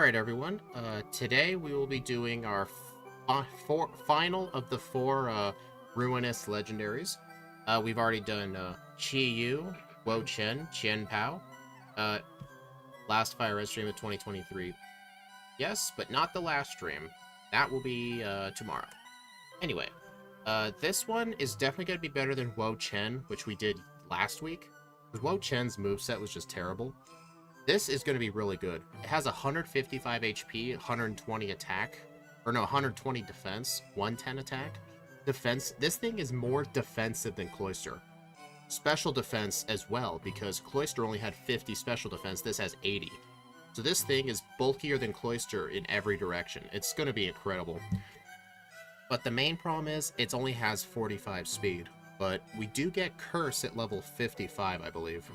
Alright everyone, today we will be doing our final of the four Ruinous Legendaries. We've already done Chi Yu, Wo Chen, Qian Pao, last Firered stream of 2023. Yes, but not the last stream. That will be tomorrow. Anyway, this one is definitely going to be better than Wo Chen, which we did last week. Because Wo Chen's moveset was just terrible. This is going to be really good. It has 155 HP, 120 attack, or no, 120 defense, 110 attack. Defense, this thing is more defensive than Cloyster. Special defense as well, because Cloyster only had 50 special defense, this has 80. So this thing is bulkier than Cloyster in every direction. It's going to be incredible. But the main problem is, it only has 45 speed. But we do get Curse at level 55, I believe.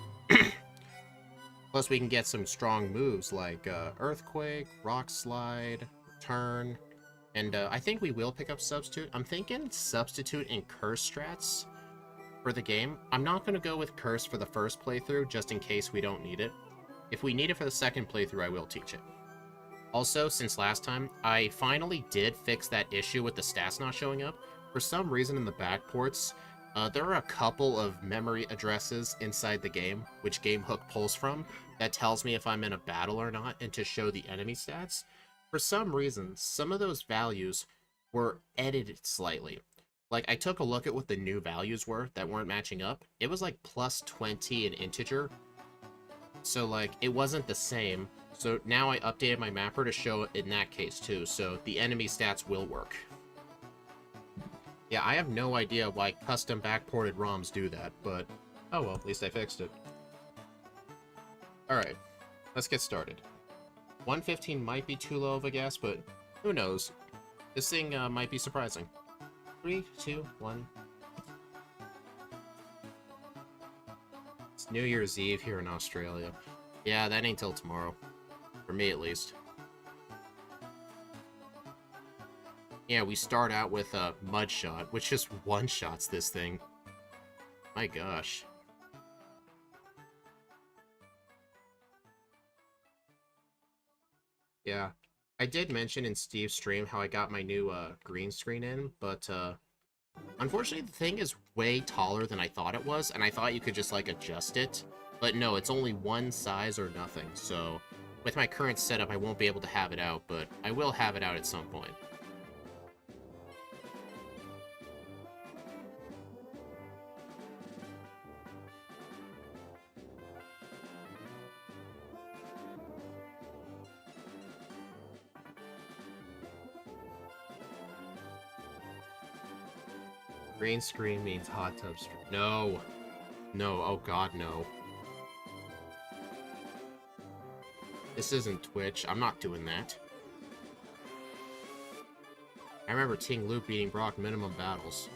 Plus, we can get some strong moves like Earthquake, Rock Slide, Return, and I think we will pick up Substitute. I'm thinking Substitute and Curse strats for the game. I'm not going to go with Curse for the first playthrough, just in case we don't need it. If we need it for the second playthrough, I will teach it. Also, since last time, I finally did fix that issue with the stats not showing up. For some reason in the backports, there are a couple of memory addresses inside the game, which GameHook pulls from, that tells me if I'm in a battle or not, and to show the enemy stats. For some reason, some of those values were edited slightly. Like, I took a look at what the new values were that weren't matching up. It was like plus 20 in integer. So, like, it wasn't the same. So now I updated my mapper to show it in that case too, so the enemy stats will work. Yeah, I have no idea why custom backported ROMs do that, but oh well, at least I fixed it. Alright, let's get started. 115 might be too low of a guess, but who knows? This thing might be surprising. 3, 2, 1. It's New Year's Eve here in Australia. Yeah, that ain't till tomorrow. For me, at least. Yeah, we start out with a Mud Shot, which just one-shots this thing. My gosh. Yeah. I did mention in Steve's stream how I got my new green screen in, but unfortunately the thing is way taller than I thought it was, and I thought you could just, like, adjust it. But no, it's only one size or nothing, so with my current setup I won't be able to have it out, but I will have it out at some point. Green screen means hot tub stream. No. No, oh god, no. This isn't Twitch. I'm not doing that. I remember Ting-Lu beating Brock minimum battles.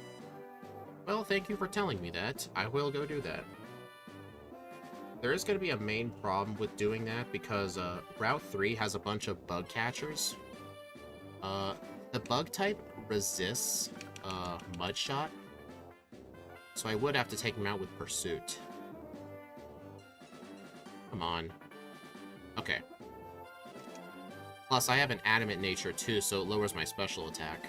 Well, thank you for telling me that. I will go do that. There is going to be a main problem with doing that because Route 3 has a bunch of bug catchers. The bug type resists Mud Shot, so I would have to take him out with Pursuit. Come on. Okay. Plus, I have an Adamant nature too, so it lowers my special attack.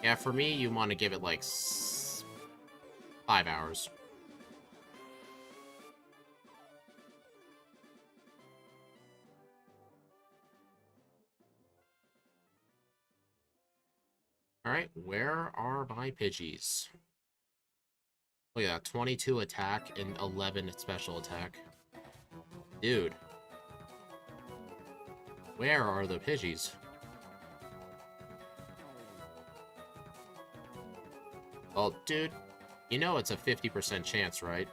Yeah, for me, you want to give it like 5 hours. Alright, where are my Pidgeys? Oh yeah, 22 attack and 11 special attack. Dude. Where are the Pidgeys? Well, dude, you know it's a 50% chance, right?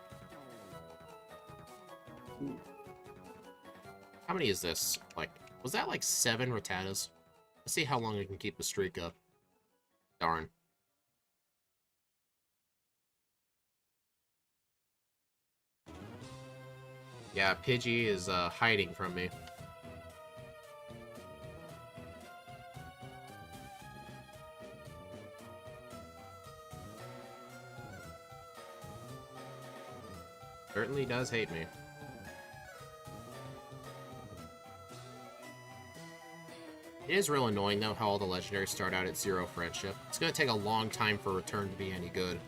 How many is this? Like, was that like 7 Rattatas? Let's see how long I can keep the streak up. Darn. Yeah, Pidgey is hiding from me. Certainly does hate me. It is real annoying, though, how all the legendaries start out at 0 friendship. It's going to take a long time for Return to be any good.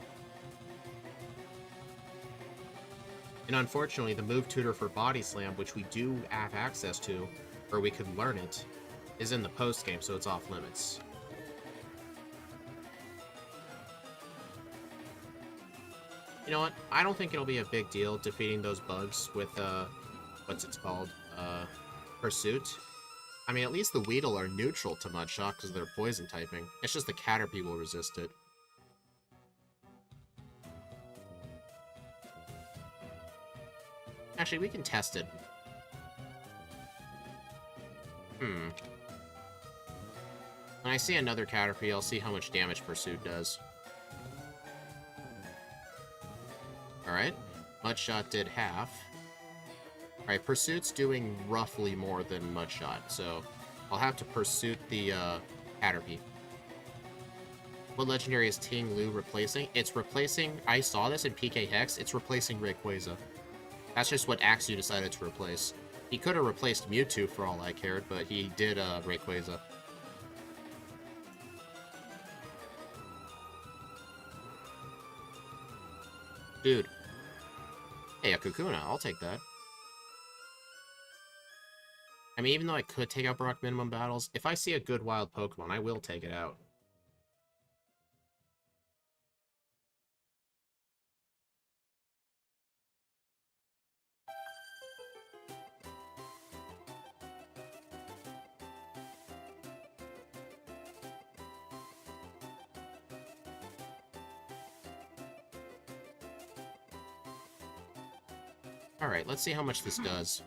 And unfortunately, the move tutor for Body Slam, which we do have access to, or we could learn it, is in the post-game, so it's off limits. You know what? I don't think it'll be a big deal defeating those bugs with, what's it called? Pursuit. I mean, at least the Weedle are neutral to Mudshot because they're poison typing. It's just the Caterpie will resist it. Actually, we can test it. When I see another Caterpie, I'll see how much damage Pursuit does. Alright. Mudshot did half. Alright, Pursuit's doing roughly more than Mudshot, so I'll have to Pursuit the Caterpie. What legendary is Ting-Lu replacing? It's replacing... I saw this in PK Hex. It's replacing Rayquaza. That's just what Axew decided to replace. He could have replaced Mewtwo for all I cared, but he did Rayquaza. Dude. Hey, a Kakuna. I'll take that. I mean, even though I could take out Brock minimum battles, if I see a good wild Pokemon, I will take it out. Alright, let's see how much this does.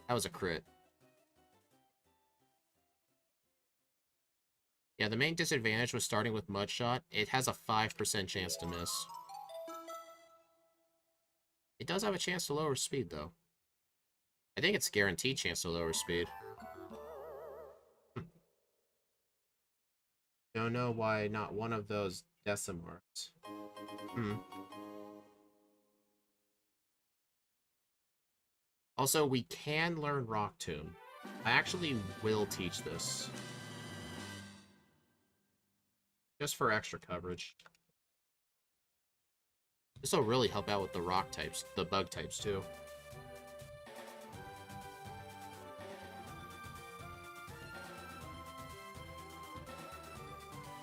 That was a crit. Yeah, the main disadvantage was starting with Mudshot. It has a 5% chance to miss. It does have a chance to lower speed, though. I think it's guaranteed chance to lower speed. Don't know why not one of those Decimars. Also, we can learn Rock Tomb. I actually will teach this. Just for extra coverage. This will really help out with the rock types, the bug types, too.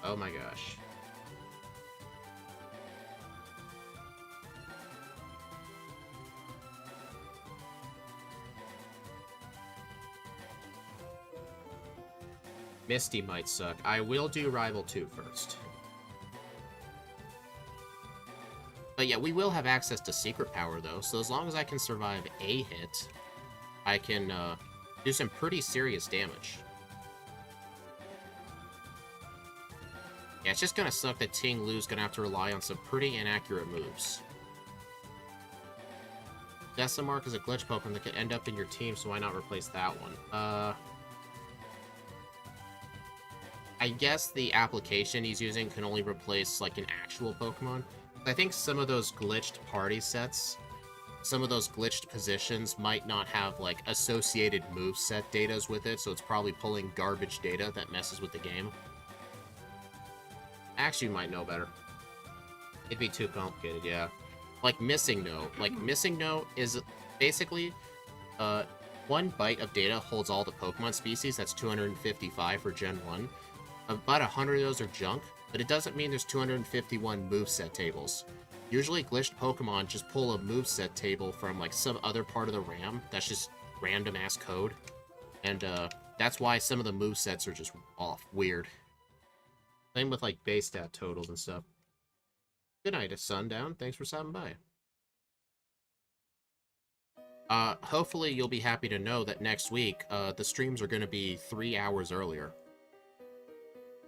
Oh my gosh. Misty might suck. I will do Rival 2 first. But yeah, we will have access to Secret Power, though, so as long as I can survive a hit, I can do some pretty serious damage. Yeah, it's just gonna suck that Ting-Lu's gonna have to rely on some pretty inaccurate moves. Decimark is a glitch Pokemon that could end up in your team, so why not replace that one? I guess the application he's using can only replace, like, an actual Pokemon. I think some of those glitched party sets, some of those glitched positions might not have, like, associated moveset datas with it, so it's probably pulling garbage data that messes with the game. Actually, you might know better. It'd be too complicated, yeah. Like Missing Note. Like, Missing Note is basically, one byte of data holds all the Pokemon species. That's 255 for Gen 1. About 100 of those are junk, but it doesn't mean there's 251 moveset tables. Usually glitched Pokemon just pull a moveset table from, like, some other part of the RAM. That's just random-ass code. And, that's why some of the movesets are just off. Weird. Same with, like, base stat totals and stuff. Good night, Sundown. Thanks for stopping by. Hopefully you'll be happy to know that next week, the streams are going to be 3 hours earlier.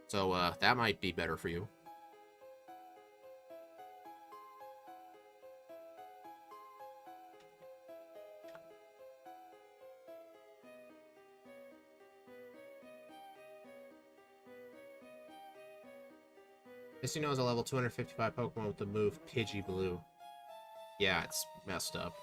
So, that might be better for you. Misty knows a level 255 Pokemon with the move Pidgeyblu. Yeah, it's messed up.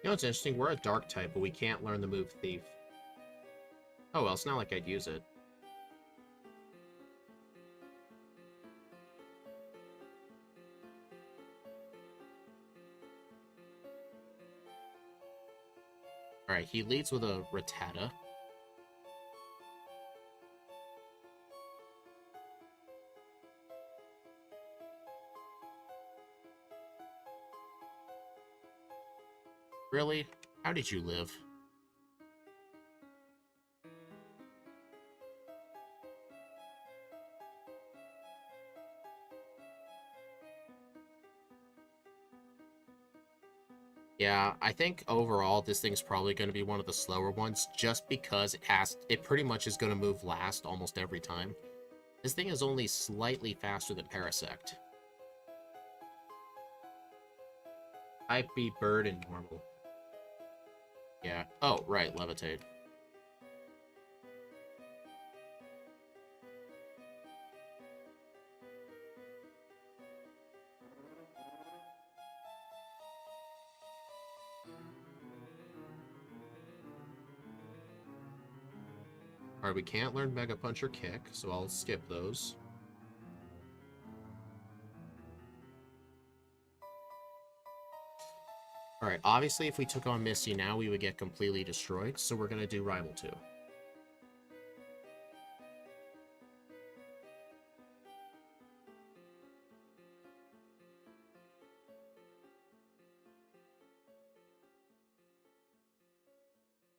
know, it's interesting. We're a dark type, but we can't learn the move Thief. Oh, well, it's not like I'd use it. Alright, he leads with a Rattata. Really? How did you live? Yeah, I think overall this thing's probably going to be one of the slower ones just because it pretty much is going to move last almost every time. This thing is only slightly faster than Parasect. Type B Bird and normal. Yeah. Oh, right, Levitate. Alright, we can't learn Mega Punch or Kick, so I'll skip those. Alright, obviously if we took on Misty now, we would get completely destroyed, so we're going to do Rival 2.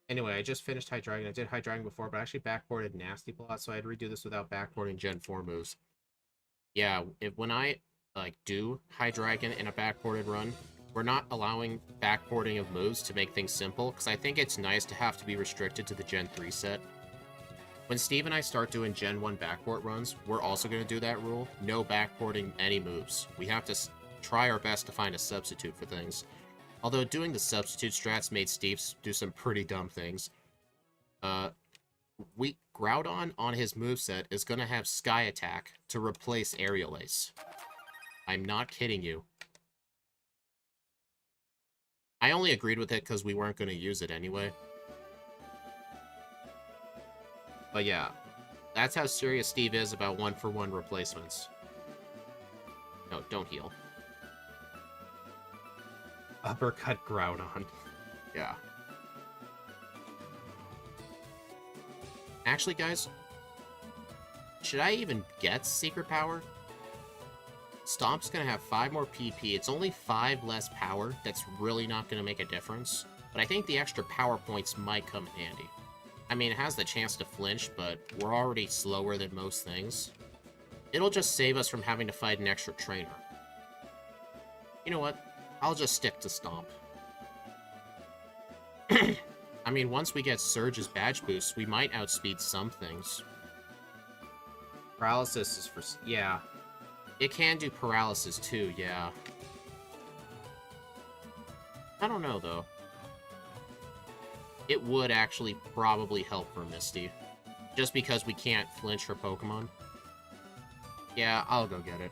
Anyway, I just finished Hydreigon. I did Hydreigon before, but I actually backported Nasty Plot, so I had to redo this without backporting Gen 4 moves. Yeah, when I do Hydreigon in a backported run, we're not allowing backporting of moves to make things simple, because I think it's nice to have to be restricted to the Gen 3 set. When Steve and I start doing Gen 1 backport runs, we're also going to do that rule. No backporting any moves. We have to try our best to find a substitute for things. Although doing the substitute strats made Steve do some pretty dumb things. Groudon on his moveset is going to have Sky Attack to replace Aerial Ace. I'm not kidding you. I only agreed with it because we weren't going to use it anyway. But yeah, that's how serious Steve is about one-for-one replacements. No, don't heal. Uppercut Groudon. Yeah. Actually, guys, should I even get Secret Power? Stomp's gonna have 5 more PP. It's only 5 less power. That's really not gonna make a difference. But I think the extra power points might come in handy. I mean, it has the chance to flinch, but we're already slower than most things. It'll just save us from having to fight an extra trainer. You know what? I'll just stick to Stomp. I mean, once we get Surge's badge boost, we might outspeed some things. Paralysis is for... yeah. It can do paralysis too, yeah. I don't know, though. It would actually probably help for Misty. Just because we can't flinch her Pokemon. Yeah, I'll go get it.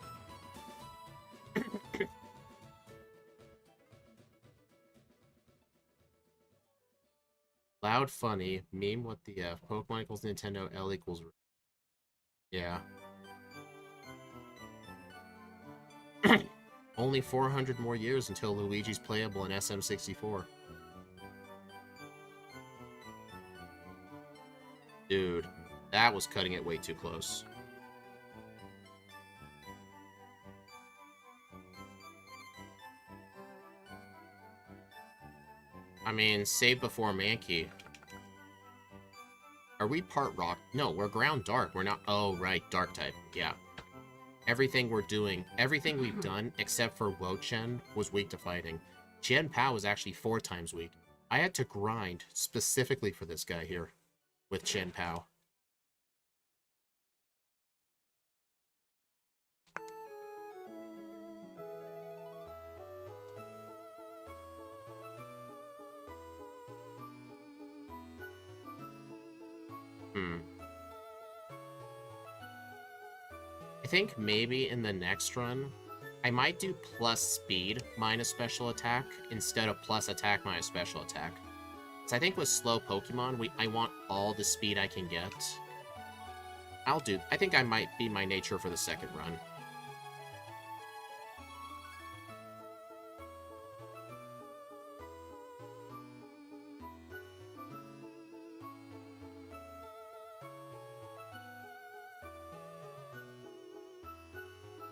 Loud funny. Meme what the F. Pokemon equals Nintendo, L equals... yeah. Only 400 more years until Luigi's playable in SM64. Dude, that was cutting it way too close. I mean, save before Mankey. Are we part rock? No, we're ground dark. We're not... oh, right, dark type. Yeah. Everything we're doing, everything we've done, except for Wo-Chen, was weak to fighting. Chien-Pao was actually 4 times weak. I had to grind specifically for this guy here, with Chien-Pao. I think maybe in the next run, I might do plus speed minus special attack instead of plus attack minus special attack. So I think with slow Pokemon, I want all the speed I can get. I think I might be my nature for the second run.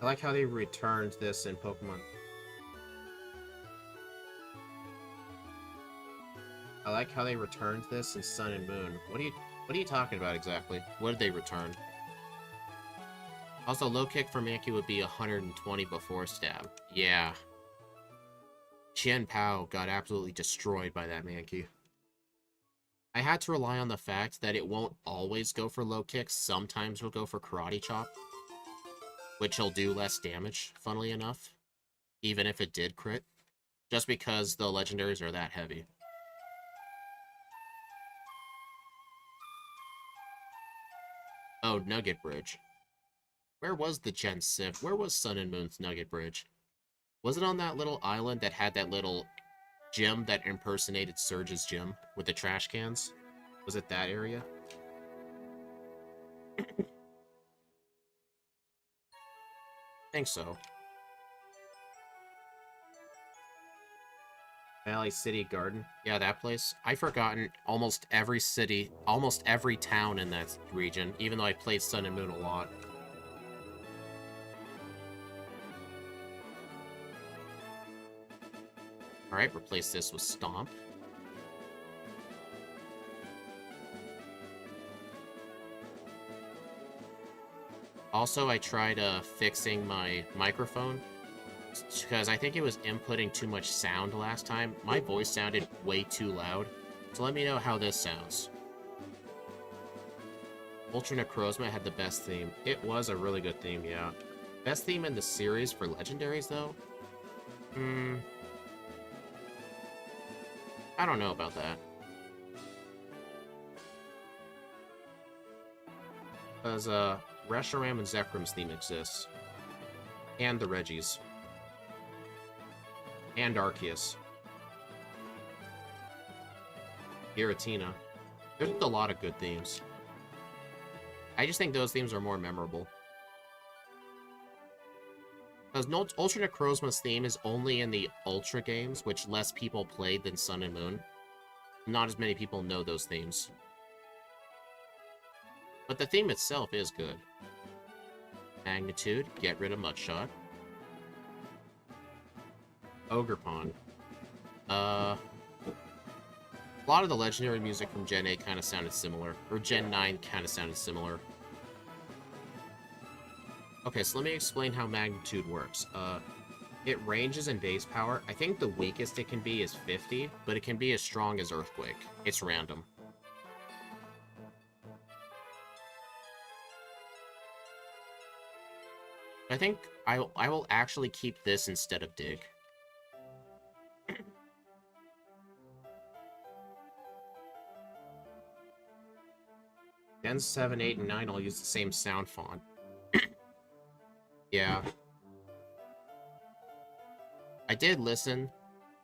I like how they returned this in Pokemon. I like how they returned this in Sun and Moon. What are you talking about exactly? What did they return? Also, low kick for Mankey would be 120 before stab. Yeah. Qian Pao got absolutely destroyed by that Mankey. I had to rely on the fact that it won't always go for low kicks. Sometimes it'll go for Karate Chop, which will do less damage, funnily enough, even if it did crit, just because the legendaries are that heavy. Oh, Nugget Bridge. Where was the Gen 6? Where was Sun and Moon's Nugget Bridge? Was it on that little island that had that little gym that impersonated Surge's gym with the trash cans? Was it that area? I think so. Valley City Garden. Yeah, that place. I've forgotten almost every city, almost every town in that region, even though I played Sun and Moon a lot. Alright, replace this with Stomp. Also, I tried fixing my microphone, because I think it was inputting too much sound last time. My voice sounded way too loud, so let me know how this sounds. Ultra Necrozma had the best theme. It was a really good theme, yeah. Best theme in the series for Legendaries, though? I don't know about that. Because, Reshiram and Zekram's theme exists. And the Regis. And Arceus. Giratina. There's a lot of good themes. I just think those themes are more memorable. Because Ultra Necrozma's theme is only in the Ultra games, which less people played than Sun and Moon. Not as many people know those themes. But the theme itself is good. Magnitude, get rid of Mudshot. Ogerpon. A lot of the legendary music from Gen 8 kind of sounded similar. Or Gen 9 kind of sounded similar. Okay, so let me explain how Magnitude works. It ranges in base power. I think the weakest it can be is 50, but it can be as strong as Earthquake. It's random. I think I will actually keep this instead of Dig. Gen 7, 8, and 9 all use the same sound font. Yeah. I did listen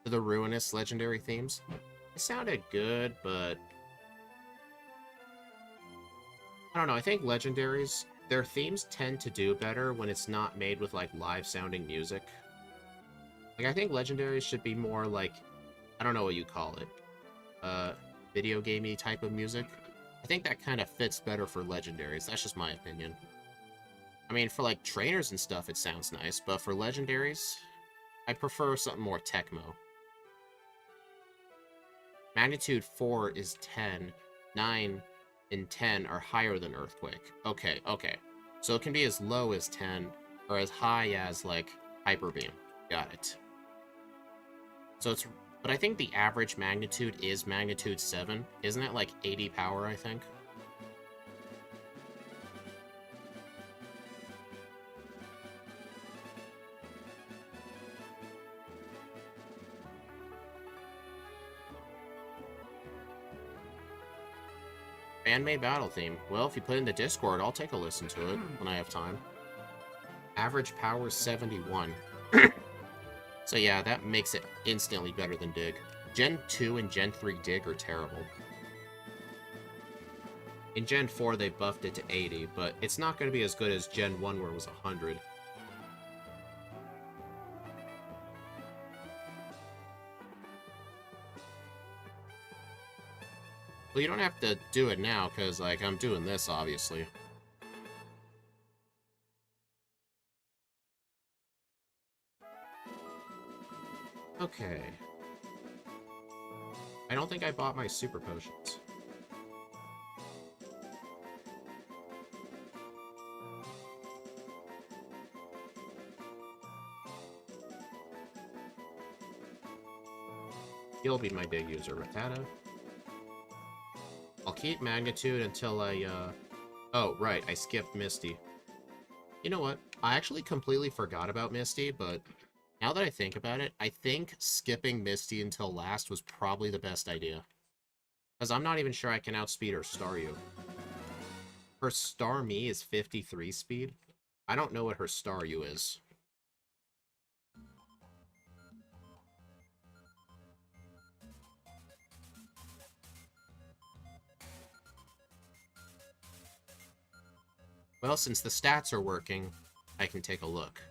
to the Ruinous Legendary themes. It sounded good, but... I don't know, I think Legendaries, their themes tend to do better when it's not made with, like, live-sounding music. Like, I think Legendaries should be more, like, I don't know what you call it, video gamey type of music. I think that kind of fits better for Legendaries. That's just my opinion. I mean, for, like, trainers and stuff, it sounds nice, but for Legendaries, I prefer something more Tecmo. Magnitude 4 is 10. 9 and 10 are higher than Earthquake. Okay, okay. So it can be as low as 10, or as high as, like, Hyper Beam. Got it. So it's... But I think the average magnitude is Magnitude 7. Isn't it, like, 80 power, I think? Fan-made battle theme. Well, if you put it in the Discord, I'll take a listen to it when I have time. Average power 71. So yeah, that makes it instantly better than Dig. Gen 2 and Gen 3 Dig are terrible. In Gen 4, they buffed it to 80, but it's not going to be as good as Gen 1 where it was 100. Well, you don't have to do it now, because, like, I'm doing this, obviously. Okay. I don't think I bought my super potions. You'll be my Dig user, Rattata. I'll keep Magnitude until I, Oh, right, I skipped Misty. You know what? I actually completely forgot about Misty, but now that I think about it, I think skipping Misty until last was probably the best idea. Because I'm not even sure I can outspeed or star you. Her star me is 53 speed. I don't know what her star you is. Well, since the stats are working, I can take a look.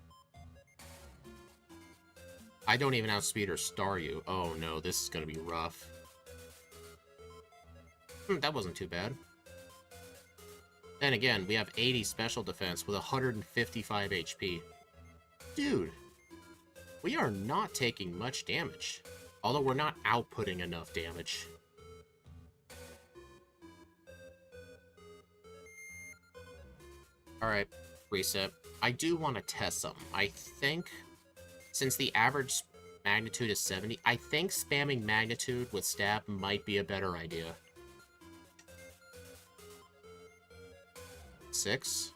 I don't even outspeed or star you. Oh no, this is gonna be rough. That wasn't too bad. Then again, we have 80 special defense with 155 HP. Dude, we are not taking much damage. Although we're not outputting enough damage. Alright, reset. I do want to test something. I think, since the average magnitude is 70, I think spamming magnitude with stab might be a better idea. 6?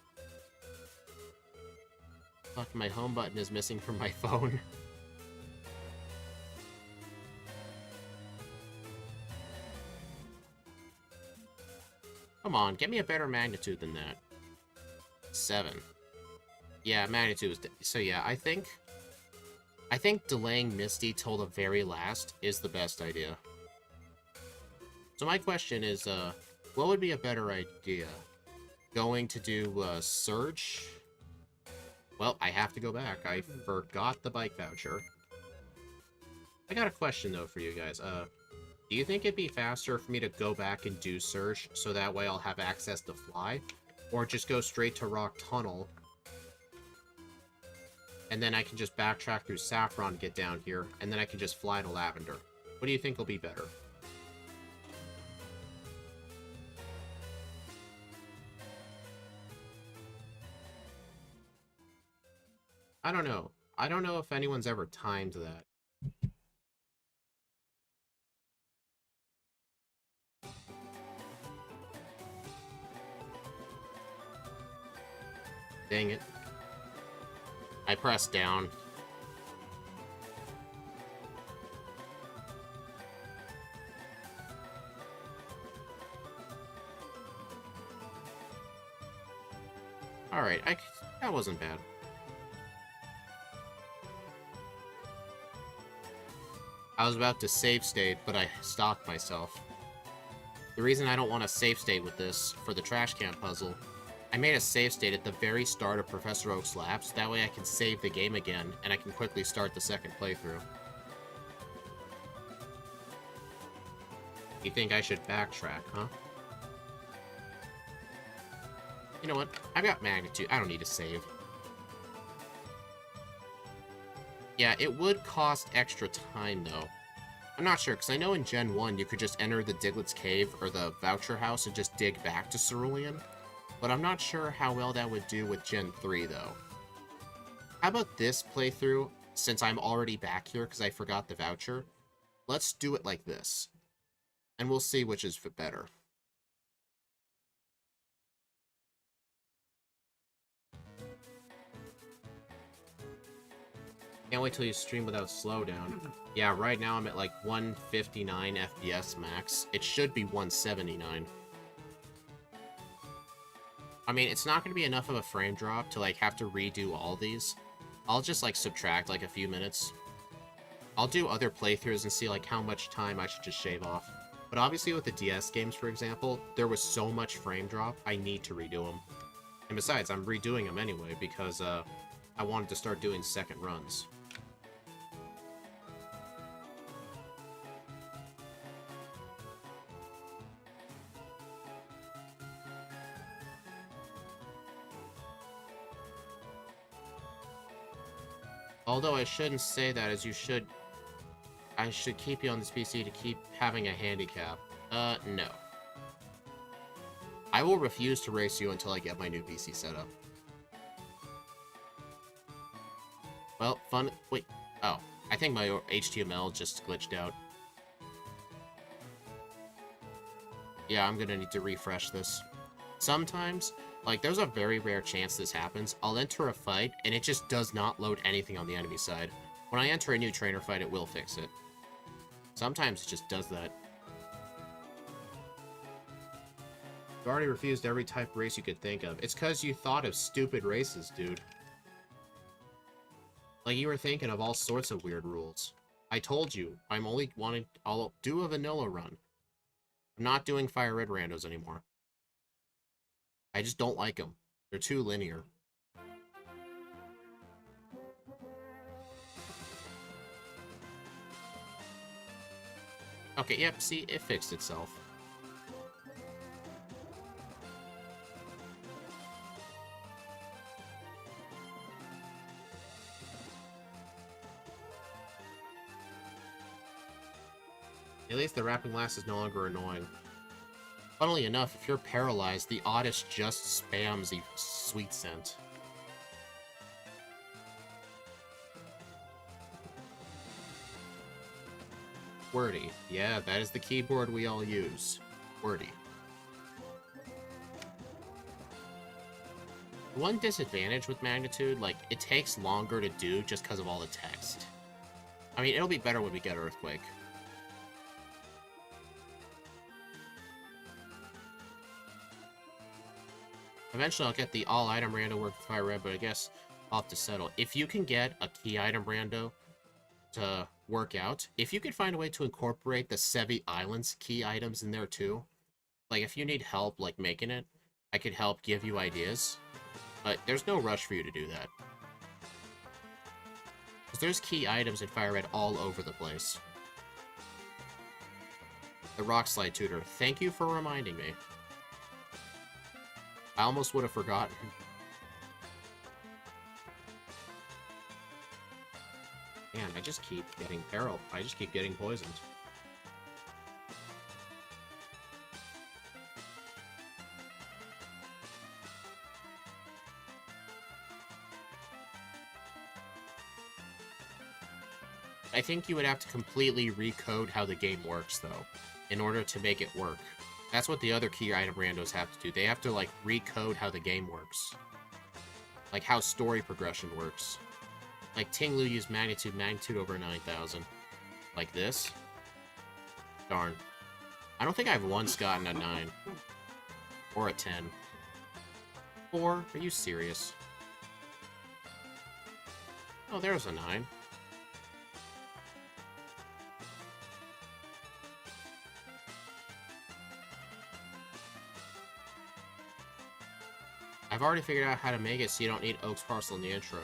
Fuck, my home button is missing from my phone. Come on, get me a better magnitude than that. 7. Yeah, magnitude was... So yeah, I think delaying Misty till the very last is the best idea. So my question is, what would be a better idea? Going to do, Surge? Well, I have to go back. I forgot the bike voucher. I got a question, though, for you guys. Do you think it'd be faster for me to go back and do Surge, so that way I'll have access to Fly? Or just go straight to Rock Tunnel, and then I can just backtrack through Saffron to get down here, and then I can just fly to Lavender? What do you think will be better? I don't know. I don't know if anyone's ever timed that. Dang it. I pressed down. Alright, that wasn't bad. I was about to save state, but I stopped myself. The reason I don't want to save state with this, for the trash can puzzle, I made a save state at the very start of Professor Oak's lab, so that way I can save the game again, and I can quickly start the second playthrough. You think I should backtrack, huh? You know what? I've got Magnitude. I don't need to save. Yeah, it would cost extra time, though. I'm not sure, because I know in Gen 1 you could just enter the Diglett's Cave, or the Voucher House, and just dig back to Cerulean. But I'm not sure how well that would do with Gen 3, though. How about this playthrough, since I'm already back here because I forgot the voucher? Let's do it like this. And we'll see which is better. Can't wait till you stream without slowdown. Yeah, right now I'm at like 159 FPS max. It should be 179. I mean, it's not going to be enough of a frame drop to, like, have to redo all these. I'll just, like, subtract, like, a few minutes. I'll do other playthroughs and see like how much time I should just shave off. But obviously with the DS games, for example, there was so much frame drop, I need to redo them. And besides, I'm redoing them anyway because I wanted to start doing second runs. Although I shouldn't say that, as I should keep you on this PC to keep having a handicap. No. I will refuse to race you until I get my new PC set up. Well, fun. Wait. Oh, I think my HTML just glitched out. Yeah, I'm gonna need to refresh this. Sometimes, like, there's a very rare chance this happens. I'll enter a fight, and it just does not load anything on the enemy side. When I enter a new trainer fight, it will fix it. Sometimes it just does that. You already refused every type of race you could think of. It's because you thought of stupid races, dude. Like, you were thinking of all sorts of weird rules. I told you, I'll do a vanilla run. I'm not doing Firered randos anymore. I just don't like them. They're too linear. Okay, yep, see, it fixed itself. At least the wrapping glass is no longer annoying. Funnily enough, if you're paralyzed, the Otis just spams the sweet scent. Wordy. Yeah, that is the keyboard we all use. Wordy. One disadvantage with Magnitude, like, it takes longer to do just because of all the text. I mean, it'll be better when we get Earthquake. Eventually I'll get the all-item rando work with Firered, but I guess I'll have to settle. If you can get a key item rando to work out, if you could find a way to incorporate the Sevi Islands key items in there too, like if you need help like making it, I could help give you ideas, but there's no rush for you to do that. Because there's key items in Firered all over the place. The Rock Slide Tutor, thank you for reminding me. I almost would have forgotten. Man, I just keep getting peril. I just keep getting poisoned. I think you would have to completely recode how the game works, though, in order to make it work. That's what the other key item randos have to do. They have to, like, recode how the game works. Like, how story progression works. Like, Ting-Lu used Magnitude over 9,000. Like this. Darn. I don't think I've once gotten a 9. Or a 10. 4? Are you serious? Oh, there's a 9. I've already figured out how to make it so you don't need Oak's Parcel in the intro.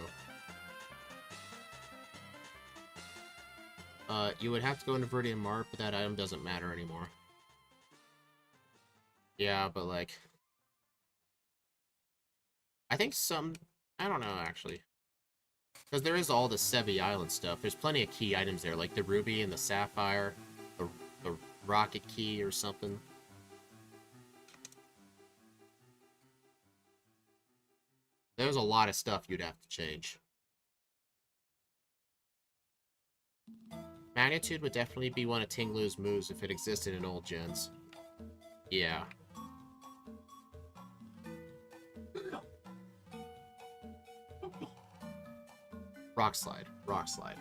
You would have to go into Viridian Mart, but that item doesn't matter anymore. Yeah, but like... I think I don't know, actually. Because there is all the Sevi Island stuff. There's plenty of key items there, like the Ruby and the Sapphire, the Rocket Key or something. There's a lot of stuff you'd have to change. Magnitude would definitely be one of Ting-Lu's moves if it existed in old gens. Yeah. Rock Slide. Rock Slide.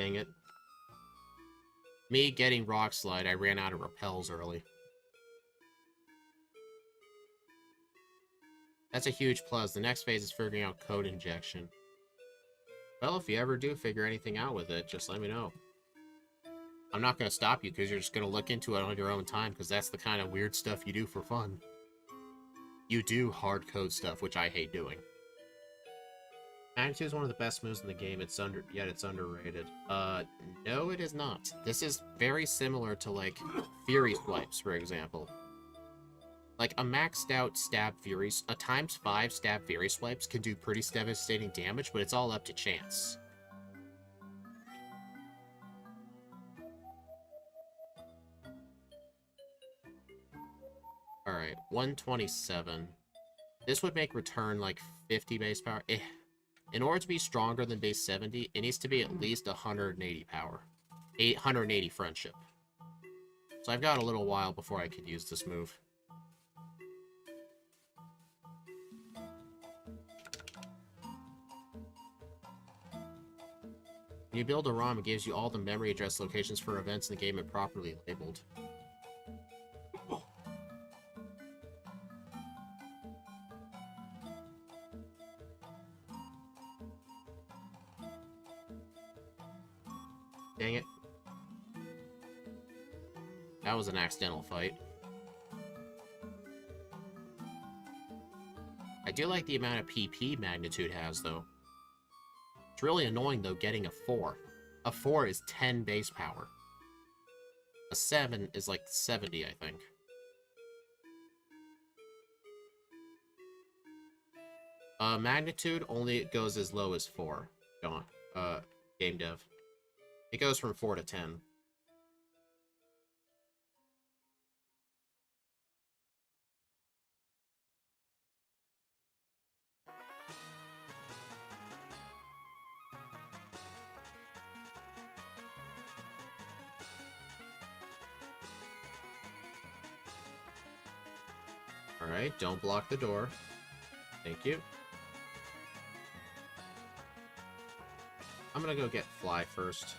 Dang it. Me getting Rock Slide, I ran out of repels early. That's a huge plus. The next phase is figuring out code injection. Well, if you ever do figure anything out with it, just let me know. I'm not going to stop you because you're just going to look into it on your own time because that's the kind of weird stuff you do for fun. You do hard code stuff, which I hate doing. Magnitude is one of the best moves in the game, yet it's underrated. No it is not. This is very similar to, like, Fury Swipes, for example. Like, a maxed out stab Fury, a ×5 stab Fury Swipes can do pretty devastating damage, but it's all up to chance. Alright, 127. This would make return, like, 50 base power. In order to be stronger than base 70, it needs to be at least 180 power. 180 friendship. So I've got a little while before I can use this move. When you build a ROM, it gives you all the memory address locations for events in the game and properly labeled. Dang it. That was an accidental fight. I do like the amount of PP Magnitude has, though. It's really annoying, though, getting a 4. A 4 is 10 base power. A 7 is like 70, I think. Magnitude only goes as low as 4. Game dev. It goes from 4 to 10. Alright, don't block the door. Thank you. I'm gonna go get Fly first.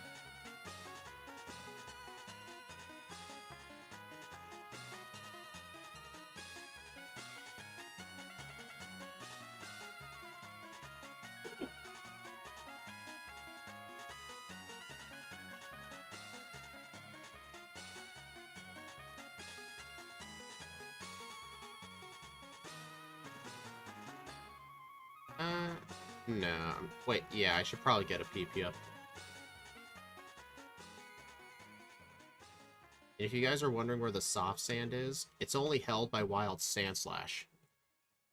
No. Wait, yeah, I should probably get a PP up. If you guys are wondering where the soft sand is, it's only held by Wild Sandslash.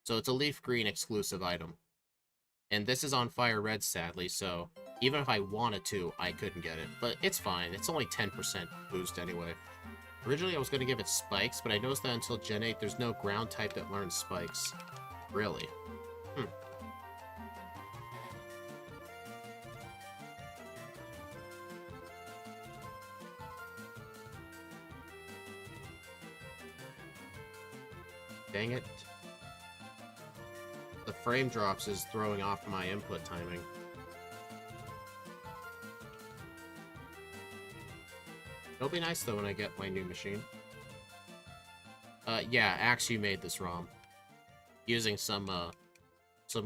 So it's a Leaf Green exclusive item. And this is on Firered, sadly, so even if I wanted to, I couldn't get it. But it's fine, it's only 10% boost anyway. Originally I was going to give it Spikes, but I noticed that until Gen 8 there's no ground type that learns Spikes. Really? Dang it. The frame drops is throwing off my input timing. It'll be nice though when I get my new machine. Yeah, Axu made this ROM. Using some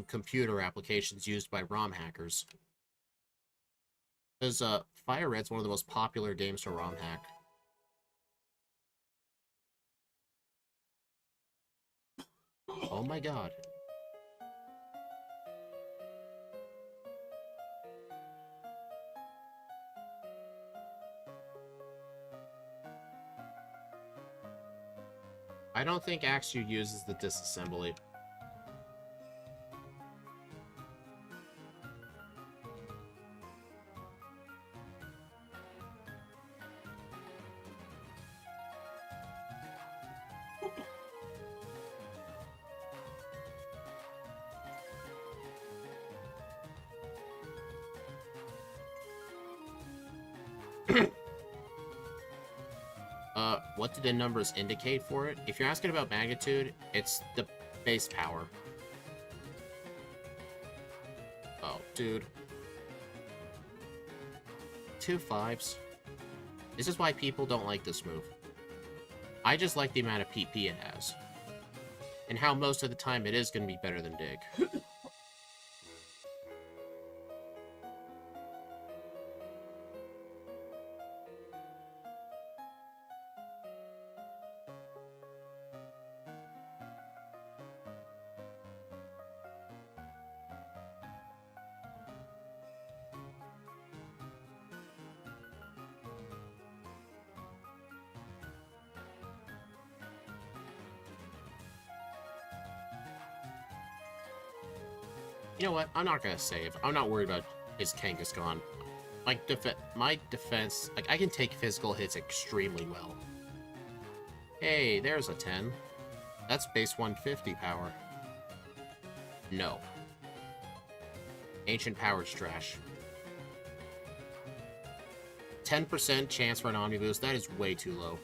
computer applications used by ROM hackers. Because, Firered's one of the most popular games to ROM hack. Oh my god. I don't think Axu uses the disassembly. What do the numbers indicate for it? If you're asking about magnitude, it's the base power. Oh, dude. 2 5s. This is why people don't like this move. I just like the amount of PP it has. And how most of the time it is going to be better than Dig. You know what? I'm not gonna save. I'm not worried about his Kangaskhan. My defense, like, I can take physical hits extremely well. Hey, there's a 10. That's base 150 power. No. Ancient Power's trash. 10% chance for an Omni Boost, that is way too low.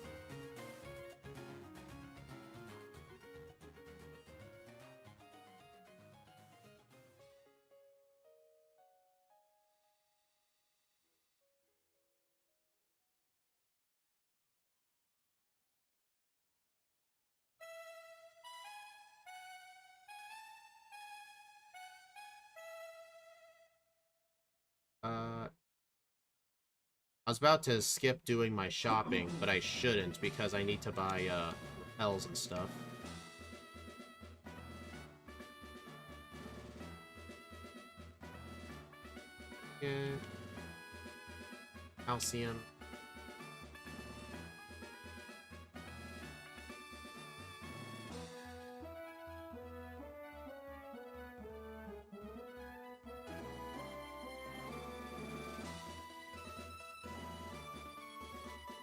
I was about to skip doing my shopping, but I shouldn't because I need to buy, Hells and stuff. Good. Calcium.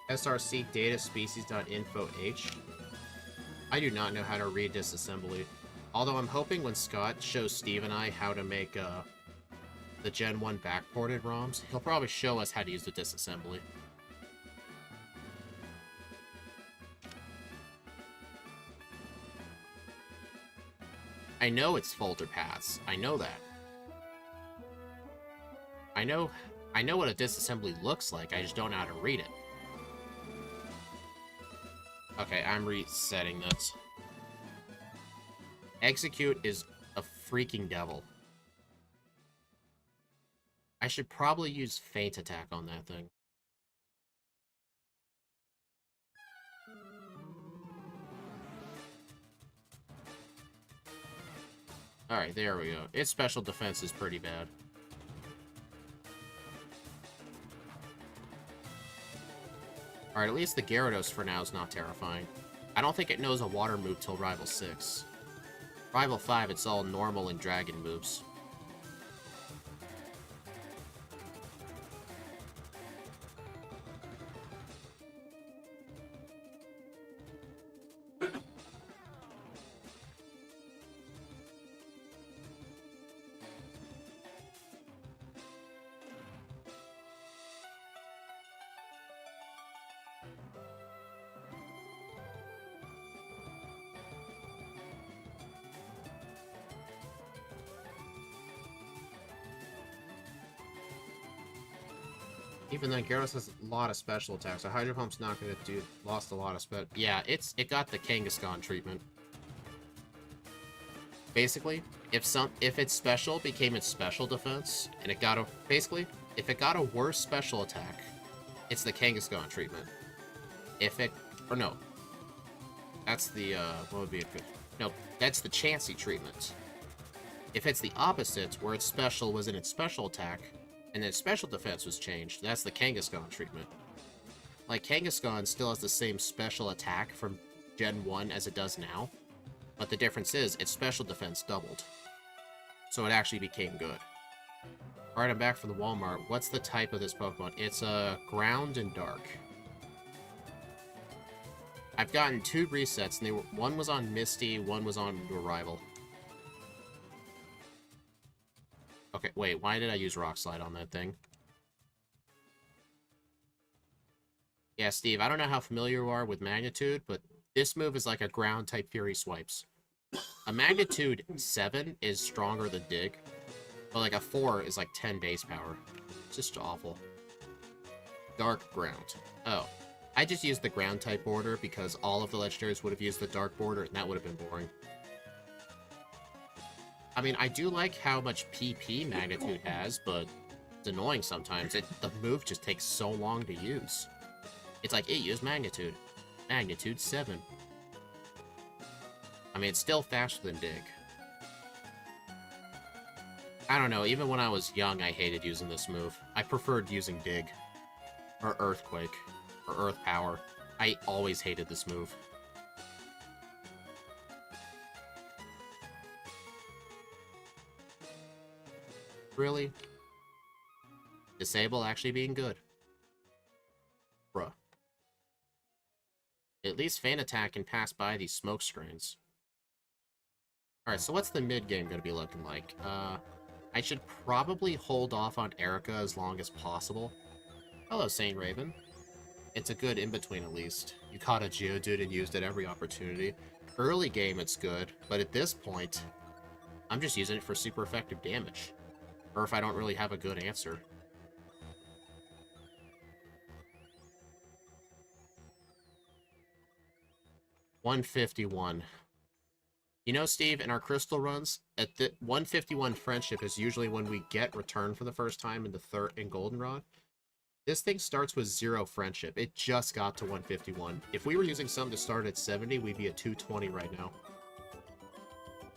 SRC data species.info-h. I do not know how to read disassembly. Although I'm hoping when Scott shows Steve and I how to make the Gen 1 backported ROMs, he'll probably show us how to use the disassembly. I know it's folder paths. I know that. I know what a disassembly looks like, I just don't know how to read it. Okay, I'm resetting this. Execute is a freaking devil. I should probably use Feint Attack on that thing. Alright, there we go. Its special defense is pretty bad. Alright, at least the Gyarados for now is not terrifying. I don't think it knows a water move till Rival 6. Rival 5, it's all normal and dragon moves. Even then, Gyarados has a lot of special attacks, so Hydro Pump's not gonna do... Lost a lot of spec... Yeah, it got the Kangaskhan treatment. Basically, if its special became its special defense, and it got a... Basically, if it got a worse special attack, it's the Kangaskhan treatment. If it... Or no. That's the, what would be a good... No, that's the Chansey treatment. If it's the opposite, where its special was in its special attack, and then special defense was changed, that's the Kangaskhan treatment. Like, Kangaskhan still has the same special attack from Gen 1 as it does now, but the difference is, its special defense doubled. So it actually became good. Alright, I'm back from the Walmart. What's the type of this Pokemon? It's ground and dark. I've gotten 2 resets, and one was on Misty, one was on Arrival. Okay, wait, why did I use Rock Slide on that thing? Yeah, Steve, I don't know how familiar you are with Magnitude, but this move is like a ground-type Fury Swipes. A Magnitude 7 is stronger than Dig, but like a 4 is like 10 base power. It's just awful. Dark ground. Oh. I just used the ground type border because all of the legendaries would have used the dark border, and that would have been boring. I mean, I do like how much PP Magnitude has, but it's annoying sometimes. The move just takes so long to use. It's like, it used Magnitude. Magnitude 7. I mean, it's still faster than Dig. I don't know, even when I was young, I hated using this move. I preferred using Dig. Or Earthquake. Or Earth Power. I always hated this move. Really? Disable actually being good. Bruh. At least Feint Attack can pass by these smoke screens. Alright, so what's the mid game gonna be looking like? I should probably hold off on Erica as long as possible. Hello, Saint Raven. It's a good in-between at least. You caught a Geodude and used it every opportunity. Early game it's good, but at this point, I'm just using it for super effective damage. Or if I don't really have a good answer. $151. You know, Steve, in our crystal runs, at the 151 friendship is usually when we get return for the first time in the goldenrod. This thing starts with 0 friendship. It just got to 151. If we were using some to start at 70, we'd be at 220 right now.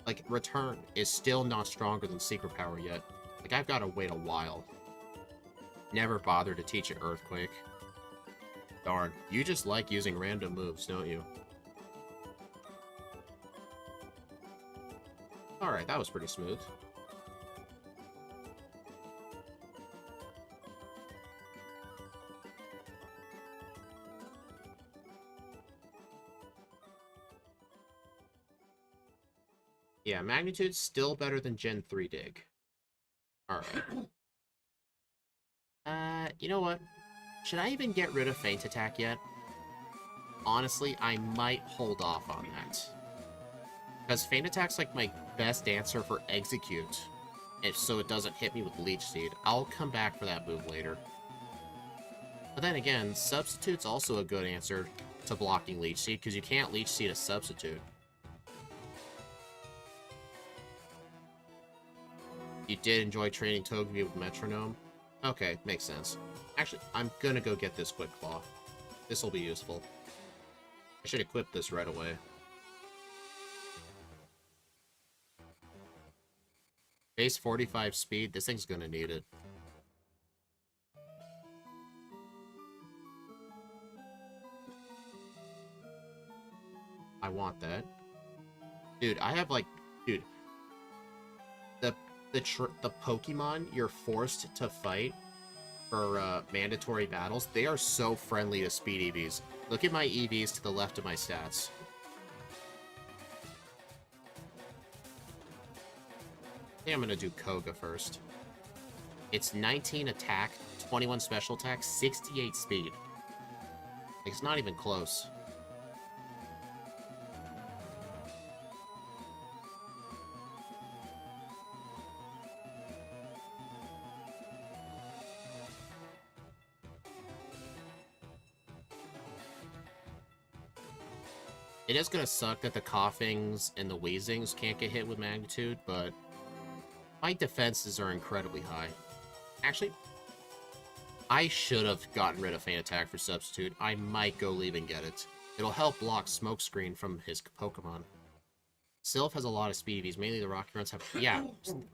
Like, return is still not stronger than secret power yet. Like, I've got to wait a while. Never bothered to teach it Earthquake. Darn, you just like using random moves, don't you? Alright, that was pretty smooth. Yeah, Magnitude's still better than Gen 3 Dig. Alright. You know what? Should I even get rid of Feint Attack yet? Honestly, I might hold off on that. Because Feint Attack's like my best answer for Execute. So it doesn't hit me with Leech Seed. I'll come back for that move later. But then again, Substitute's also a good answer to blocking Leech Seed, because you can't Leech Seed a Substitute. You did enjoy training Togepi with Metronome? Okay, makes sense. Actually, I'm gonna go get this Quick Claw. This'll be useful. I should equip this right away. Base 45 speed, this thing's gonna need it. I want that. Dude, I have like... Dude. The Pokemon you're forced to fight for mandatory battles, they are so friendly to speed EVs. Look at my EVs to the left of my stats. I think I'm gonna do Koga first. It's 19 attack, 21 special attack, 68 speed. Like, it's not even close. It is gonna suck that the Coughings and the Wheezings can't get hit with Magnitude, but my defenses are incredibly high. Actually, I should have gotten rid of Feint Attack for Substitute. I might go leave and get it. It'll help block Smokescreen from his Pokemon. Sylph has a lot of speed EVs, mainly the Rocky runs have... Yeah,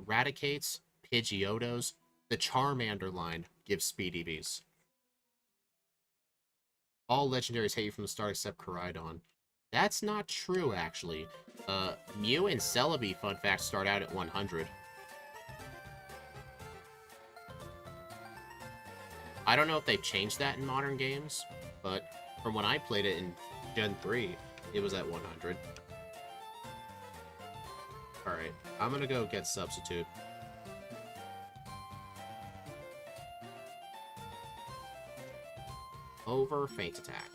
Raticates, Pidgeotos, the Charmander line gives speed EVs. All legendaries hit you from the start except Koraidon. That's not true, actually. Mew and Celebi, fun fact, start out at 100. I don't know if they've changed that in modern games, but from when I played it in Gen 3, it was at 100. Alright, I'm gonna go get Substitute. Over Feint Attack.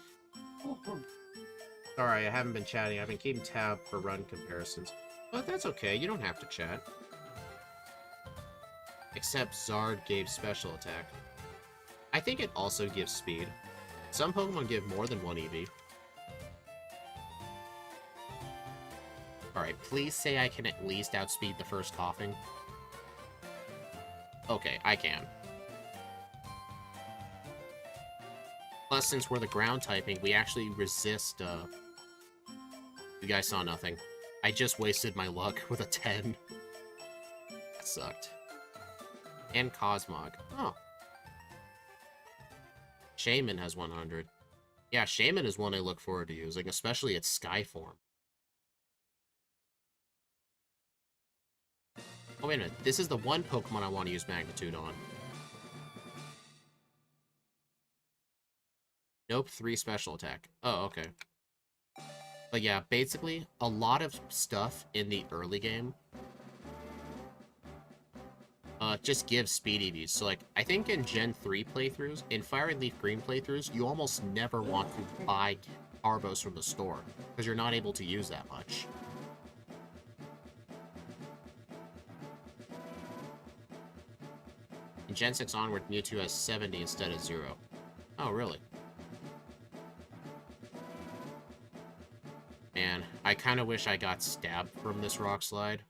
Sorry, I haven't been chatting. I've been keeping tab for run comparisons. But that's okay, you don't have to chat. Except Zard gave special attack. I think it also gives speed. Some Pokemon give more than 1 EV. Alright, please say I can at least outspeed the first coughing. Okay, I can. Plus, since we're the ground typing, we actually resist, You guys saw nothing. I just wasted my luck with a 10. That sucked. And Cosmog. Oh. Shaman has 100. Yeah, Shaman is one I look forward to using, especially its Sky form. Oh, wait a minute. This is the one Pokemon I want to use Magnitude on. Nope, 3 special attack. Oh, okay. But yeah, basically, a lot of stuff in the early game just gives speed EVs. So, like, I think in Gen 3 playthroughs, in Fire and Leaf Green playthroughs, you almost never want to buy Carbos from the store, because you're not able to use that much. In Gen 6 onward, Mewtwo has 70 instead of 0. Oh, really? Man, I kind of wish I got stabbed from this rock slide.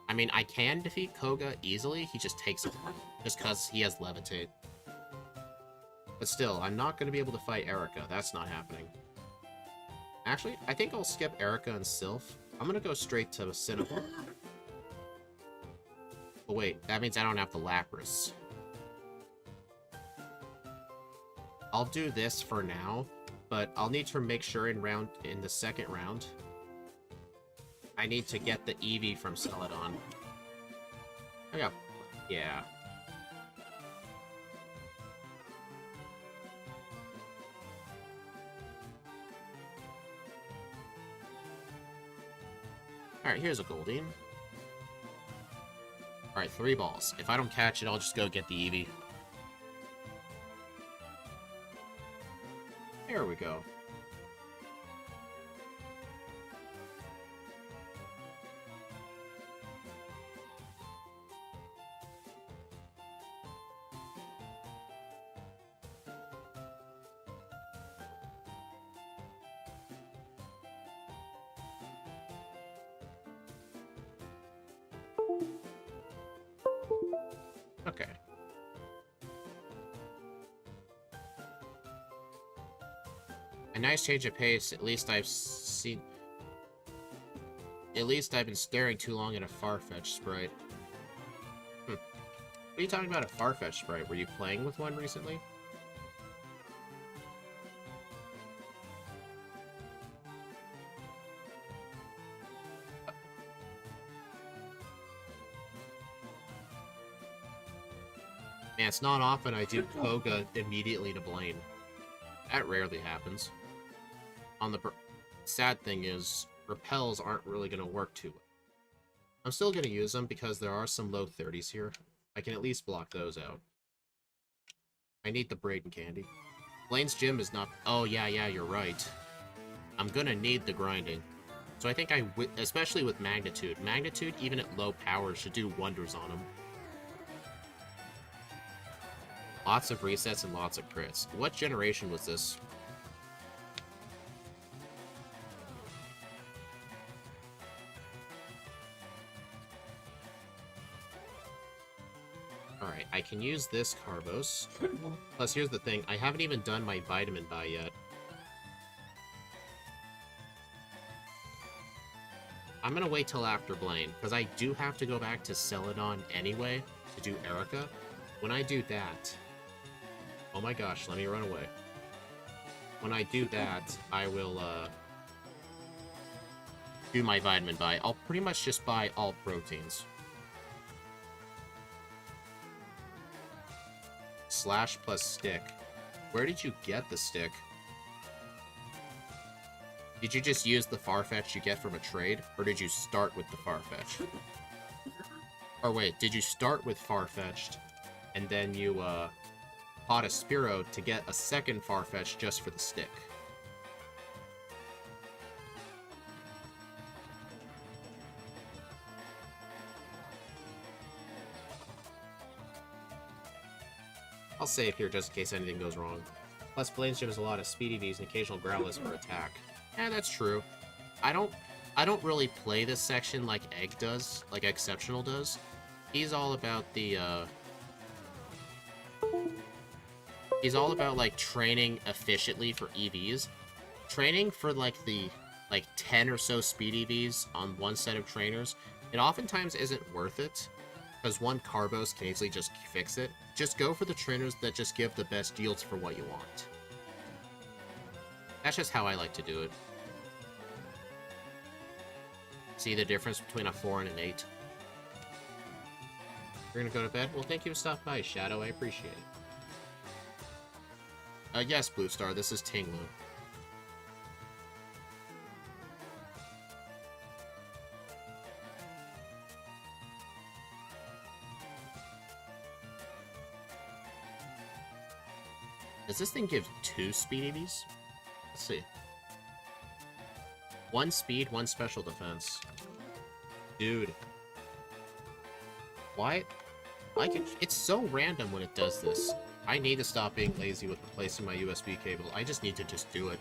I mean, I can defeat Koga easily, he just takes it, just because he has Levitate. But still, I'm not going to be able to fight Erica, that's not happening. Actually, I think I'll skip Erica and Sylph. I'm going to go straight to Cinnabar. But wait, that means I don't have the Lapras. I'll do this for now, but I'll need to make sure in the second round, I need to get the Eevee from Celadon. Yeah. Alright, here's a Goldeen. Alright, 3 balls. If I don't catch it, I'll just go get the Eevee. There we go. Okay. A nice change of pace. At least I've been staring too long at a Farfetch sprite. What are you talking about, a Farfetch sprite? Were you playing with one recently? Man, it's not often I do Koga immediately to Blaine. That rarely happens. Sad thing is, repels aren't really going to work too well. I'm still going to use them because there are some low 30s here. I can at least block those out. I need the Braden candy. Blaine's gym is not... Oh, yeah, you're right. I'm going to need the grinding. So I think especially with Magnitude. Magnitude, even at low power, should do wonders on him. Lots of resets and lots of crits. What generation was this? Alright, I can use this Carbos. Plus, here's the thing. I haven't even done my Vitamin Buy yet. I'm gonna wait till after Blaine, because I do have to go back to Celadon anyway to do Erica. When I do that... Oh my gosh, let me run away. When I do that, I will, do my Vitamin Buy. I'll pretty much just buy all proteins. Slash plus stick. Where did you get the stick? Did you just use the Farfetch you get from a trade? Or did you start with the Farfetch? Or wait, did you start with Farfetched, and then you, bought a Spearow to get a second Farfetch just for the stick? I'll save here just in case anything goes wrong. Plus, Blaine gives a lot of speedy Vs and occasional growlers for attack. Yeah, that's true. I don't really play this section like Egg does, like Exceptional does. He's all about the, he's all about, like, training efficiently for EVs. Training for, like, the, 10 or so speed EVs on one set of trainers, it oftentimes isn't worth it, because one Carbos can easily just fix it. Just go for the trainers that just give the best yields for what you want. That's just how I like to do it. See the difference between a 4 and an 8? You're gonna go to bed? Well, thank you for stopping by, Shadow. I appreciate it. Yes, Blue Star, this is Ting-Lu. Does this thing give 2 speed EVs? Let's see. 1 speed, 1 special defense. Dude. Why? It's so random when it does this. I need to stop being lazy with replacing my USB cable. I just need to just do it.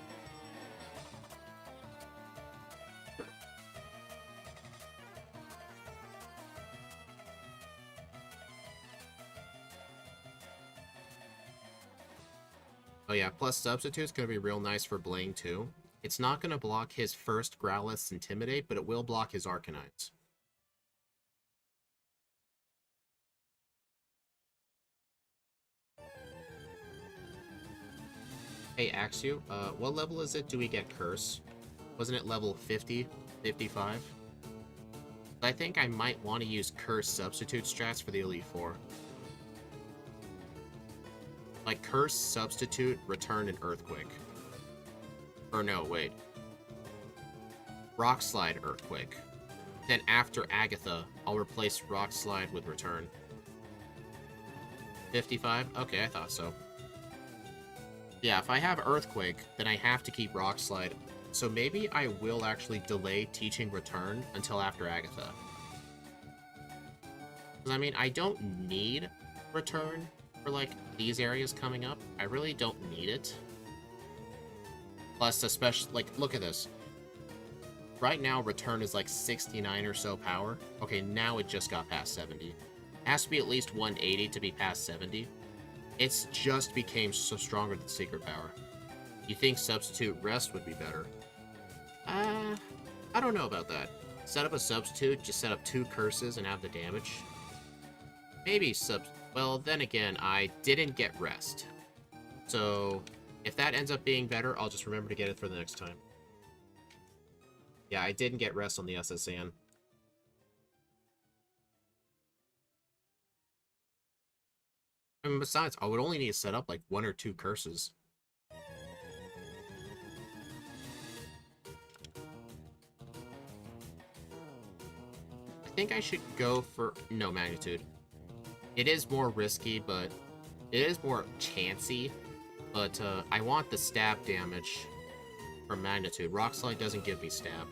Oh yeah, plus Substitute's gonna be real nice for Blaine too. It's not gonna block his first Growlithe Intimidate, but it will block his Arcanites. Hey Axu, what level is it do we get Curse? Wasn't it level 50? 55? I think I might want to use Curse Substitute strats for the Elite Four. Like Curse, Substitute, Return, and Earthquake. Or no, wait. Rock Slide, Earthquake. Then after Agatha, I'll replace Rock Slide with Return. 55? Okay, I thought so. Yeah, if I have Earthquake, then I have to keep Rock Slide. So maybe I will actually delay teaching Return until after Agatha. Because, I mean, I don't need Return for, like, these areas coming up. I really don't need it. Plus, especially, like, look at this. Right now, Return is, like, 69 or so power. Okay, now it just got past 70. It has to be at least 180 to be past 70. It's just became so stronger than Secret Power. You think Substitute Rest would be better? I don't know about that. Set up a Substitute, just set up 2 curses and have the damage. Maybe well, then again, I didn't get Rest. So, if that ends up being better, I'll just remember to get it for the next time. Yeah, I didn't get Rest on the SSN. I mean, besides, I would only need to set up like 1 or 2 curses. I think I should go for no Magnitude. It is more risky, but it is more chancy. But I want the stab damage from Magnitude. Rock Slide doesn't give me stab.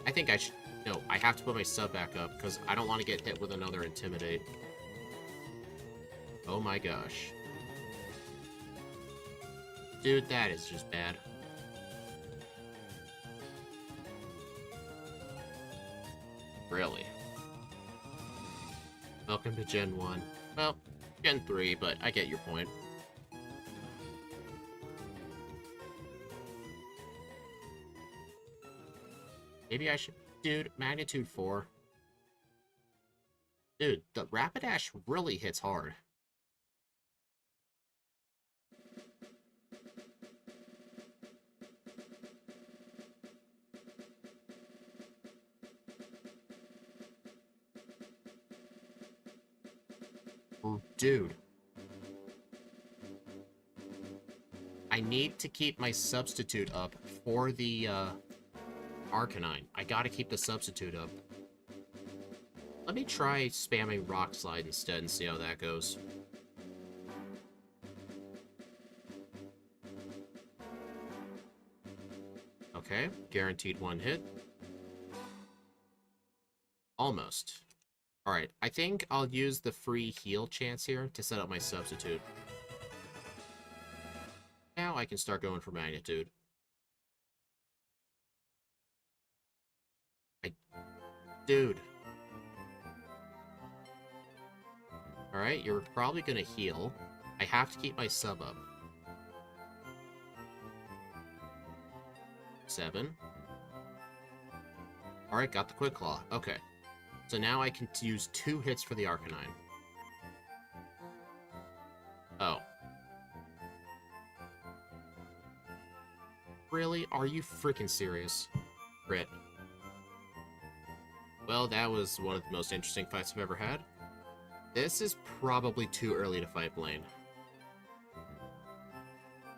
I think I should. No, I have to put my sub back up because I don't want to get hit with another Intimidate. Oh my gosh. Dude, that is just bad. Really? Welcome to Gen 1. Well, Gen 3, but I get your point. Maybe I should... Dude, Magnitude 4. Dude, the Rapidash really hits hard. Dude. I need to keep my Substitute up for the, Arcanine. I gotta keep the Substitute up. Let me try spamming Rock Slide instead and see how that goes. Okay, guaranteed 1 hit. Almost. Alright, I think I'll use the free heal chance here to set up my substitute. Now I can start going for magnitude. Dude. Alright, you're probably gonna heal. I have to keep my sub up. 7. Alright, got the Quick Claw. Okay. So now I can use 2 hits for the Arcanine. Oh. Really? Are you freaking serious? Crit. Well, that was one of the most interesting fights I've ever had. This is probably too early to fight Blaine.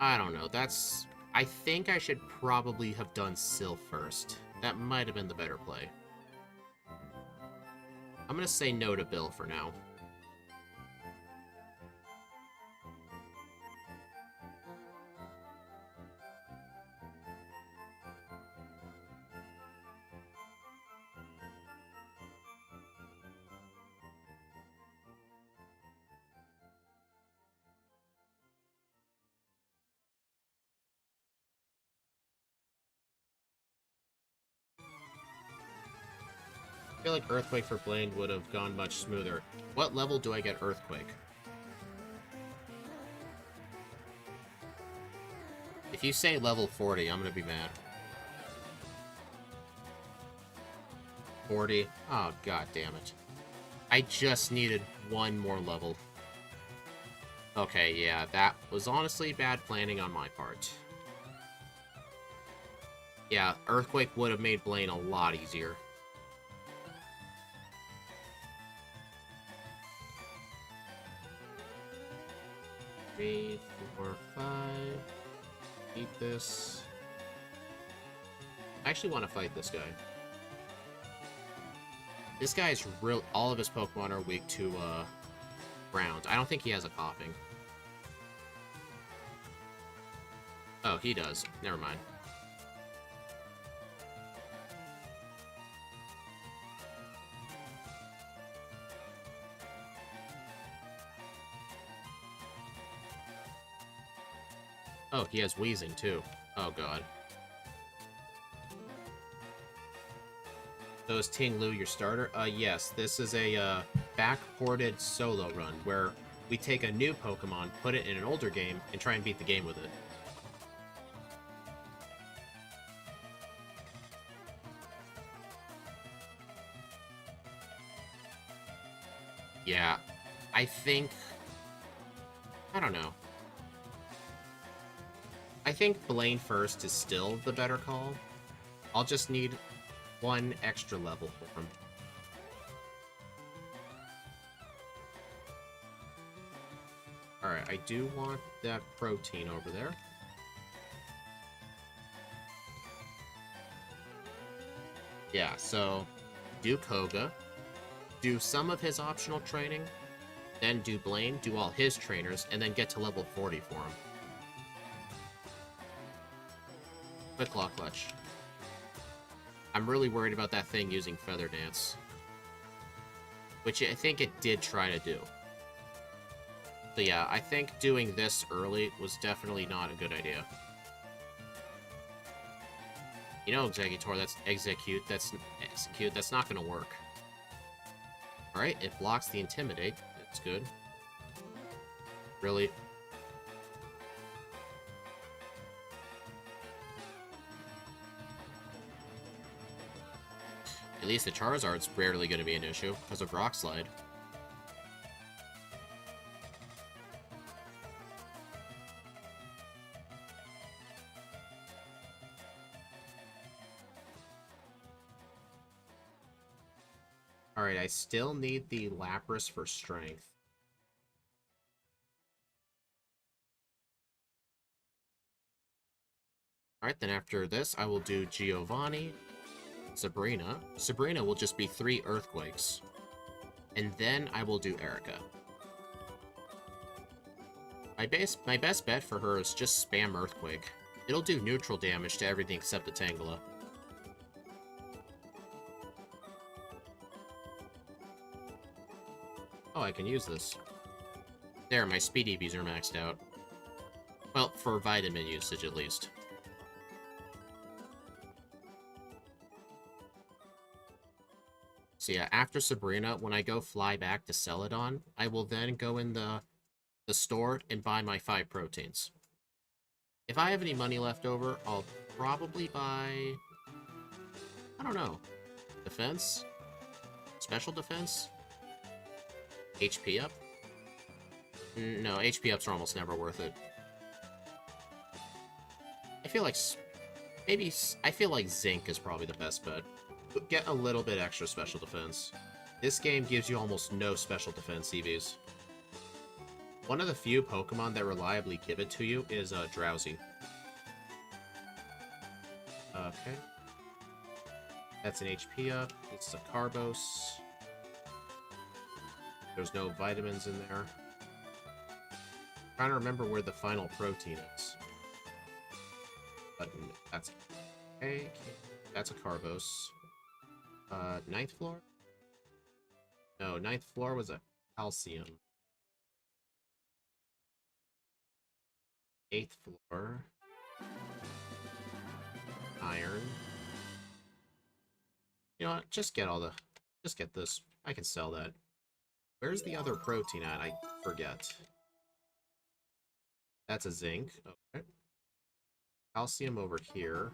I don't know, that's... I think I should probably have done Syl first. That might have been the better play. I'm gonna say no to Bill for now. I feel like Earthquake for Blaine would have gone much smoother. What level do I get Earthquake? If you say level 40, I'm gonna be mad. 40? Oh, god damn it. I just needed one more level. Okay, yeah, that was honestly bad planning on my part. Yeah, Earthquake would have made Blaine a lot easier. Three, 4, 5. Eat this. I actually want to fight this guy. This guy is real. All of his Pokemon are weak to ground. I don't think he has a coughing. Oh, he does. Never mind. Oh, he has wheezing, too. Oh, god. So is Ting-Lu your starter? Yes. This is a, backported solo run, where we take a new Pokemon, put it in an older game, and try and beat the game with it. Yeah. I think... I don't know. I think Blaine first is still the better call. I'll just need one extra level for him. Alright, I do want that protein over there. Yeah, so do Koga, do some of his optional training, then do Blaine, do all his trainers, and then get to level 40 for him. Quick Claw Clutch. I'm really worried about that thing using Feather Dance, which I think it did try to do. So yeah, I think doing this early was definitely not a good idea. You know, Executor, that's not gonna work. Alright, it blocks the Intimidate. That's good. Really? At least the Charizard's rarely going to be an issue, because of Rock Slide. Alright, I still need the Lapras for Strength. Alright, then after this, I will do Giovanni, Sabrina. Sabrina will just be 3 Earthquakes. And then I will do Erica. My best bet for her is just spam Earthquake. It'll do neutral damage to everything except the Tangela. Oh, I can use this. There, my speed EVs are maxed out. Well, for vitamin usage at least. So yeah, after Sabrina, when I go fly back to Celadon, I will then go in the store and buy my 5 proteins. If I have any money left over, I'll probably buy... I don't know. Defense? Special defense? HP up? No, HP ups are almost never worth it. I feel like... Maybe... I feel like Zinc is probably the best bet. But get a little bit extra special defense. This game gives you almost no special defense EVs. One of the few Pokemon that reliably give it to you is Drowsy. Okay. That's an HP up. This is a Carbos. There's no vitamins in there. I'm trying to remember where the final protein is. But that's okay. That's a Carbos. 9th floor? No, 9th floor was a calcium. 8th floor. Iron. You know what? Just get this. I can sell that. Where's the other protein at? I forget. That's a zinc. Okay. Calcium over here.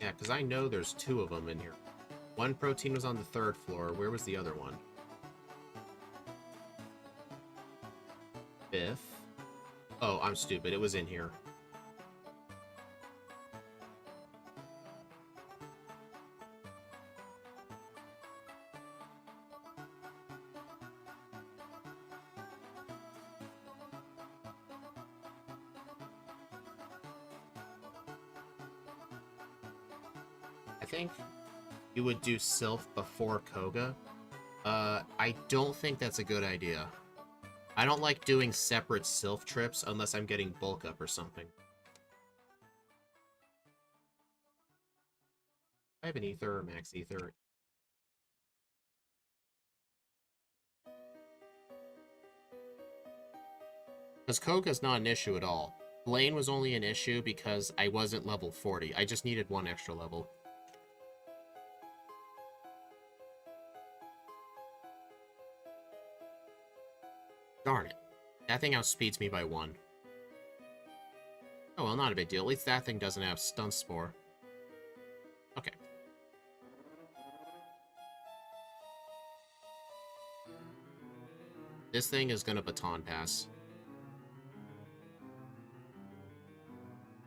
Yeah, because I know there's 2 of them in here. One protein was on the 3rd floor. Where was the other one? 5th. Oh, I'm stupid. It was in here. I think you would do Sylph before Koga. I don't think that's a good idea. I don't like doing separate Sylph trips unless I'm getting bulk up or something. I have an Ether or Max Ether. Because Koga's not an issue at all. Blaine was only an issue because I wasn't level 40. I just needed 1 extra level. Darn it. That thing outspeeds me by 1. Oh, well, not a big deal. At least that thing doesn't have Stun Spore. Okay. This thing is gonna Baton Pass.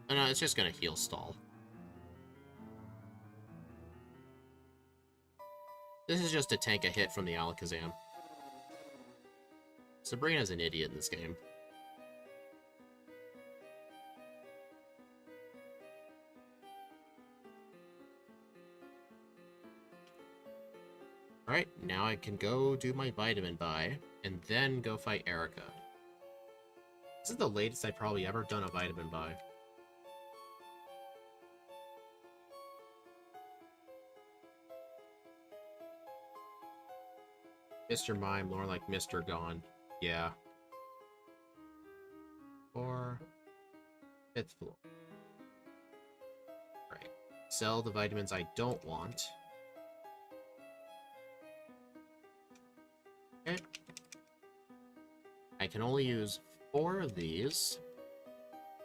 Oh, no, it's just gonna heal stall. This is just to tank a hit from the Alakazam. Sabrina's an idiot in this game. Alright, now I can go do my vitamin buy, and then go fight Erica. This is the latest I've probably ever done a vitamin buy. Mr. Mime, more like Mr. Gone. Yeah. Or 5th floor. Right. Sell the vitamins I don't want. Okay. I can only use 4 of these.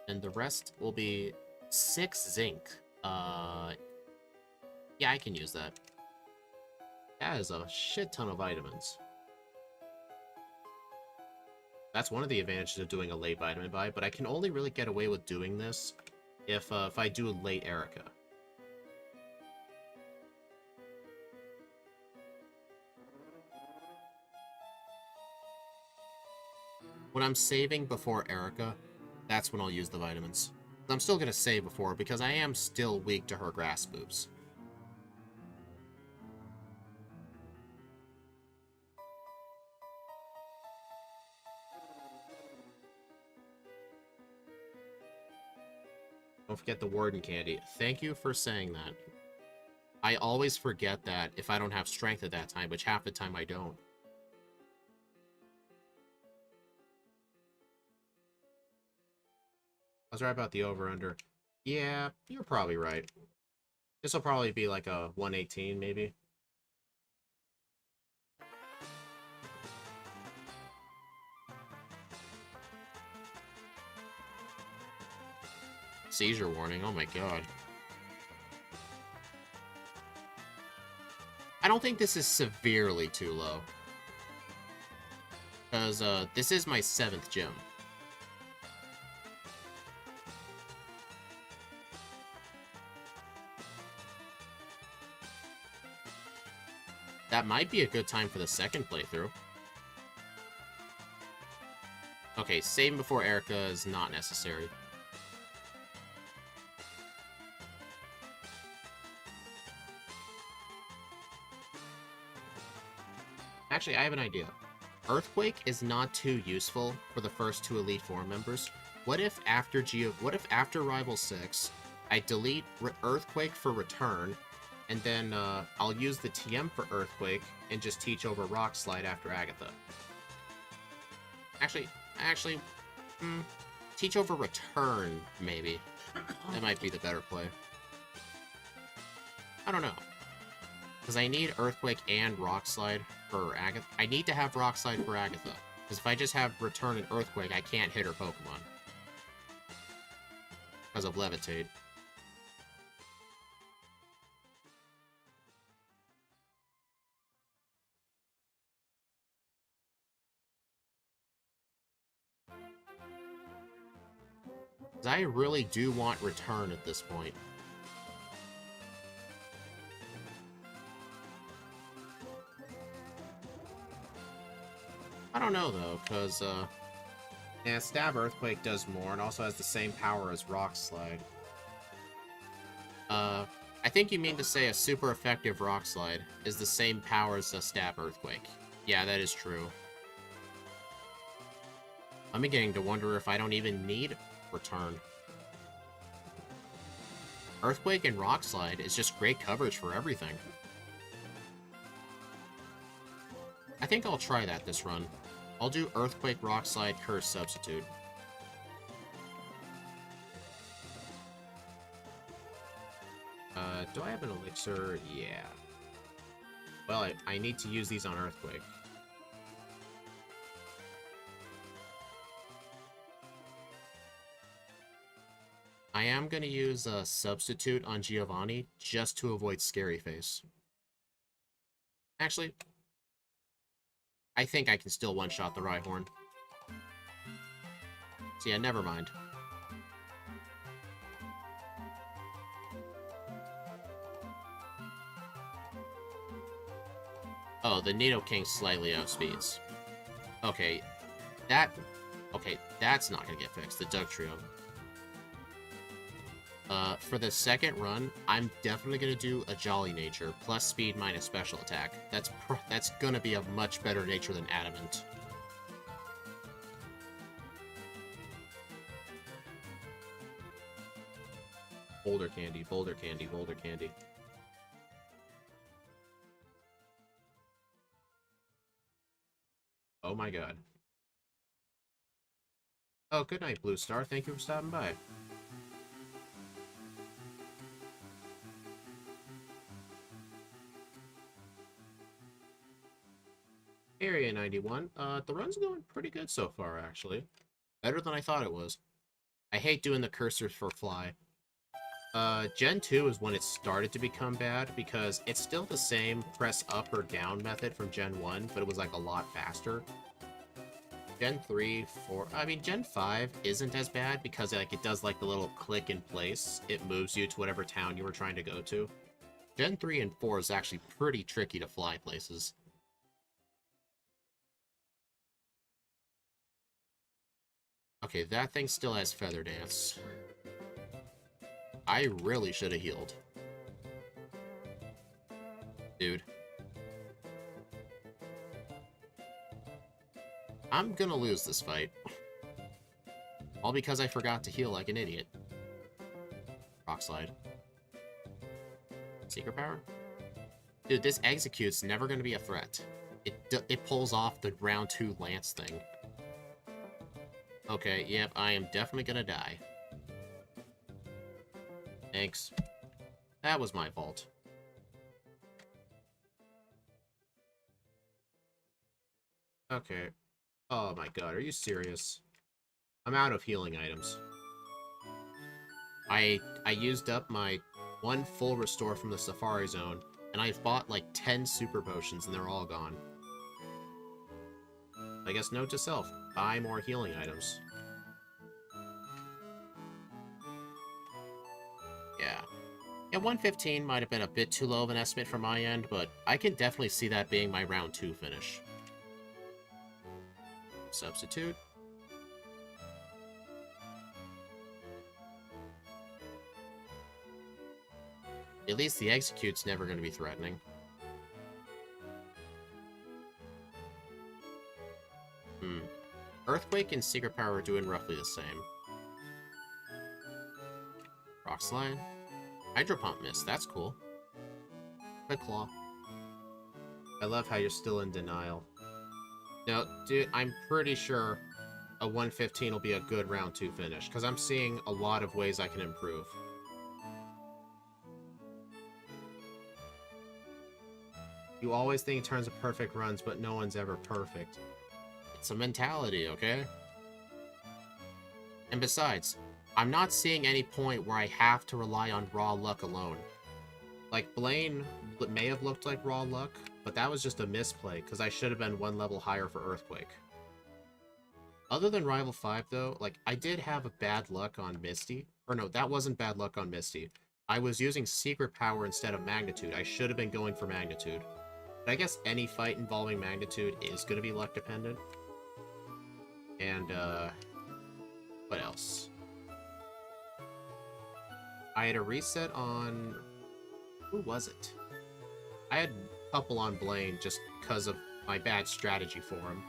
And the rest will be 6 zinc. Yeah, I can use that. That is a shit ton of vitamins. That's one of the advantages of doing a late vitamin buy, but I can only really get away with doing this if I do a late Erica. When I'm saving before Erica, that's when I'll use the vitamins. I'm still going to save before because I am still weak to her grass moves. Don't forget the Warden candy. Thank you for saying that. I always forget that if I don't have strength at that time, which half the time I don't. I was right about the over-under. Yeah, you're probably right. This will probably be like a 118, maybe. Seizure warning, oh my god. I don't think this is severely too low. Because, this is my 7th gym. That might be a good time for the second playthrough. Okay, saving before Erica is not necessary. Actually, I have an idea. Earthquake is not too useful for the first 2 Elite Four members. What if after Rival 6, I delete Earthquake for Return, and then I'll use the TM for Earthquake and just teach over Rock Slide after Agatha. Actually, teach over Return, maybe. That might be the better play. I don't know. Because I need Earthquake and Rock Slide for Agatha. I need to have Rock Slide for Agatha. Because if I just have Return and Earthquake, I can't hit her Pokemon. Because of Levitate. Because I really do want Return at this point. I don't know, though, because, yeah, Stab Earthquake does more, and also has the same power as Rock Slide. I think you mean to say a super effective Rock Slide is the same power as a Stab Earthquake. Yeah, that is true. I'm beginning to wonder if I don't even need Return. Earthquake and Rock Slide is just great coverage for everything. I think I'll try that this run. I'll do Earthquake, Rock Slide, Curse Substitute. Do I have an elixir? Yeah. Well, I need to use these on Earthquake. I am going to use a Substitute on Giovanni just to avoid Scary Face. Actually, I think I can still one-shot the Rhyhorn. So yeah, never mind. Oh, the Nidoking slightly outspeeds. Okay, that's not gonna get fixed, the Dugtrio. For the second run, I'm definitely gonna do a Jolly Nature, plus speed minus special attack. That's gonna be a much better nature than Adamant. Boulder Candy, Boulder Candy, Boulder Candy. Oh my god. Oh, good night, Blue Star. Thank you for stopping by. Area 91. The run's going pretty good so far, actually. Better than I thought it was. I hate doing the cursors for Fly. Gen 2 is when it started to become bad, because it's still the same press up or down method from Gen 1, but it was like a lot faster. Gen 3, 4, I mean, Gen 5 isn't as bad, because like it does like the little click in place. It moves you to whatever town you were trying to go to. Gen 3 and 4 is actually pretty tricky to fly places. Okay, that thing still has Feather Dance. I really should have healed. Dude. I'm gonna lose this fight. All because I forgot to heal like an idiot. Rock Slide. Secret power? Dude, this execute's never going to be a threat. It pulls off the round 2 lance thing. Okay, yep, I am definitely going to die. Thanks. That was my fault. Okay. Oh my god, are you serious? I'm out of healing items. I used up my 1 full restore from the Safari Zone, and I've bought like 10 super potions and they're all gone. I guess note to self, buy more healing items. Yeah. Yeah, 115 might have been a bit too low of an estimate from my end, but I can definitely see that being my round 2 finish. Substitute. At least the execute's never going to be threatening. Earthquake and Secret Power are doing roughly the same. Rock Slide. Hydro Pump miss, that's cool. Quick Claw. I love how you're still in denial. No, dude, I'm pretty sure a 115 will be a good round 2 finish, because I'm seeing a lot of ways I can improve. You always think in terms of perfect runs, but no one's ever perfect. It's a mentality, okay? And besides, I'm not seeing any point where I have to rely on raw luck alone. Like, Blaine may have looked like raw luck, but that was just a misplay, because I should have been 1 level higher for Earthquake. Other than Rival 5, though, like, I did have a bad luck on Misty. Or no, that wasn't bad luck on Misty. I was using Secret Power instead of Magnitude. I should have been going for Magnitude. But I guess any fight involving Magnitude is going to be luck dependent. And, what else? I had a reset on... Who was it? I had a couple on Blaine just because of my bad strategy for him.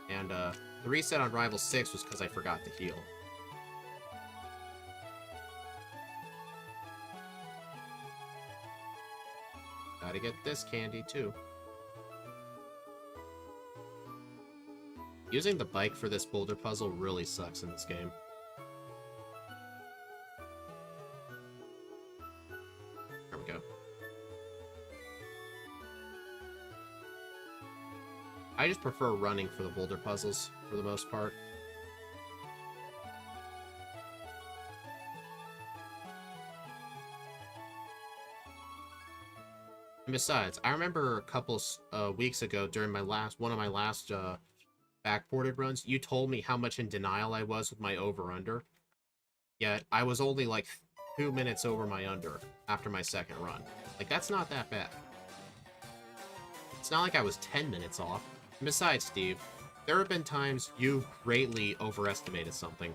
And, the reset on Rival 6 was because I forgot to heal. Gotta get this candy, too. Using the bike for this boulder puzzle really sucks in this game. There we go. I just prefer running for the boulder puzzles, for the most part. And besides, I remember a couple weeks ago during one of my last backported runs, you told me how much in denial I was with my over-under. Yet, I was only like 2 minutes over my under after my second run. Like, that's not that bad. It's not like I was 10 minutes off. And besides, Steve, there have been times you've greatly overestimated something.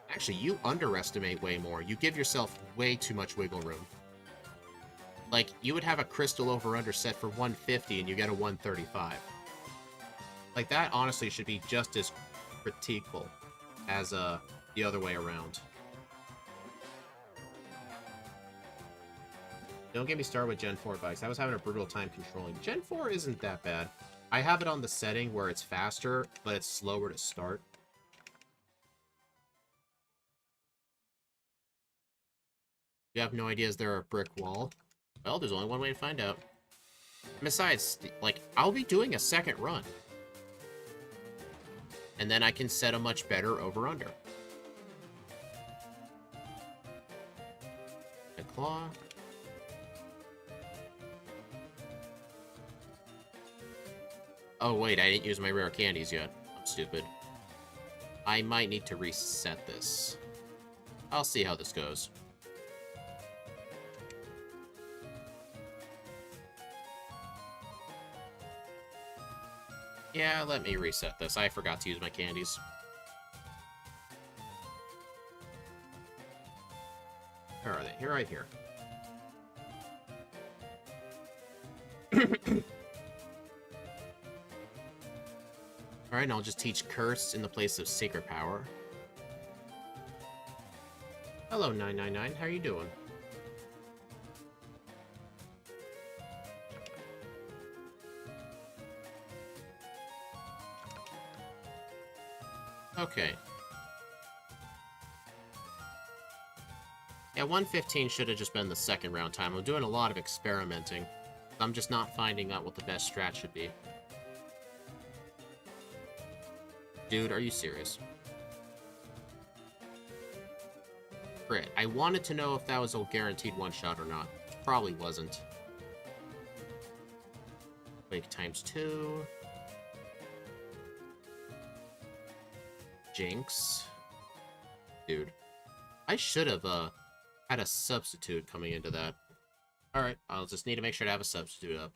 Actually, you underestimate way more. You give yourself way too much wiggle room. Like, you would have a crystal over-under set for 150 and you get a 135. Like, that honestly should be just as critiquable as the other way around. Don't get me started with Gen 4 bikes. I was having a brutal time controlling. Gen 4 isn't that bad. I have it on the setting where it's faster, but it's slower to start. You have no idea is there a brick wall? Well, there's only one way to find out. And besides, like, I'll be doing a second run. And then I can set a much better over-under. A claw. Oh, wait, I didn't use my rare candies yet. I'm stupid. I might need to reset this. I'll see how this goes. Yeah, let me reset this. I forgot to use my candies. Where are they? Here, right here. Alright, and I'll just teach Curse in the place of Secret Power. Hello, 999. How are you doing? Okay. Yeah, 115 should have just been the second round time. I'm doing a lot of experimenting. I'm just not finding out what the best strat should be. Dude, are you serious? Crit. I wanted to know if that was a guaranteed one-shot or not. Probably wasn't. Wake times 2. Jinx. Dude. I should have, had a substitute coming into that. Alright, I'll just need to make sure to have a substitute up.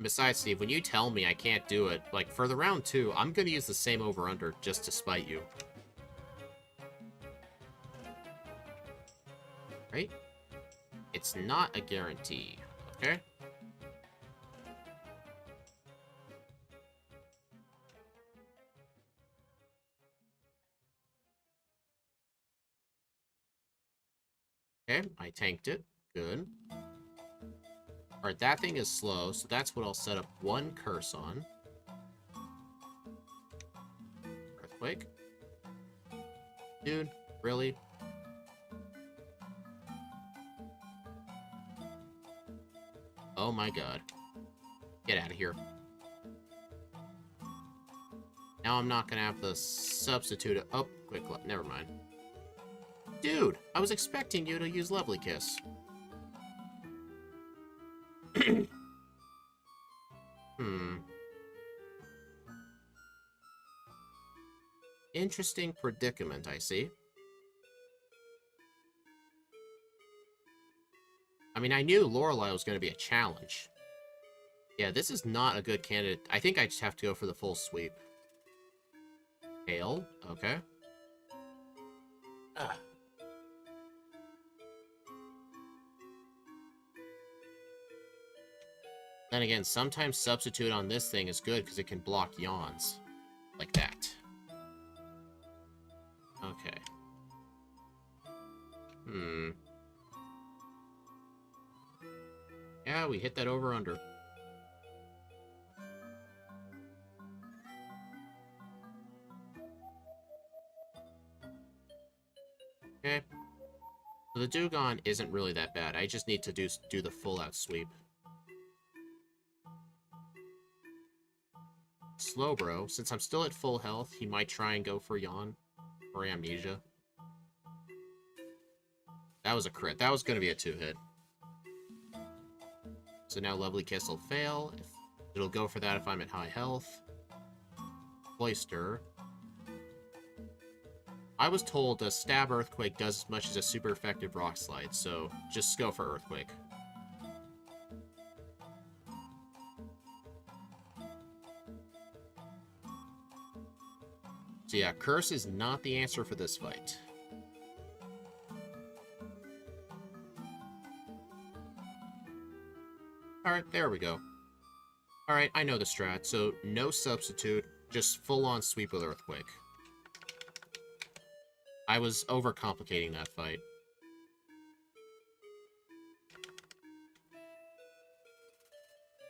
Besides, Steve, when you tell me I can't do it, like, for the round 2, I'm gonna use the same over-under just to spite you. Right? It's not a guarantee, okay? Okay, I tanked it. Good. Alright, that thing is slow, so that's what I'll set up one curse on. Earthquake. Dude, really? Oh my god. Get out of here. Now I'm not gonna have the substitute. Oh, quick, never mind. Dude, I was expecting you to use Lovely Kiss. Interesting predicament, I see. I mean, I knew Lorelei was going to be a challenge. Yeah, this is not a good candidate. I think I just have to go for the full sweep. Hail, okay. Ugh. Then again, sometimes substitute on this thing is good because it can block yawns. Like that. Okay. Yeah, we hit that over-under. Okay. So the Dugong isn't really that bad. I just need to do the full-out sweep. Slowbro, since I'm still at full health, he might try and go for Yawn or Amnesia. That was a crit. That was going to be a 2-hit. So now Lovely Kiss will fail. It'll go for that if I'm at high health. Cloister. I was told a Stab Earthquake does as much as a super effective Rock Slide, so just go for Earthquake. So yeah, Curse is not the answer for this fight. Alright, there we go. Alright, I know the strat, so no substitute, just full-on sweep with Earthquake. I was overcomplicating that fight.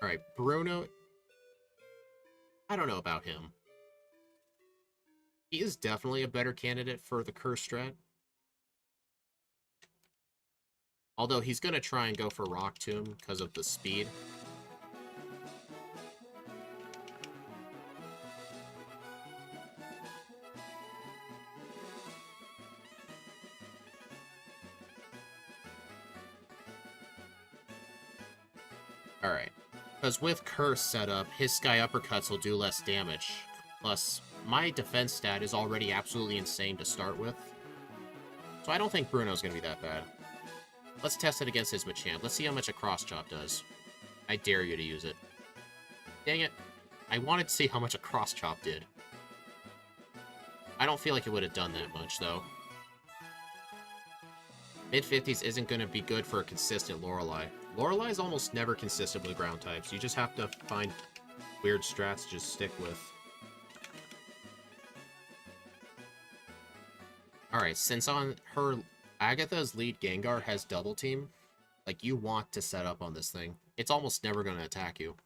Alright, Bruno... I don't know about him. He is definitely a better candidate for the Curse strat. Although he's going to try and go for Rock Tomb because of the speed. Alright. Because with Curse set up, his Sky Uppercuts will do less damage. Plus, my defense stat is already absolutely insane to start with. So I don't think Bruno's going to be that bad. Let's test it against his Machamp. Let's see how much a Cross Chop does. I dare you to use it. Dang it. I wanted to see how much a Cross Chop did. I don't feel like it would have done that much, though. Mid-50s isn't going to be good for a consistent Lorelei. Lorelei is almost never consistent with ground types. You just have to find weird strats to just stick with. Alright, since on her... Agatha's lead Gengar has Double Team, Like, you want to set up on this thing. It's almost never going to attack you.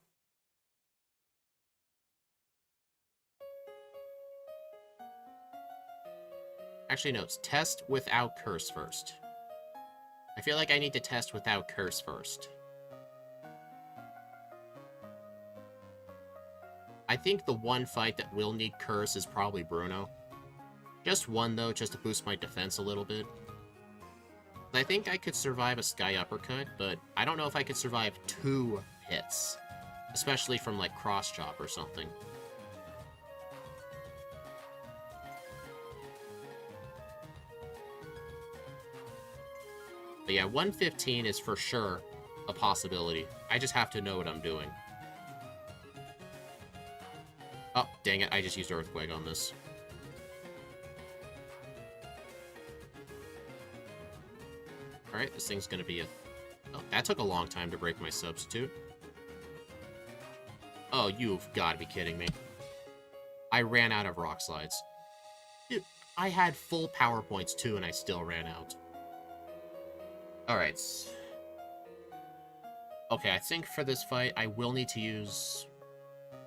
Actually, no, it's test without curse first. I feel like I need to test without curse first. I think the one fight that will need curse is probably Bruno. Just one, though, just to boost my defense a little bit. I think I could survive a Sky Uppercut, but I don't know if I could survive 2 hits. Especially from, like, Cross Chop or something. But yeah, 115 is for sure a possibility. I just have to know what I'm doing. Oh, dang it, I just used Earthquake on this. Alright, this thing's gonna be a... Oh, that took a long time to break my substitute. Oh, you've got to be kidding me. I ran out of Rock Slides. Dude, I had full power points too, and I still ran out. Alright. Okay, I think for this fight, I will need to use...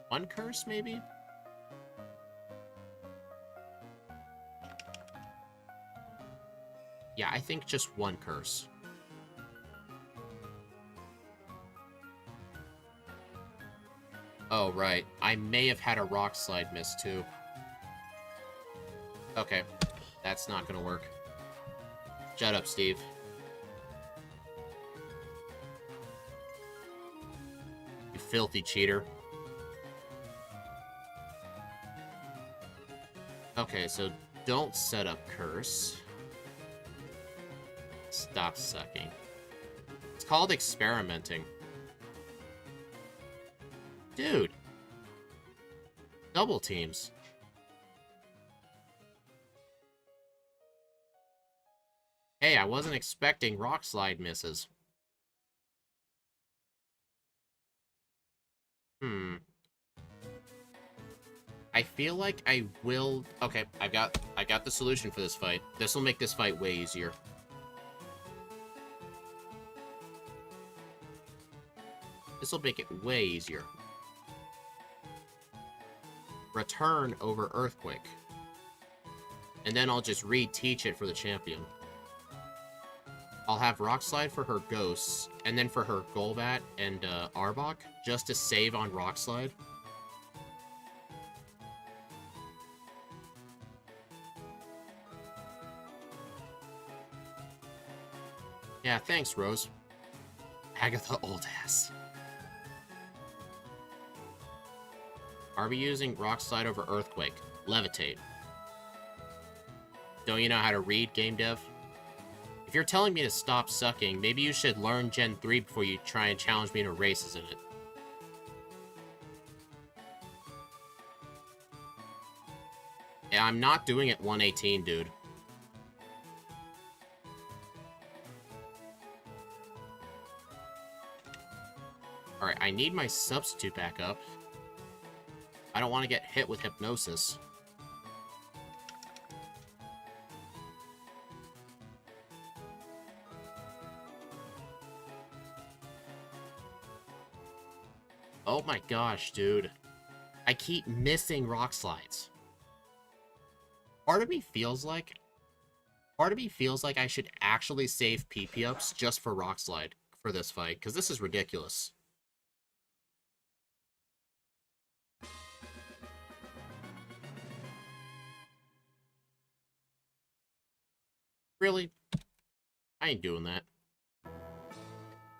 1 curse, maybe? Yeah, I think just 1 curse. Oh, right. I may have had a Rock Slide miss, too. Okay. That's not gonna work. Shut up, Steve. You filthy cheater. Okay, so don't set up curse. Stop sucking. It's called experimenting. Dude. Double teams. Hey, I wasn't expecting Rock Slide misses. I feel like I will... Okay, I got the solution for this fight. This will make this fight way easier. This will make it way easier. Return over Earthquake. And then I'll just reteach it for the champion. I'll have Rock Slide for her Ghosts, and then for her Golbat and Arbok, just to save on Rock Slide. Yeah, thanks, Rose. Agatha old ass. Are we using Rock Slide over Earthquake? Levitate. Don't you know how to read, game dev? If you're telling me to stop sucking, maybe you should learn Gen 3 before you try and challenge me to races in it. Yeah, I'm not doing it 118, dude. Alright, I need my substitute back up. I don't want to get hit with Hypnosis. Oh my gosh, dude. I keep missing Rock Slides. Part of me feels like I should actually save PP ups just for Rock Slide for this fight, because this is ridiculous. Really? I ain't doing that.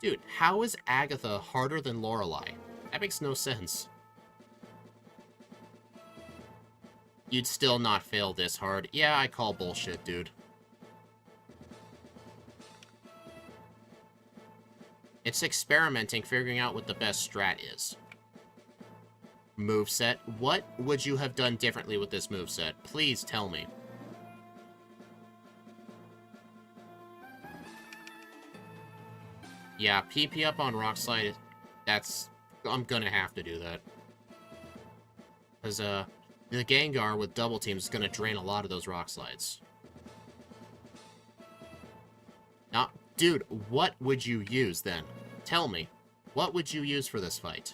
Dude, how is Agatha harder than Lorelei? That makes no sense. You'd still not fail this hard. Yeah, I call bullshit, dude. It's experimenting, figuring out what the best strat is. Moveset. What would you have done differently with this moveset? Please tell me. Yeah, PP up on Rock Slide, I'm gonna have to do that. Because, the Gengar with double teams is gonna drain a lot of those Rock Slides. Not Dude, what would you use then? Tell me. What would you use for this fight?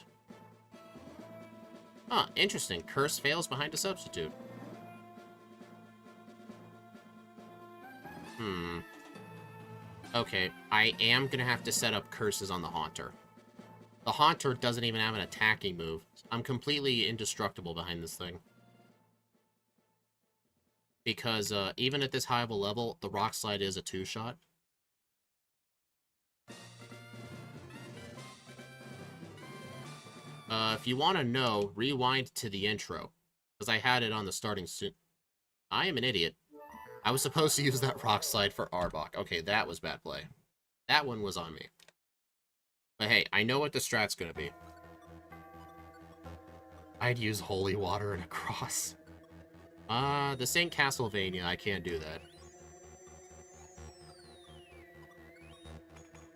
Huh, interesting. Curse fails behind a substitute. Okay, I am gonna have to set up curses on the Haunter. The Haunter doesn't even have an attacking move. I'm completely indestructible behind this thing. Because even at this high of a level, the Rock Slide is a 2-shot. If you want to know, rewind to the intro. Because I had it on the starting soon. I am an idiot. I was supposed to use that Rock Slide for Arbok. Okay, that was bad play. That one was on me. But hey, I know what the strat's gonna be. I'd use Holy Water and a Cross. This ain't Castlevania, I can't do that.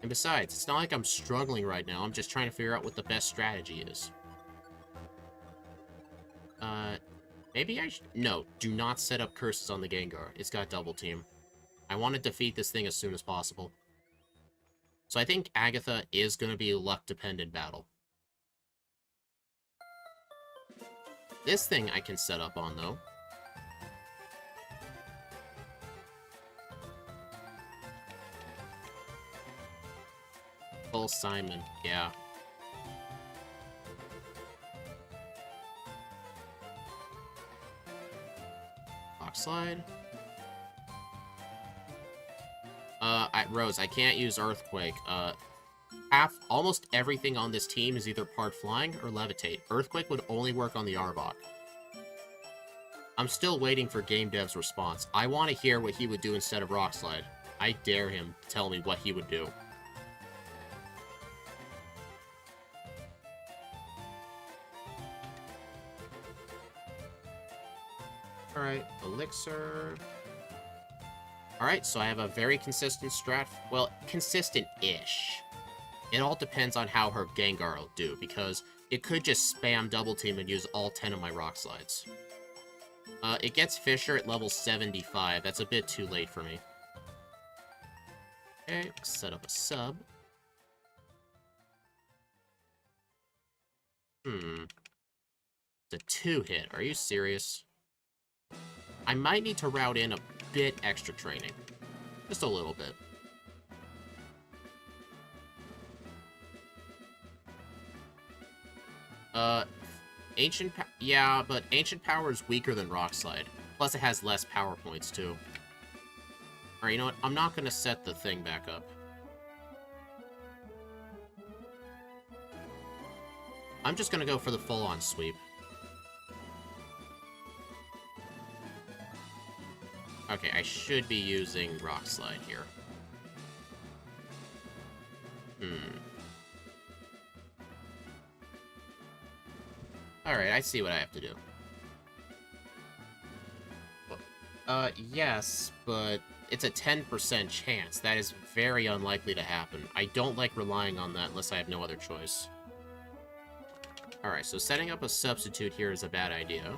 And besides, it's not like I'm struggling right now, I'm just trying to figure out what the best strategy is. Maybe I should... No, do not set up curses on the Gengar. It's got double team. I want to defeat this thing as soon as possible. So I think Agatha is going to be a luck-dependent battle. This thing I can set up on, though. Full Simon, yeah. Rock Slide. Rose, I can't use Earthquake. Almost everything on this team is either part Flying or Levitate. Earthquake would only work on the Arbok. I'm still waiting for Game Dev's response. I want to hear what he would do instead of Rock Slide. I dare him to tell me what he would do. Alright, Elixir. Alright, so I have a very consistent strat. Well, consistent-ish. It all depends on how her Gengar will do, because it could just spam Double Team and use all 10 of my Rock Slides. It gets Fisher at level 75. That's a bit too late for me. Okay, set up a sub. It's a 2-hit. Are you serious? I might need to route in a bit extra training. Just a little bit. Yeah, but Ancient Power is weaker than Rock Slide. Plus it has less power points, too. Alright, you know what? I'm not gonna set the thing back up. I'm just gonna go for the full-on sweep. Okay, I should be using Rock Slide here. Alright, I see what I have to do. Yes, but it's a 10% chance. That is very unlikely to happen. I don't like relying on that unless I have no other choice. Alright, so setting up a substitute here is a bad idea.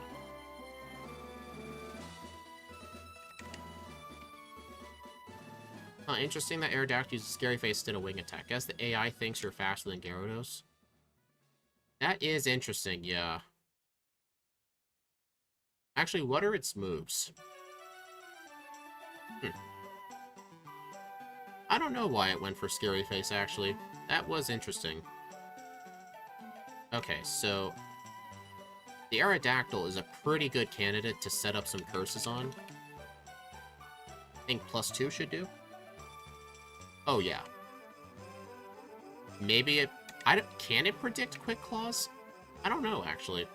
Interesting that Aerodactyl uses Scary Face instead of Wing Attack. Guess the AI thinks you're faster than Gyarados. That is interesting, yeah. Actually, what are its moves? I don't know why it went for Scary Face, actually. That was interesting. Okay, so... the Aerodactyl is a pretty good candidate to set up some curses on. I think +2 should do. Oh, yeah. Maybe it... can it predict Quick Claws? I don't know, actually.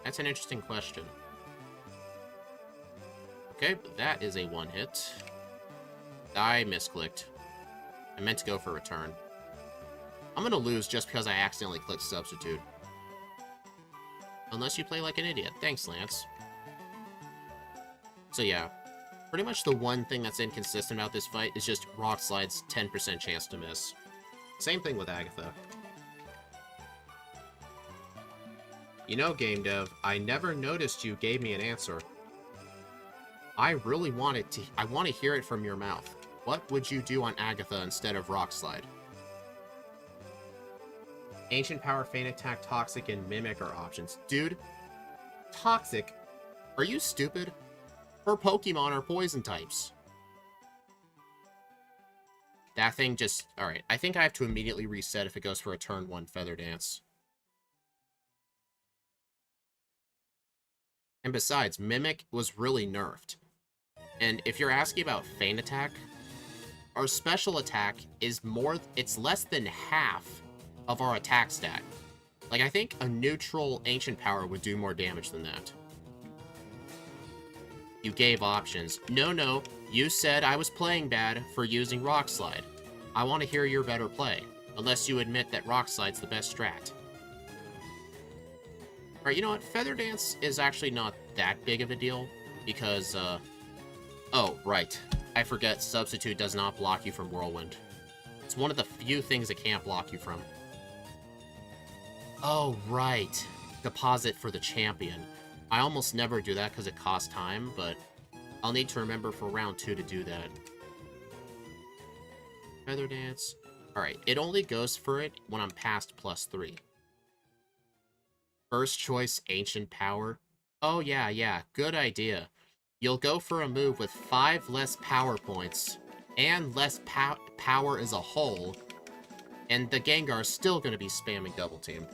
That's an interesting question. Okay, but that is a one-hit. I misclicked. I meant to go for return. I'm gonna lose just because I accidentally clicked substitute. Unless you play like an idiot. Thanks, Lance. So yeah. Pretty much the one thing that's inconsistent about this fight is just Rock Slide's 10% chance to miss. Same thing with Agatha. You know, Game Dev, I never noticed you gave me an answer. I really want to hear it from your mouth. What would you do on Agatha instead of Rock Slide? Ancient Power, Feint Attack, Toxic, and Mimic are options. Dude, Toxic? Are you stupid? Her Pokemon are poison types. That thing just... Alright, I think I have to immediately reset if it goes for a turn 1 Feather Dance. And besides, Mimic was really nerfed. And if you're asking about Feint Attack, our special attack is more... It's less than half of our attack stat. Like, I think a neutral Ancient Power would do more damage than that. You gave options. No, you said I was playing bad for using Rock Slide. I want to hear your better play, unless you admit that Rock Slide's the best strat. Alright, you know what? Feather Dance is actually not that big of a deal, because, oh, right. I forget, Substitute does not block you from Whirlwind. It's one of the few things it can't block you from. Oh, right. Deposit for the champion. I almost never do that because it costs time, but I'll need to remember for round 2 to do that. Feather Dance. Alright, it only goes for it when I'm past +3. First choice, Ancient Power. Oh yeah, good idea. You'll go for a move with 5 less power points, and less power as a whole, and the Gengar is still going to be spamming Double Team.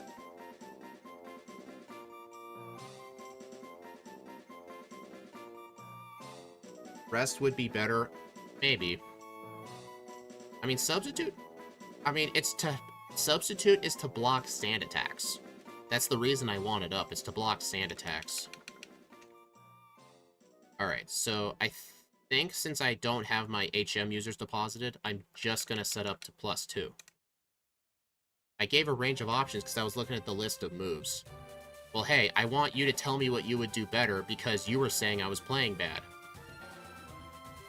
Rest would be better. Maybe. I mean, Substitute? I mean, Substitute is to block sand attacks. That's the reason I want it up, is to block sand attacks. Alright, so I think since I don't have my HM users deposited, I'm just going to set up to +2. I gave a range of options because I was looking at the list of moves. Well, hey, I want you to tell me what you would do better because you were saying I was playing bad.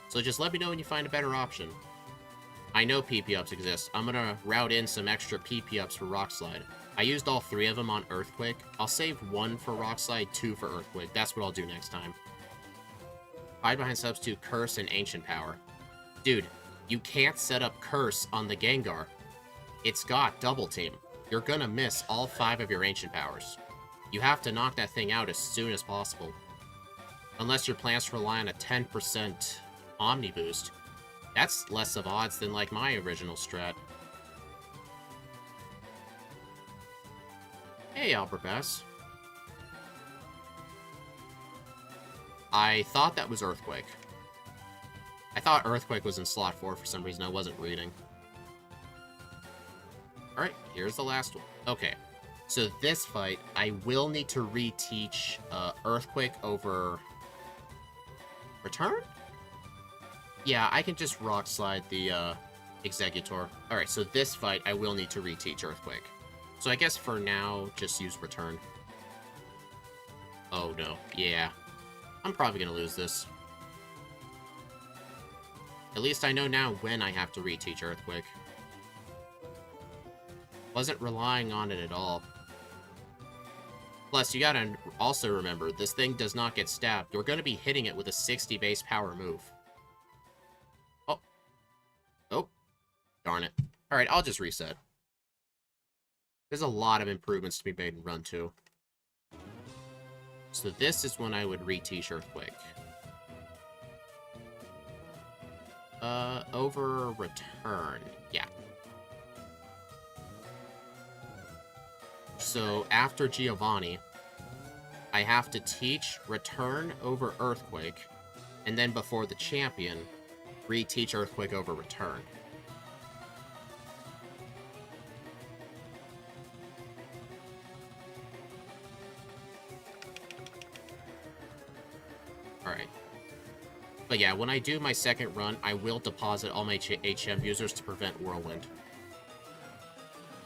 So just let me know when you find a better option. I know PP-ups exist. I'm gonna route in some extra PP-ups for Rock Slide. I used all 3 of them on Earthquake. I'll save 1 for Rock Slide, 2 for Earthquake. That's what I'll do next time. Hide behind Substitute, Curse, and Ancient Power. Dude, you can't set up Curse on the Gengar. It's got Double Team. You're gonna miss all 5 of your Ancient Powers. You have to knock that thing out as soon as possible. Unless your plans rely on a 10% Omni Boost. That's less of odds than, like, my original strat. Hey, Albert Bass. I thought that was Earthquake. I thought Earthquake was in slot 4 for some reason. I wasn't reading. Alright, here's the last one. Okay, so this fight, I will need to reteach Earthquake over... Return? Yeah, I can just Rock Slide the Executor. Alright, so this fight, I will need to reteach Earthquake. So I guess for now, just use Return. Oh no, yeah. I'm probably gonna lose this. At least I know now when I have to reteach Earthquake. Wasn't relying on it at all. Plus, you gotta also remember, this thing does not get stabbed. You're gonna be hitting it with a 60 base power move. Oh, darn it. Alright, I'll just reset. There's a lot of improvements to be made in Run 2. So this is when I would reteach Earthquake. Over Return. Yeah. So after Giovanni, I have to teach Return over Earthquake, and then before the champion, reteach Earthquake over Return. Alright. But yeah, when I do my second run, I will deposit all my HM users to prevent Whirlwind.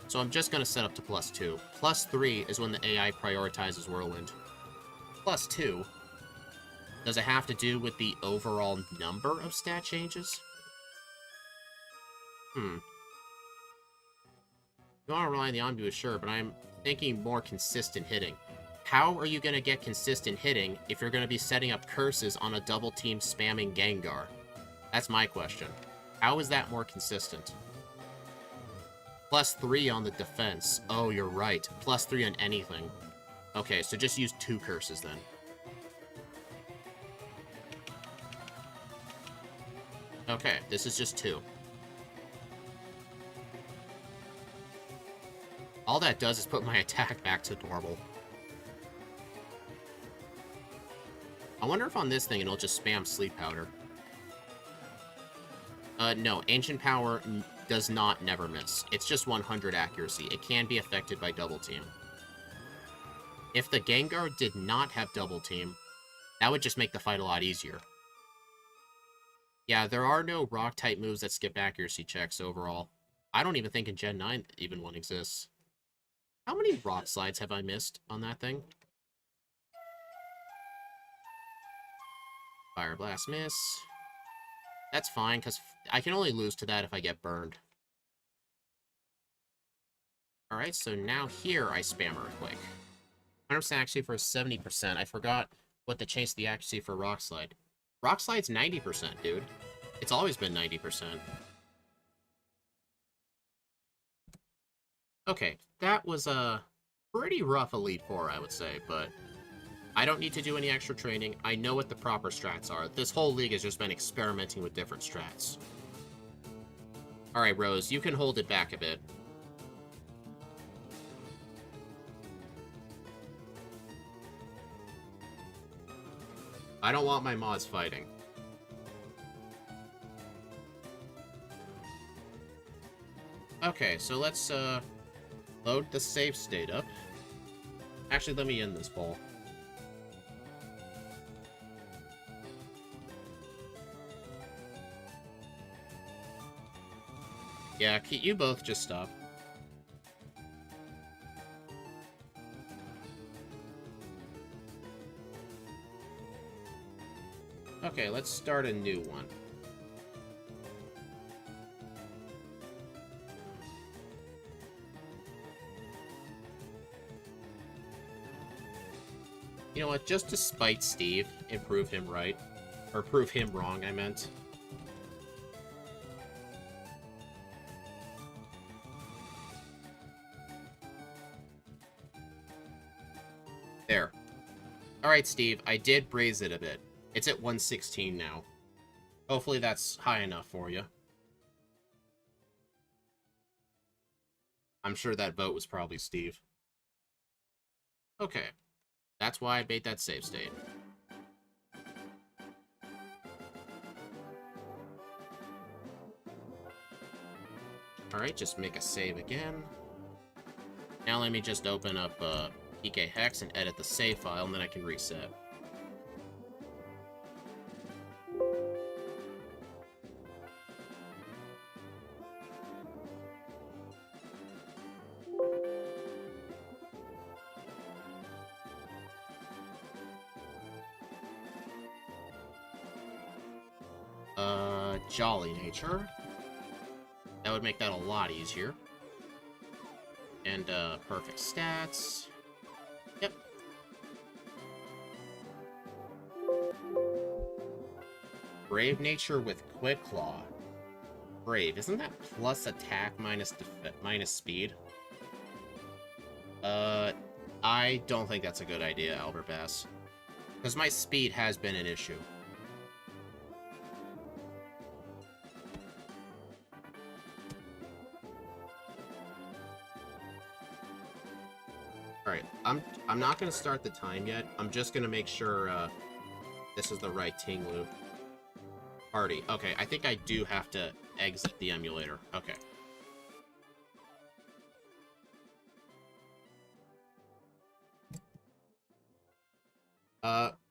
So I'm just going to set up to +2. +3 is when the AI prioritizes Whirlwind. +2? Does it have to do with the overall number of stat changes? You want to rely on the Omnibus, sure, but I'm thinking more consistent hitting. How are you going to get consistent hitting if you're going to be setting up curses on a double team spamming Gengar? That's my question. How is that more consistent? +3 on the defense. Oh, you're right. +3 on anything. Okay, so just use 2 curses then. Okay, this is just 2. All that does is put my attack back to normal. I wonder if on this thing it'll just spam Sleep Powder. No, Ancient Power does not never miss. It's just 100 accuracy. It can be affected by Double Team. If the Gengar did not have Double Team, that would just make the fight a lot easier. Yeah, there are no Rock-type moves that skip accuracy checks overall. I don't even think in Gen 9 even one exists. How many Rock Slides have I missed on that thing? Fire Blast miss. That's fine, because I can only lose to that if I get burned. Alright, so now here I spam Earthquake. 100% accuracy for 70%. I forgot what to change the accuracy for Rock Slide. Rock Slide's 90%, dude. It's always been 90%. Okay, that was a pretty rough Elite Four, I would say, but I don't need to do any extra training. I know what the proper strats are. This whole league has just been experimenting with different strats. Alright, Rose, you can hold it back a bit. I don't want my mods fighting. Okay, so let's load the save state up. Actually, let me end this poll. Yeah, you both just stop. Okay, let's start a new one. You know what, just to spite Steve and prove him right. Or prove him wrong, I meant. There. Alright, Steve, I did raise it a bit. It's at 116 now. Hopefully that's high enough for you. I'm sure that vote was probably Steve. Okay. That's why I made that save state. Alright, just make a save again. Now let me just open up PK Hex and edit the save file, and then I can reset. Jolly Nature. That would make that a lot easier. And, perfect stats. Yep. Brave Nature with Quick Claw. Brave, isn't that plus attack minus speed? I don't think that's a good idea, Albert Bass. Because my speed has been an issue. Alright, I'm not gonna start the time yet. I'm just gonna make sure this is the right Ting-Lu party. Okay, I think I do have to exit the emulator. Okay.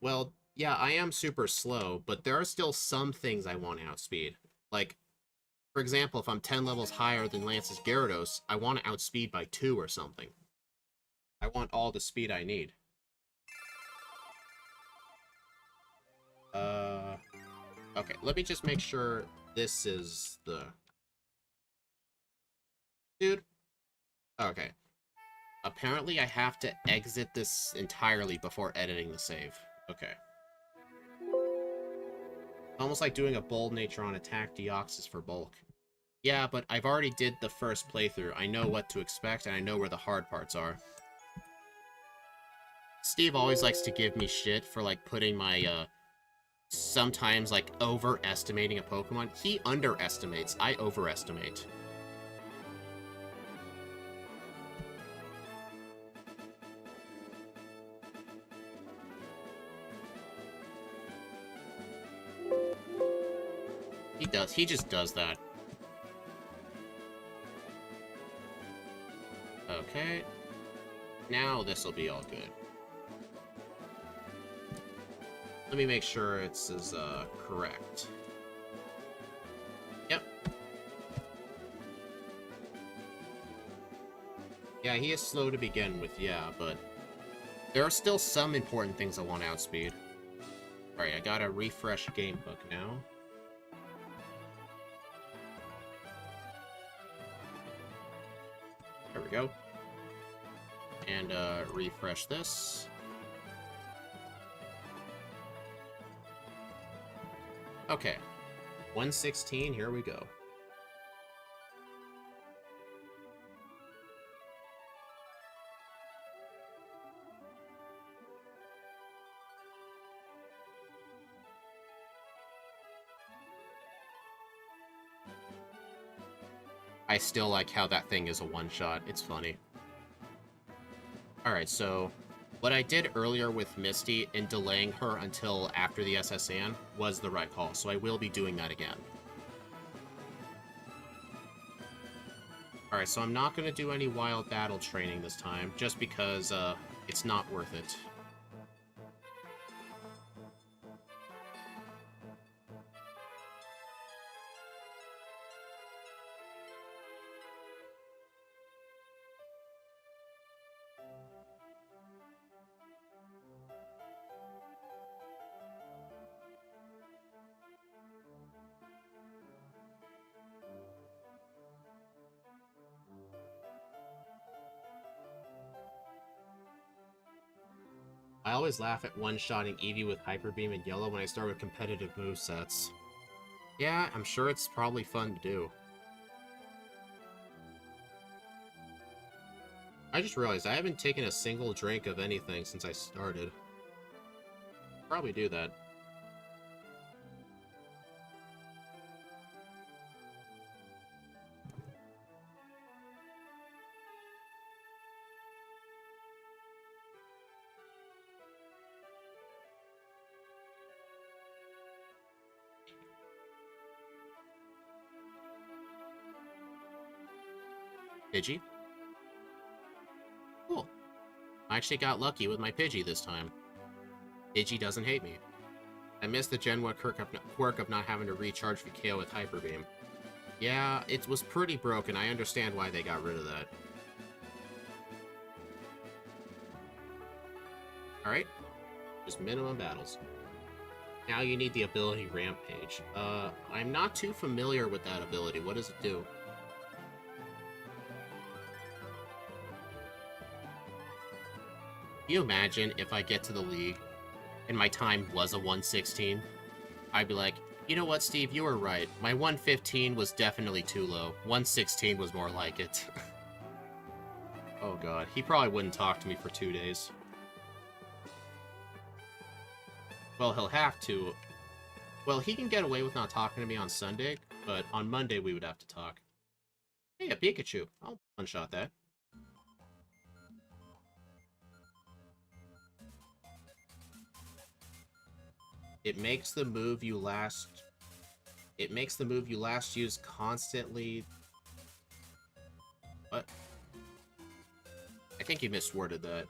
Well, yeah, I am super slow, but there are still some things I want to outspeed. Like, for example, if I'm 10 levels higher than Lance's Gyarados, I want to outspeed by 2 or something. I want all the speed I need. Okay, let me just make sure this is the... Dude. Okay. Apparently I have to exit this entirely before editing the save. Okay. Almost like doing a bold nature on attack Deoxys for bulk. Yeah, but I've already did the first playthrough. I know what to expect, and I know where the hard parts are. Steve always likes to give me shit for, like, putting my, sometimes, like, overestimating a Pokemon. He underestimates. I overestimate. He does. He just does that. Okay. Now this'll be all good. Let me make sure it's as, correct. Yep. Yeah, he is slow to begin with, yeah, but there are still some important things I want to outspeed. Alright, I gotta refresh gamebook now. There we go. And, refresh this. Okay. 116, here we go. I still like how that thing is a one-shot. It's funny. Alright, so what I did earlier with Misty in delaying her until after the SSN was the right call, so I will be doing that again. Alright, so I'm not going to do any wild battle training this time, just because it's not worth it. I always laugh at one-shotting Eevee with Hyper Beam and Yellow when I start with competitive movesets. Yeah, I'm sure it's probably fun to do. I just realized I haven't taken a single drink of anything since I started. Probably do that. Pidgey? Cool. I actually got lucky with my Pidgey this time. Pidgey doesn't hate me. I missed the Gen 1 quirk of not having to recharge VKO with Hyper Beam. Yeah, it was pretty broken. I understand why they got rid of that. Alright. Just minimum battles. Now you need the ability Rampage. I'm not too familiar with that ability. What does it do? Can you imagine if I get to the league and my time was a 116? I'd be like, you know what, Steve, you were right. My 115 was definitely too low. 116 was more like it. Oh god, he probably wouldn't talk to me for 2 days. Well, he'll have to. Well, he can get away with not talking to me on Sunday, but on Monday we would have to talk. Hey, a Pikachu. I'll one-shot that. It makes the move you last use constantly. What? I think you misworded that.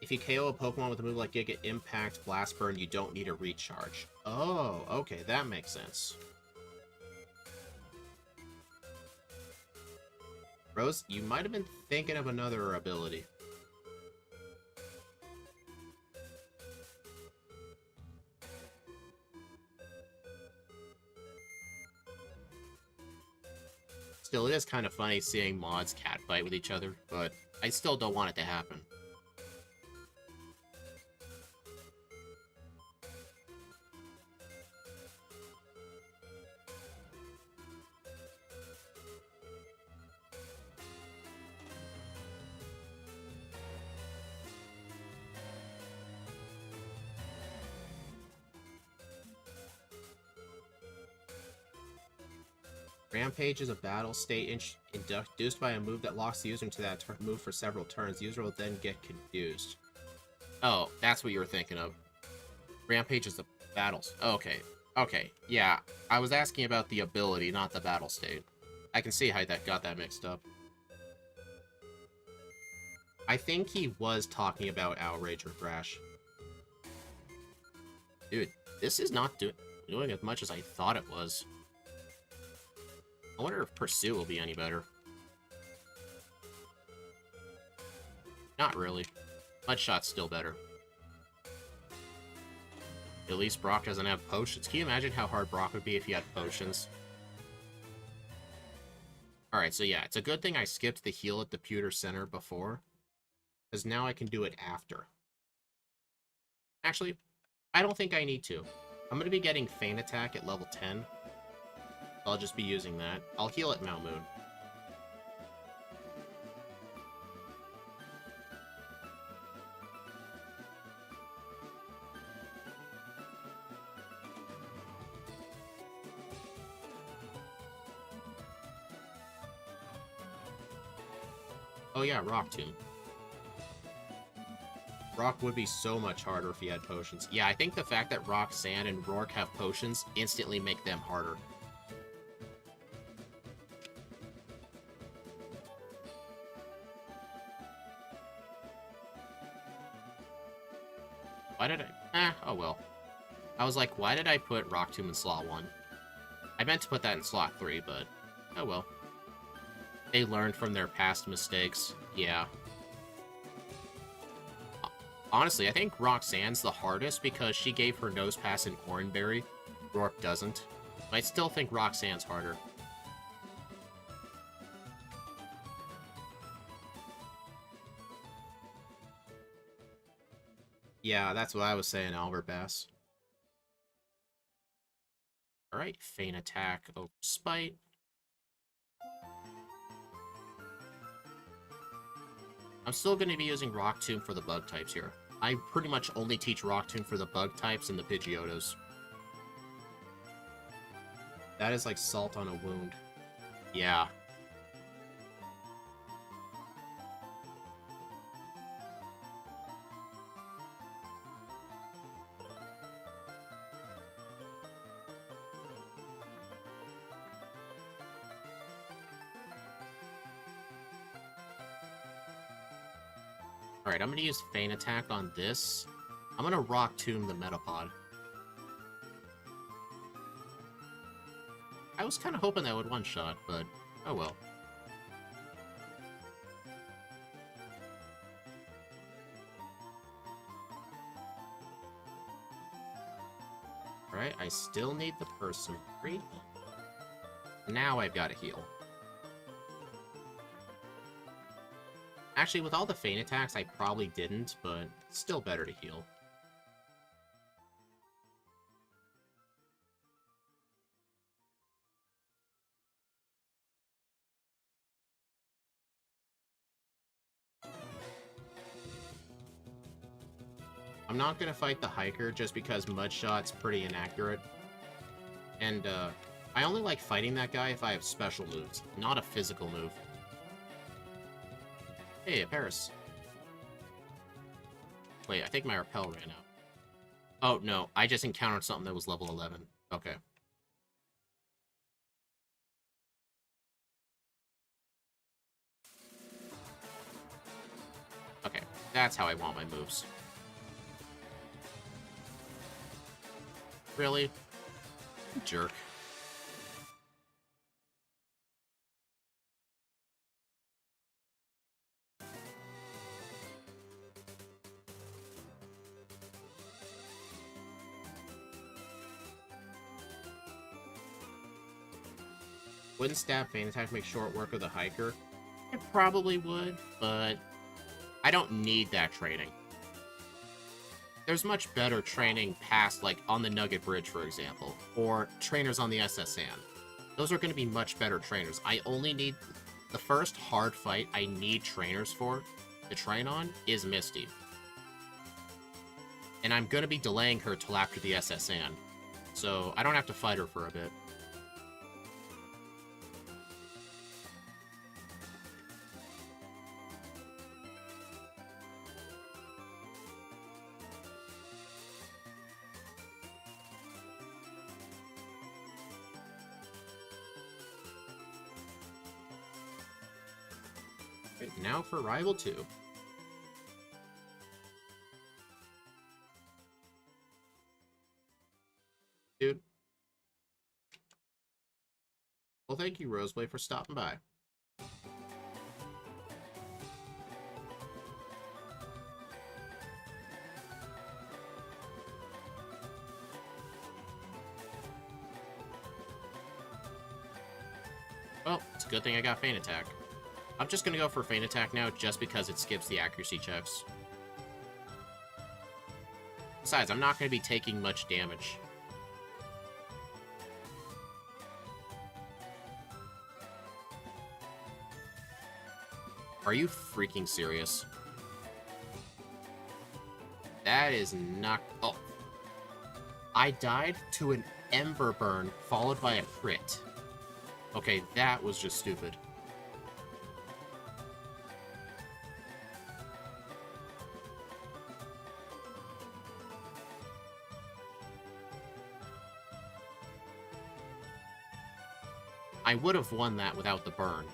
If you KO a Pokemon with a move like Giga Impact, Blast Burn, you don't need a recharge. Oh, okay, that makes sense. Rose, you might have been thinking of another ability. Still, it is kind of funny seeing mods catfight with each other, but I still don't want it to happen. Rampage is a battle state induced by a move that locks the user into that move for several turns. The user will then get confused. Oh, that's what you were thinking of. Rampage is the battles. Okay. Okay. Yeah. I was asking about the ability, not the battle state. I can see how that got that mixed up. I think he was talking about Outrage or Thrash. Dude, this is not doing as much as I thought it was. I wonder if Pursue will be any better. Not really. Mudshot's still better. At least Brock doesn't have potions. Can you imagine how hard Brock would be if he had potions? Alright, so yeah, it's a good thing I skipped the heal at the pewter center before, because now I can do it after. Actually, I don't think I need to. I'm going to be getting Feint Attack at level 10. I'll just be using that. I'll heal at Mount Moon. Oh yeah, Rock Tomb. Rock would be so much harder if he had potions. Yeah, I think the fact that Rock, Sand, and Rourke have potions instantly make them harder. Why did I... oh well. I was like, why did I put Rock Tomb in slot 1? I meant to put that in slot 3, but... oh well. They learned from their past mistakes. Yeah. Honestly, I think Roxanne's the hardest because she gave her nose pass in Oranberry. Rourke doesn't. But I still think Roxanne's harder. Yeah, that's what I was saying, Albert Bass. Alright, Feint Attack over Spite. I'm still going to be using Rock Tomb for the bug types here. I pretty much only teach Rock Tomb for the bug types and the Pidgeotos. That is like salt on a wound. Yeah. Alright, I'm going to use Feint Attack on this. I'm going to Rock Tomb the Metapod. I was kind of hoping that would one-shot, but oh well. Alright, I still need the person free. Now I've got to heal. Actually, with all the Feint Attacks, I probably didn't, but still better to heal. I'm not going to fight the Hiker just because Mudshot's pretty inaccurate. And, I only like fighting that guy if I have special moves, not a physical move. Hey, Paris. Wait, I think my repel ran out. Oh, no, I just encountered something that was level 11. Okay. Okay, that's how I want my moves. Really? Jerk. Wouldn't Stab Feint Attack make short work of the Hiker? It probably would, but I don't need that training. There's much better training past, like, on the Nugget Bridge, for example, or trainers on the SSN. Those are going to be much better trainers. I only need... the first hard fight I need trainers for to train on is Misty. And I'm going to be delaying her till after the SSN, so I don't have to fight her for a bit. Alright, now for Rival 2. Dude. Well, thank you, Roseblade, for stopping by. Well, it's a good thing I got Feint Attack. I'm just gonna go for Feint Attack now, just because it skips the accuracy checks. Besides, I'm not gonna be taking much damage. Are you freaking serious? That is not... Oh. I died to an Ember Burn, followed by a crit. Okay, that was just stupid. I would have won that without the burn.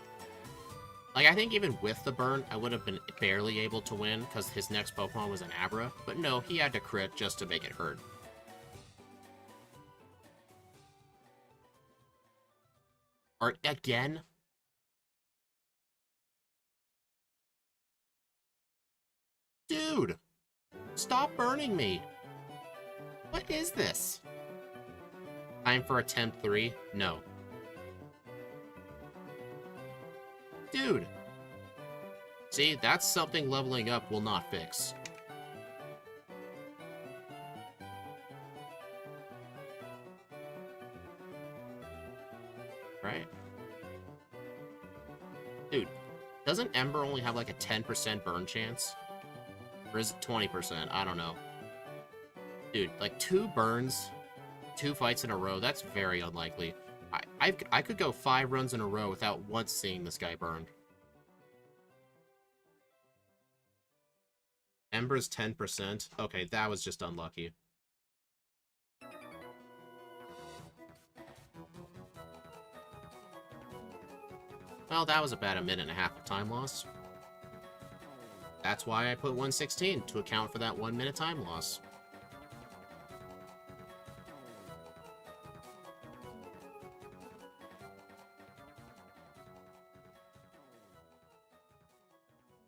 Like, I think even with the burn, I would have been barely able to win, because his next Pokemon was an Abra. But no, he had to crit just to make it hurt. Or, again? Dude! Stop burning me! What is this? Time for attempt 3? No. Dude! See, that's something leveling up will not fix. Right? Dude, doesn't Ember only have like a 10% burn chance? Or is it 20%? I don't know. Dude, like 2 burns, 2 fights in a row, that's very unlikely. I could go 5 runs in a row without once seeing this guy burned. Ember's 10%? Okay, that was just unlucky. Well, that was about a minute and a half of time loss. That's why I put 116, to account for that 1 minute time loss.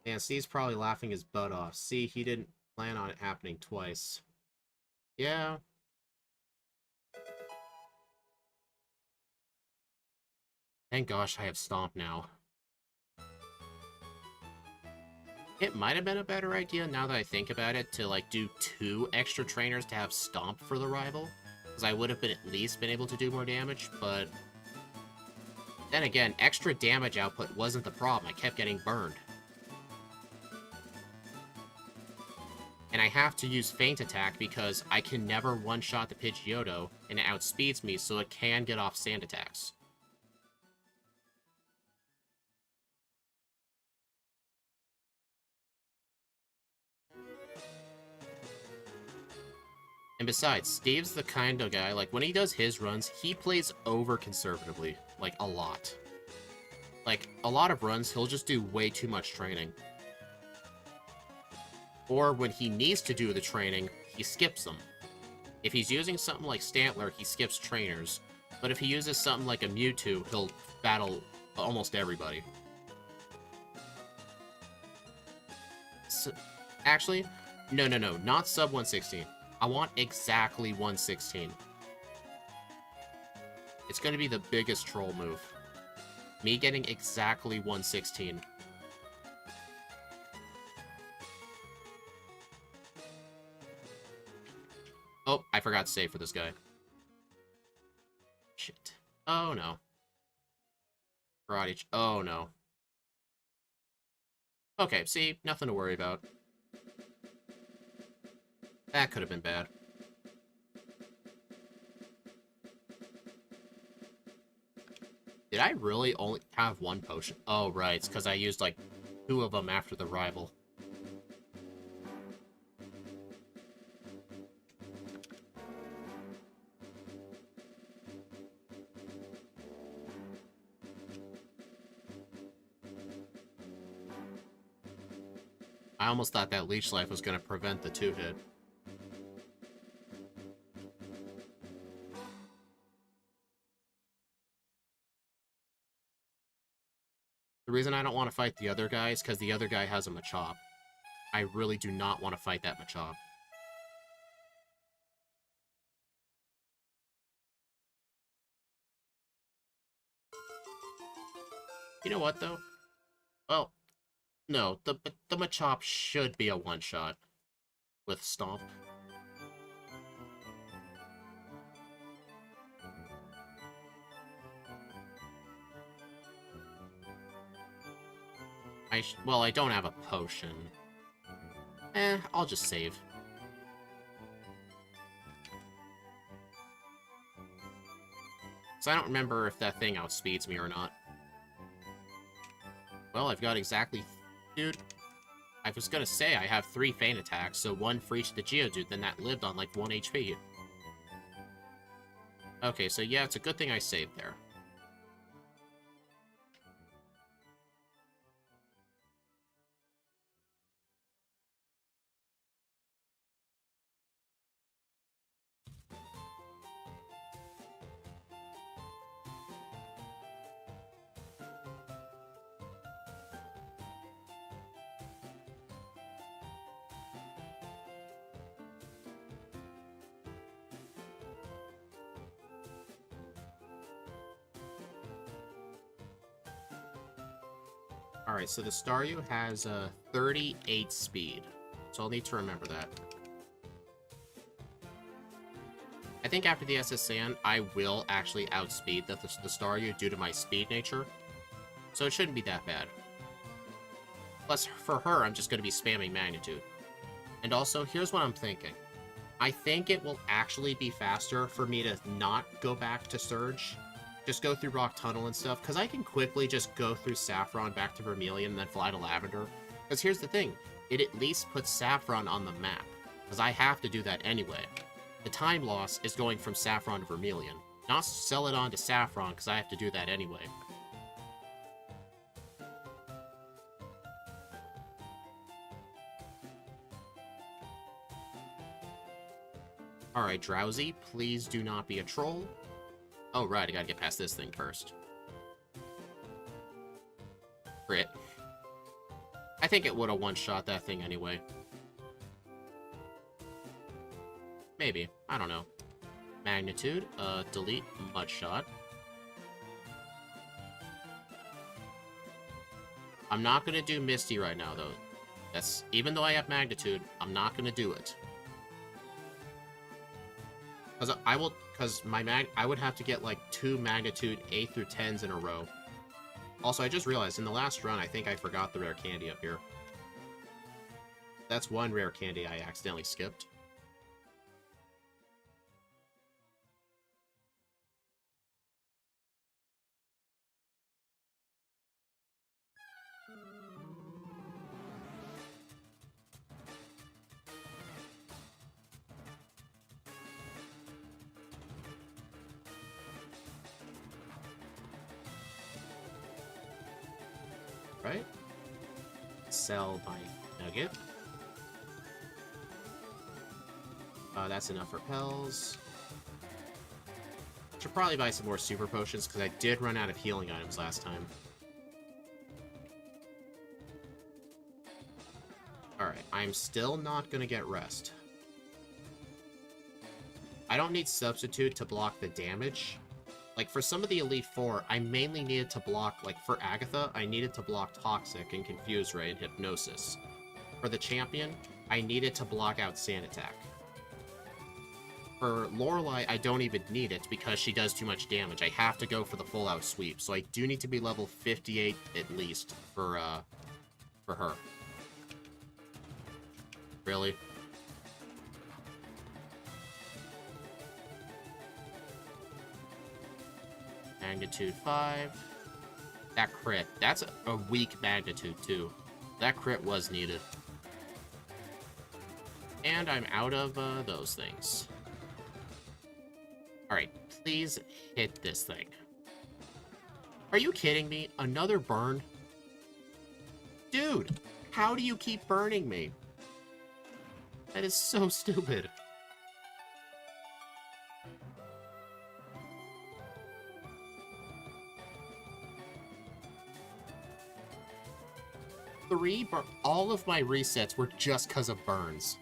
And Steve's probably laughing his butt off. See, he didn't plan on it happening twice. Yeah. Thank gosh I have Stomp now. It might have been a better idea, now that I think about it, to like do 2 extra trainers to have Stomp for the rival. Because I would have been at least been able to do more damage, but... Then again, extra damage output wasn't the problem. I kept getting burned. And I have to use Feint Attack because I can never one-shot the Pidgeotto, and it outspeeds me, so it can get off Sand Attacks. And besides, Steve's the kind of guy, like, when he does his runs, he plays over-conservatively. Like, a lot. Like, a lot of runs, he'll just do way too much training. Or when he needs to do the training, he skips them. If he's using something like Stantler, he skips trainers. But if he uses something like a Mewtwo, he'll battle almost everybody. So, actually, no, not sub 116. I want exactly 116. It's going to be the biggest troll move. Me getting exactly 116. Oh, I forgot to save for this guy. Shit. Oh, no. Karate. Oh, no. Okay, see, nothing to worry about. That could have been bad. Did I really only have 1 potion? Oh, right, it's because I used, like, 2 of them after the rival. I almost thought that Leech Life was going to prevent the 2-hit. The reason I don't want to fight the other guy is because the other guy has a Machop. I really do not want to fight that Machop. You know what, though? Well, no, the Machop should be a one-shot with Stomp. Well, I don't have a potion. I'll just save. So I don't remember if that thing outspeeds me or not. Well, I've got exactly... Dude, I was gonna say I have 3 feint attacks, so 1 for each of the Geodude, then that lived on like 1 HP. Okay, so yeah, it's a good thing I saved there. Alright, so the Staryu has a 38 speed, so I'll need to remember that. I think after the SS Sand, I will actually outspeed the Staryu due to my speed nature, so it shouldn't be that bad. Plus, for her, I'm just going to be spamming Magnitude. And also, here's what I'm thinking. I think it will actually be faster for me to not go back to Surge. Just go through Rock Tunnel and stuff, because I can quickly just go through Saffron back to Vermilion and then fly to Lavender. Because here's the thing, it at least puts Saffron on the map, because I have to do that anyway. The time loss is going from Saffron to Vermilion, not sell it on to Saffron, because I have to do that anyway. Alright, Drowsy, please do not be a troll. Oh, right, I gotta get past this thing first. Crit. I think it would have one-shot that thing anyway. Maybe. I don't know. Magnitude. Delete. Mudshot. I'm not gonna do Misty right now, though. That's... Even though I have Magnitude, I'm not gonna do it. Because I would have to get like 2 Magnitude 8 through 10s in a row. Also, I just realized in the last run, I think I forgot the rare candy up here. That's one rare candy I accidentally skipped. Right? Sell my nugget. That's enough for Pels. Should probably buy some more super potions, because I did run out of healing items last time. Alright, I'm still not gonna get rest. I don't need Substitute to block the damage. Like, for some of the Elite Four, I mainly needed to block, like, for Agatha, I needed to block Toxic and Confuse Ray and Hypnosis. For the Champion, I needed to block out Sand Attack. For Lorelei, I don't even need it because she does too much damage. I have to go for the full-out sweep, so I do need to be level 58 at least for her. Really? Magnitude 5. That crit. That's a weak magnitude, too. That crit was needed. And I'm out of those things. Alright, please hit this thing. Are you kidding me? Another burn? Dude, How do you keep burning me? That is so stupid. All of my resets were just because of burns.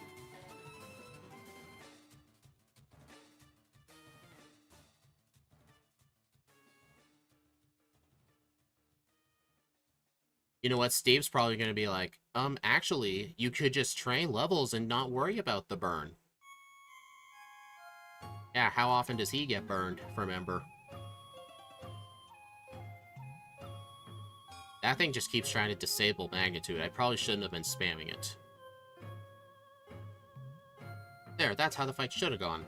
You know what? Steve's probably going to be like, actually, you could just train levels and not worry about the burn. Yeah, how often does he get burned from Ember? That thing just keeps trying to disable Magnitude. I probably shouldn't have been spamming it. There, that's how the fight should have gone.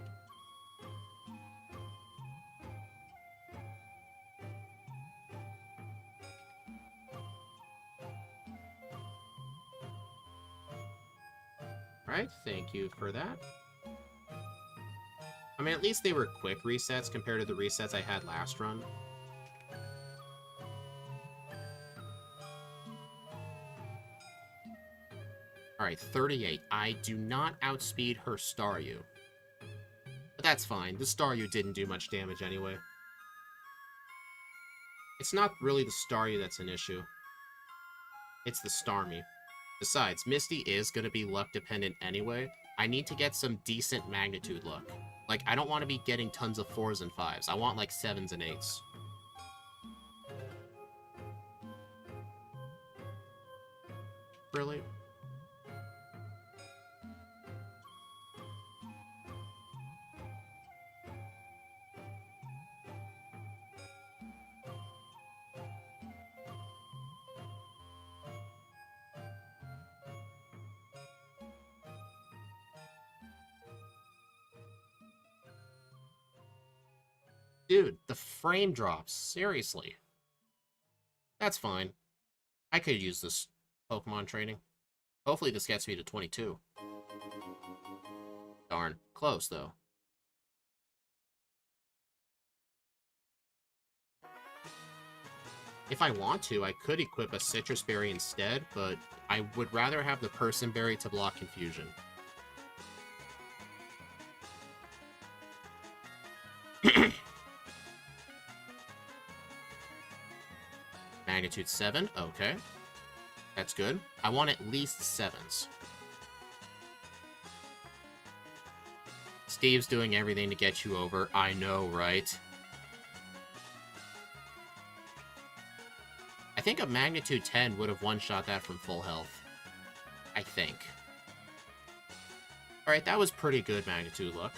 Alright, thank you for that. I mean, at least they were quick resets compared to the resets I had last run. Alright, 38. I do not outspeed her Staryu. But that's fine. The Staryu didn't do much damage anyway. It's not really the Staryu that's an issue. It's the Starmie. Besides, Misty is going to be luck dependent anyway. I need to get some decent Magnitude luck. Like, I don't want to be getting tons of 4s and 5s. I want, like, 7s and 8s. Really? Dude, the frame drops. Seriously. That's fine. I could use this Pokemon training. Hopefully this gets me to 22. Darn. Close, though. If I want to, I could equip a Citrus Berry instead, but I would rather have the Person Berry to block Confusion. Magnitude 7, okay. That's good. I want at least 7s. Steve's doing everything to get you over. I know, right? I think a Magnitude 10 would have one-shot that from full health. I think. Alright, that was pretty good Magnitude luck.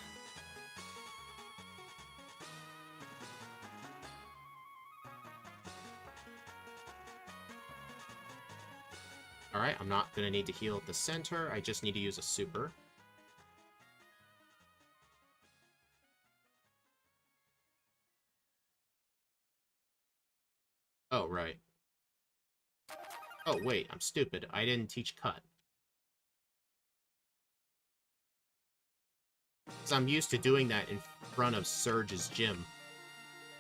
Alright, I'm not going to need to heal at the center. I just need to use a super. Oh, right. Oh, wait, I'm stupid. I didn't teach Cut. Because I'm used to doing that in front of Surge's gym.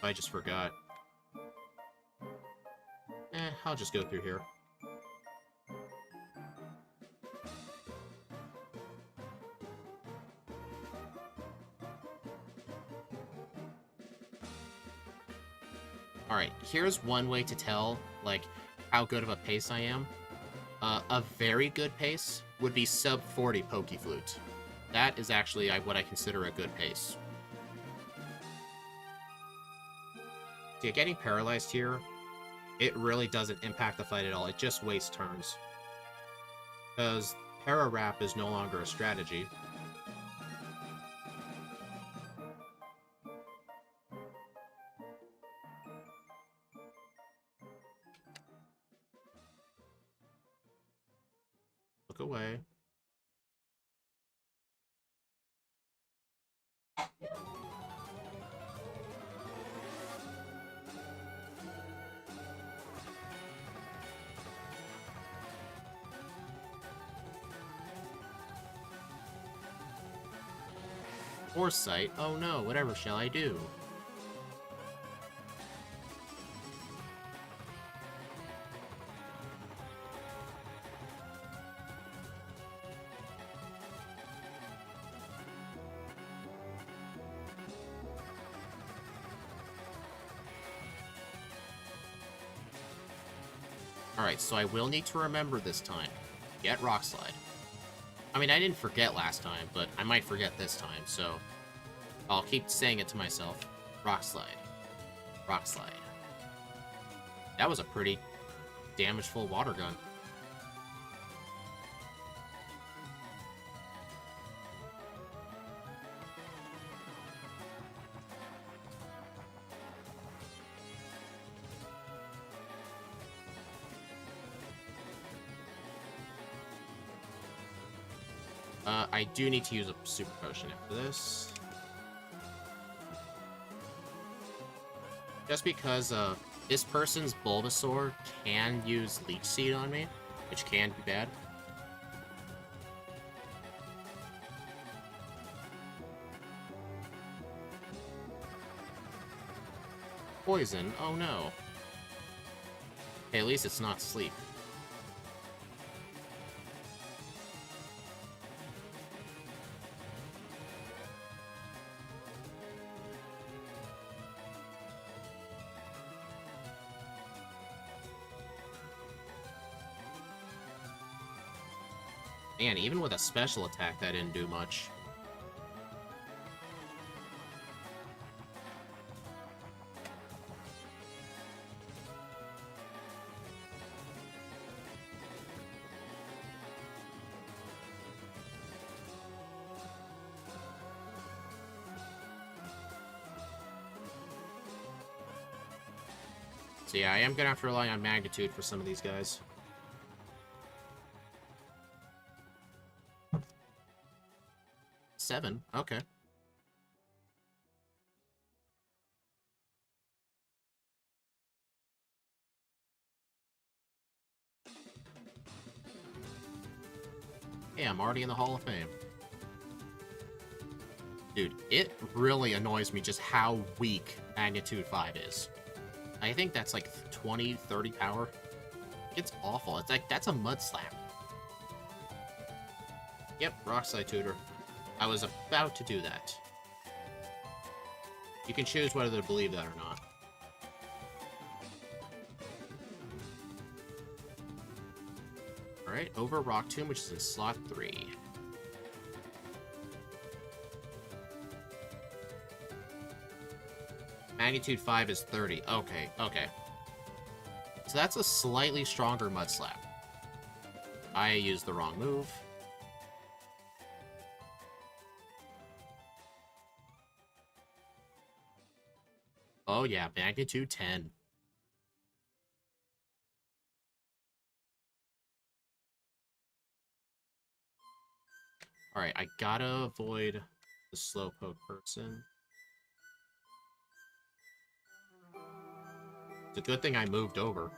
I just forgot. I'll just go through here. Alright, here's one way to tell, like, how good of a pace I am. A very good pace would be sub 40 Pokeflute. That is actually what I consider a good pace. Yeah, getting paralyzed here, it really doesn't impact the fight at all. It just wastes turns. Because Para-Wrap is no longer a strategy. Look away. Foresight? Oh no, whatever shall I do? Alright, so I will need to remember this time. Get Rock Slide. I mean, I didn't forget last time, but I might forget this time, so I'll keep saying it to myself. Rock Slide. Rock Slide. That was a pretty damageful water gun. I do need to use a super potion after this. Just because, this person's Bulbasaur can use Leech Seed on me, which can be bad. Poison? Oh no. Hey, at least it's not sleep. Man, even with a special attack, that didn't do much. So yeah, I am gonna have to rely on magnitude for some of these guys. Seven, okay. Hey, I'm already in the Hall of Fame. Dude, it really annoys me just how weak Magnitude 5 is. I think that's like 20, 30 power. It's awful. It's like, that's a mud slap. Yep, Rock Slide Tutor. I was about to do that. You can choose whether to believe that or not. Alright, over Rock Tomb, which is in slot 3. Magnitude 5 is 30. Okay, okay. So that's a slightly stronger Mud Slap. I used the wrong move. Oh yeah, Magnitude 10. Alright, I gotta avoid the Slowpoke person. It's a good thing I moved over.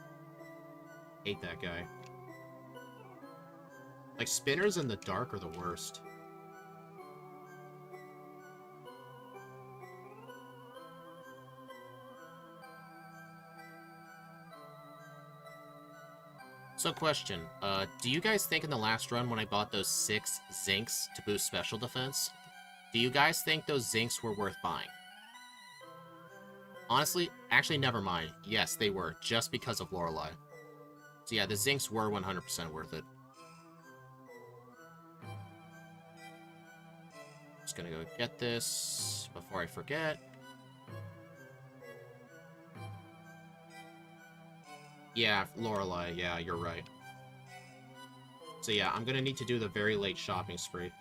Hate that guy. Like, spinners in the dark are the worst. So question, do you guys think in the last run when I bought those 6 Zinks to boost special defense, do you guys think those Zinks were worth buying? Honestly, actually never mind. Yes, they were, just because of Lorelei. So yeah, the Zinks were 100% worth it. Just gonna go get this before I forget. Yeah, Lorelei, yeah, you're right. So yeah, I'm gonna need to do the very late shopping spree.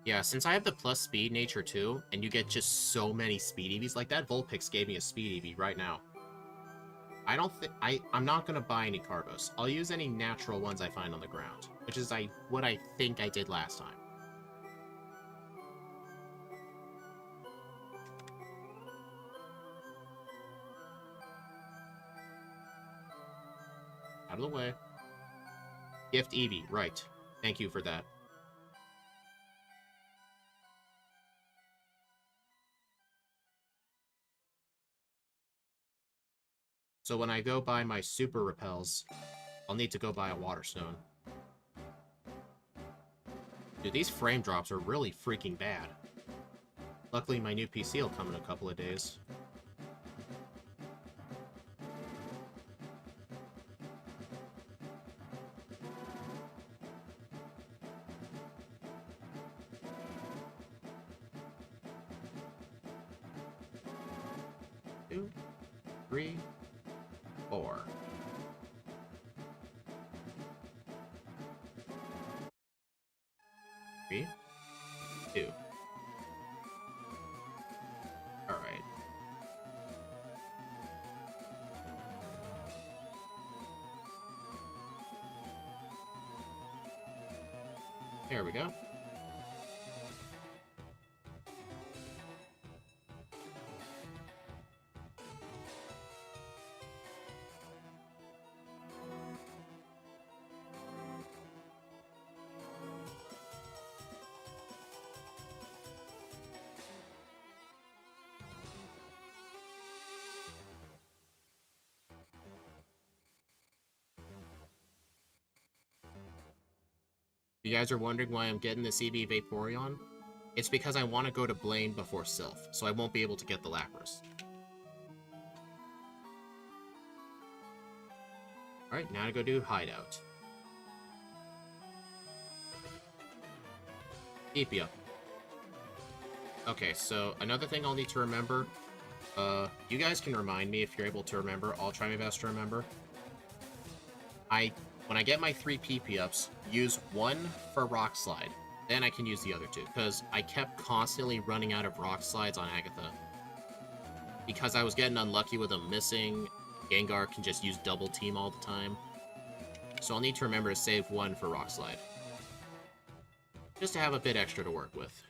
Yeah, since I have the plus speed nature too, and you get just so many speed EVs, like that Vulpix gave me a speed EV right now. I don't think I'm not gonna buy any Carbos. I'll use any natural ones I find on the ground, which is what I think I did last time. Out of the way. Gift Eevee, right. Thank you for that. So when I go buy my super repels, I'll need to go buy a water stone. Dude, these frame drops are really freaking bad. Luckily, my new PC will come in a couple of days. Two, three, four. Three, two. Alright. There we go. You guys are wondering why I'm getting the CB Vaporeon? It's because I want to go to Blaine before Sylph, so I won't be able to get the Lapras. Alright, now to go do Hideout. Epia. Okay, so another thing I'll need to remember. You guys can remind me if you're able to remember. I'll try my best to remember. When I get my 3 PP ups, use 1 for Rock Slide. Then I can use the other 2, because I kept constantly running out of Rock Slides on Agatha. Because I was getting unlucky with them missing, Gengar can just use Double Team all the time. So I'll need to remember to save 1 for Rock Slide. Just to have a bit extra to work with.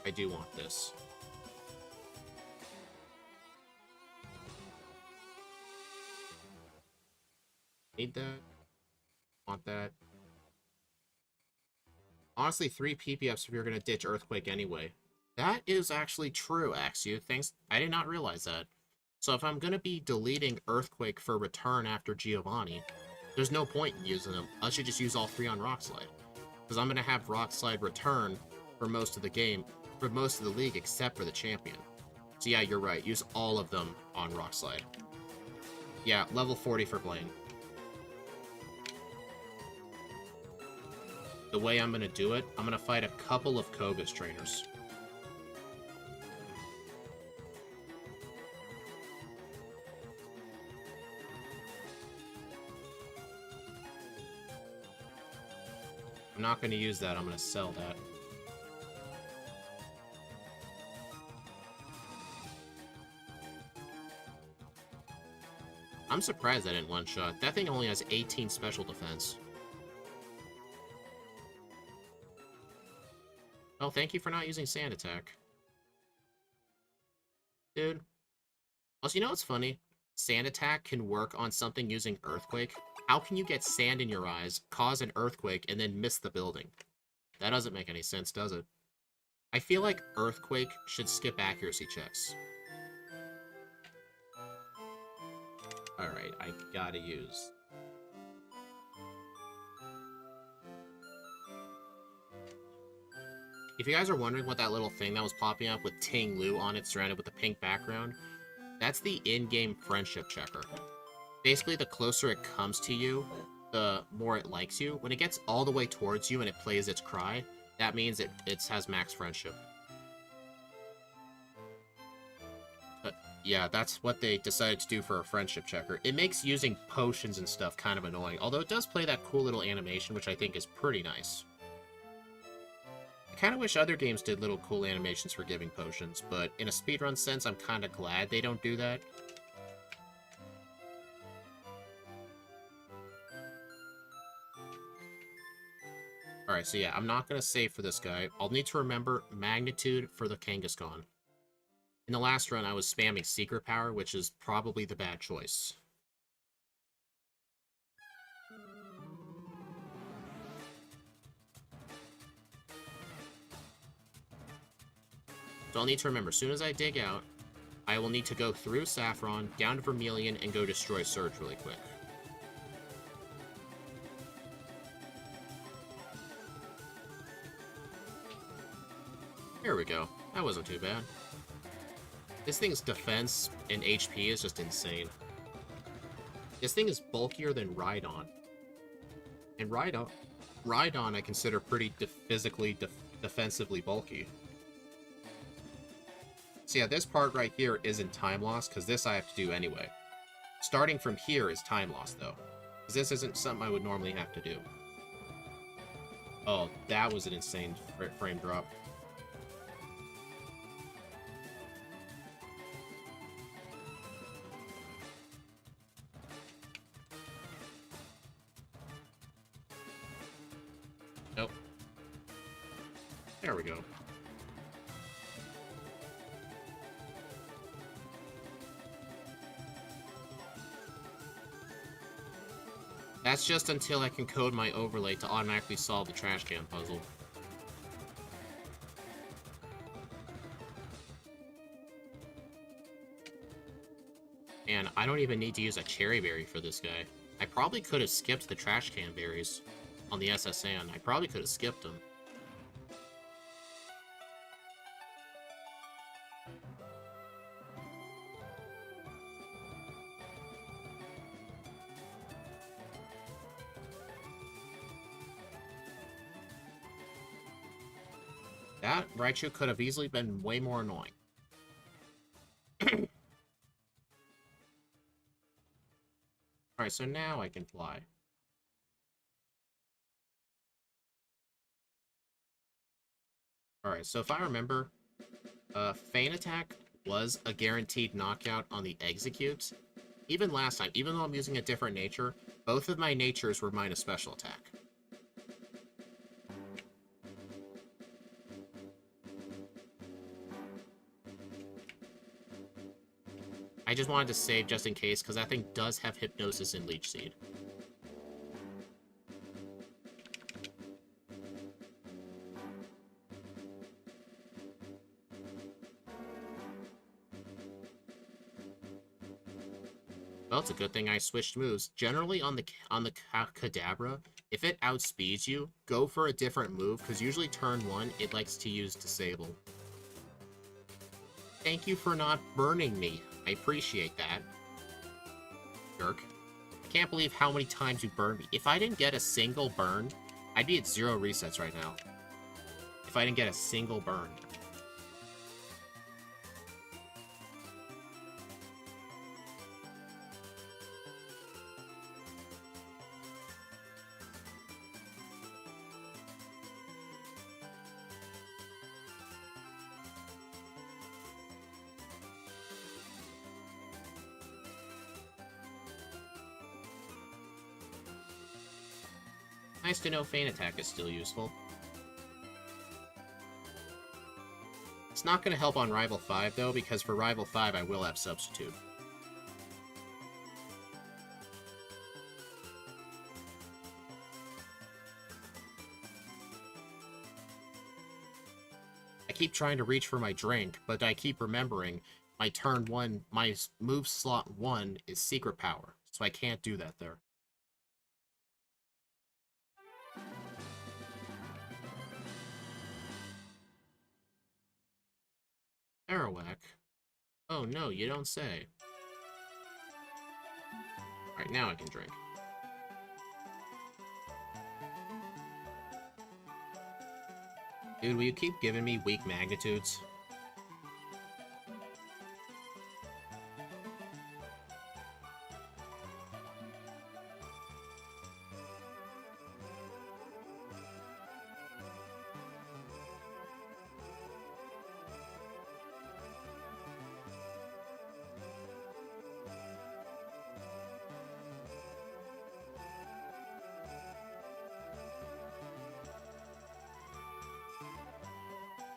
I do want this. Need that. Want that. Honestly, 3 PP ups if you're gonna ditch Earthquake anyway. That is actually true, Axu. Thanks. I did not realize that. So if I'm gonna be deleting Earthquake for return after Giovanni, there's no point in using them. I should just use all 3 on Rock Slide. Because I'm gonna have Rock Slide return for most of the game, for most of the league except for the champion. So yeah, you're right. Use all of them on Rock Slide. Yeah, level 40 for Blaine. The way I'm gonna do it, I'm gonna fight a couple of Koga's trainers. I'm not gonna use that, I'm gonna sell that. I'm surprised I didn't one-shot. That thing only has 18 special defense. Oh, thank you for not using Sand Attack. Dude. Also, you know what's funny? Sand Attack can work on something using Earthquake. How can you get sand in your eyes, cause an earthquake, and then miss the building? That doesn't make any sense, does it? I feel like Earthquake should skip accuracy checks. Alright, I gotta use. If you guys are wondering what that little thing that was popping up with Ting-Lu on it surrounded with the pink background, that's the in-game friendship checker. Basically, the closer it comes to you, the more it likes you. When it gets all the way towards you and it plays its cry, that means it has max friendship. Yeah, that's what they decided to do for a friendship checker. It makes using potions and stuff kind of annoying, although it does play that cool little animation, which I think is pretty nice. I kind of wish other games did little cool animations for giving potions, but in a speedrun sense, I'm kind of glad they don't do that. Alright, so yeah, I'm not going to save for this guy. I'll need to remember Magnitude for the Kangaskhan. In the last run, I was spamming Secret Power, which is probably the bad choice. So I'll need to remember, as soon as I dig out, I will need to go through Saffron, down to Vermilion, and go destroy Surge really quick. There we go. That wasn't too bad. This thing's defense and HP is just insane. This thing is bulkier than Rhydon. And Rhydon I consider pretty physically defensively bulky. So yeah, this part right here isn't time loss, because this I have to do anyway. Starting from here is time loss, though. Because this isn't something I would normally have to do. Oh, that was an insane frame drop. Nope. There we go. That's just until I can code my overlay to automatically solve the trash can puzzle. And I don't even need to use a cherry berry for this guy. I probably could have skipped the trash can berries on the SSN. I probably could have skipped them. That Raichu could have easily been way more annoying. Alright, so now I can fly. Alright, so if I remember, Feint Attack was a guaranteed knockout on the execute. Even last time, even though I'm using a different nature, both of my natures were minus special attack. I just wanted to save just in case, because that thing does have Hypnosis and Leech Seed. Well, it's a good thing I switched moves. Generally, on the Kadabra, if it outspeeds you, go for a different move, because usually turn 1, it likes to use Disable. Thank you for not burning me. I appreciate that. Jerk. I can't believe how many times you burned me. If I didn't get a single burn, I'd be at 0 resets right now. If I didn't get a single burn. Nice to know Feint Attack is still useful. It's not going to help on Rival 5, though, because for Rival 5 I will have Substitute. I keep trying to reach for my drink, but I keep remembering my turn 1, my move slot 1 is Secret Power, so I can't do that there. Arawak. Oh no, you don't say. Alright, now I can drink. Dude, will you keep giving me weak magnitudes?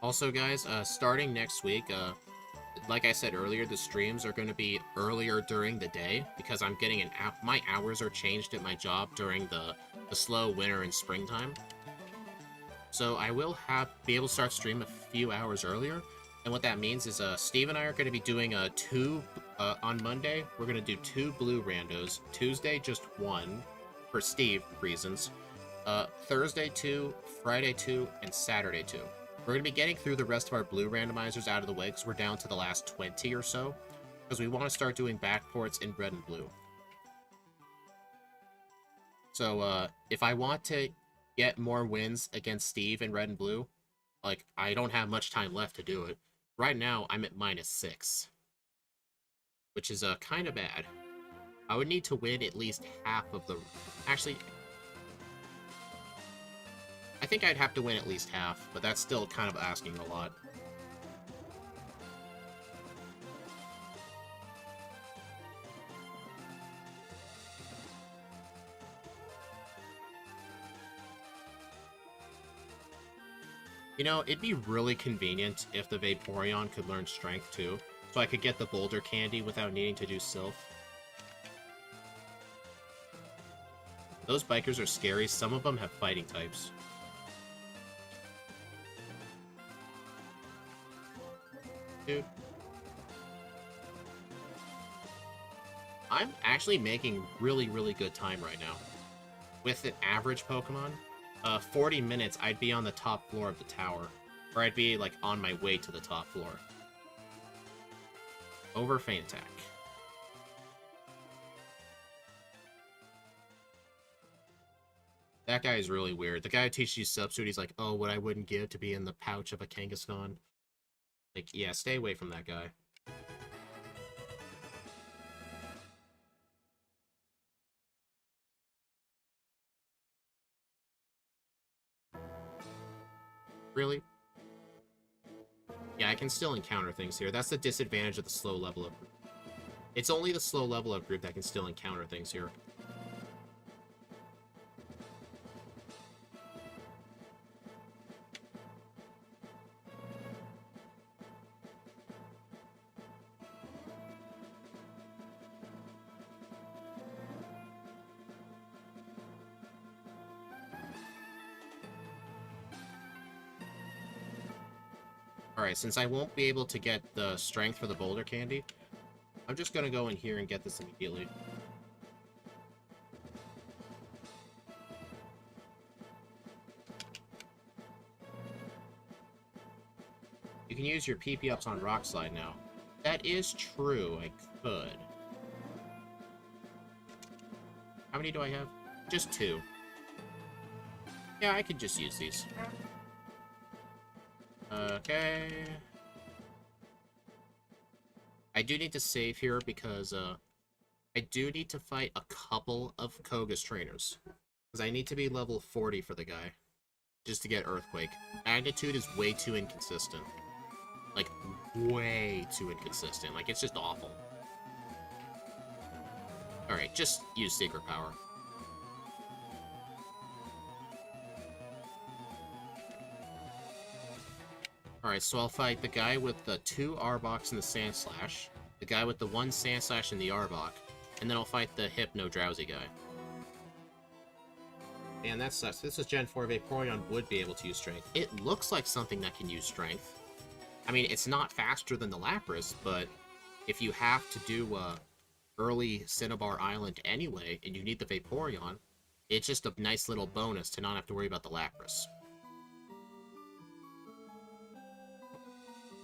Also, guys, starting next week, like I said earlier, the streams are going to be earlier during the day because I'm getting my hours are changed at my job during the slow winter and springtime. So I will be able to start stream a few hours earlier, And what that means is Steve and I are going to be doing two on Monday. We're going to do 2 blue randos. Tuesday, just 1 for Steve reasons. Thursday 2, Friday 2, and Saturday 2. We're going to be getting through the rest of our blue randomizers out of the way because we're down to the last 20 or so. Because we want to start doing backports in red and blue. So if I want to get more wins against Steve in red and blue, like, I don't have much time left to do it. Right now, I'm at -6. Which is kind of bad. I would need to win at least half of the... Actually, I think I'd have to win at least half, but that's still kind of asking a lot. You know, it'd be really convenient if the Vaporeon could learn Strength too, so I could get the Boulder Candy without needing to do Sylph. Those bikers are scary. Some of them have fighting types. Dude. I'm actually making really, really good time right now. With an average Pokemon, 40 minutes, I'd be on the top floor of the tower. Or I'd be, like, on my way to the top floor. Over Feint Attack. That guy is really weird. The guy who teaches you Substitute, he's like, oh, what I wouldn't give to be in the pouch of a Kangaskhan. Like, yeah, stay away from that guy. Really? Yeah, I can still encounter things here. That's the disadvantage of the slow level up group. It's only the slow level up group that can still encounter things here. Alright, since I won't be able to get the strength for the Boulder Candy, I'm just gonna go in here and get this immediately. You can use your PP ups on Rock Slide now. That is true, I could. How many do I have? Just 2. Yeah, I could just use these. Okay. I do need to save here because, I do need to fight a couple of Koga's trainers. Because I need to be level 40 for the guy. Just to get Earthquake. Magnitude is way too inconsistent. Like, way too inconsistent. Like, it's just awful. Alright, just use Secret Power. Alright, so I'll fight the guy with the 2 Arbok and the Sand Slash, the guy with the 1 Sand Slash and the Arbok, and then I'll fight the Hypno Drowsy guy. And that sucks. This is Gen 4 Vaporeon would be able to use Strength. It looks like something that can use Strength. I mean, it's not faster than the Lapras, but if you have to do early Cinnabar Island anyway, and you need the Vaporeon, it's just a nice little bonus to not have to worry about the Lapras.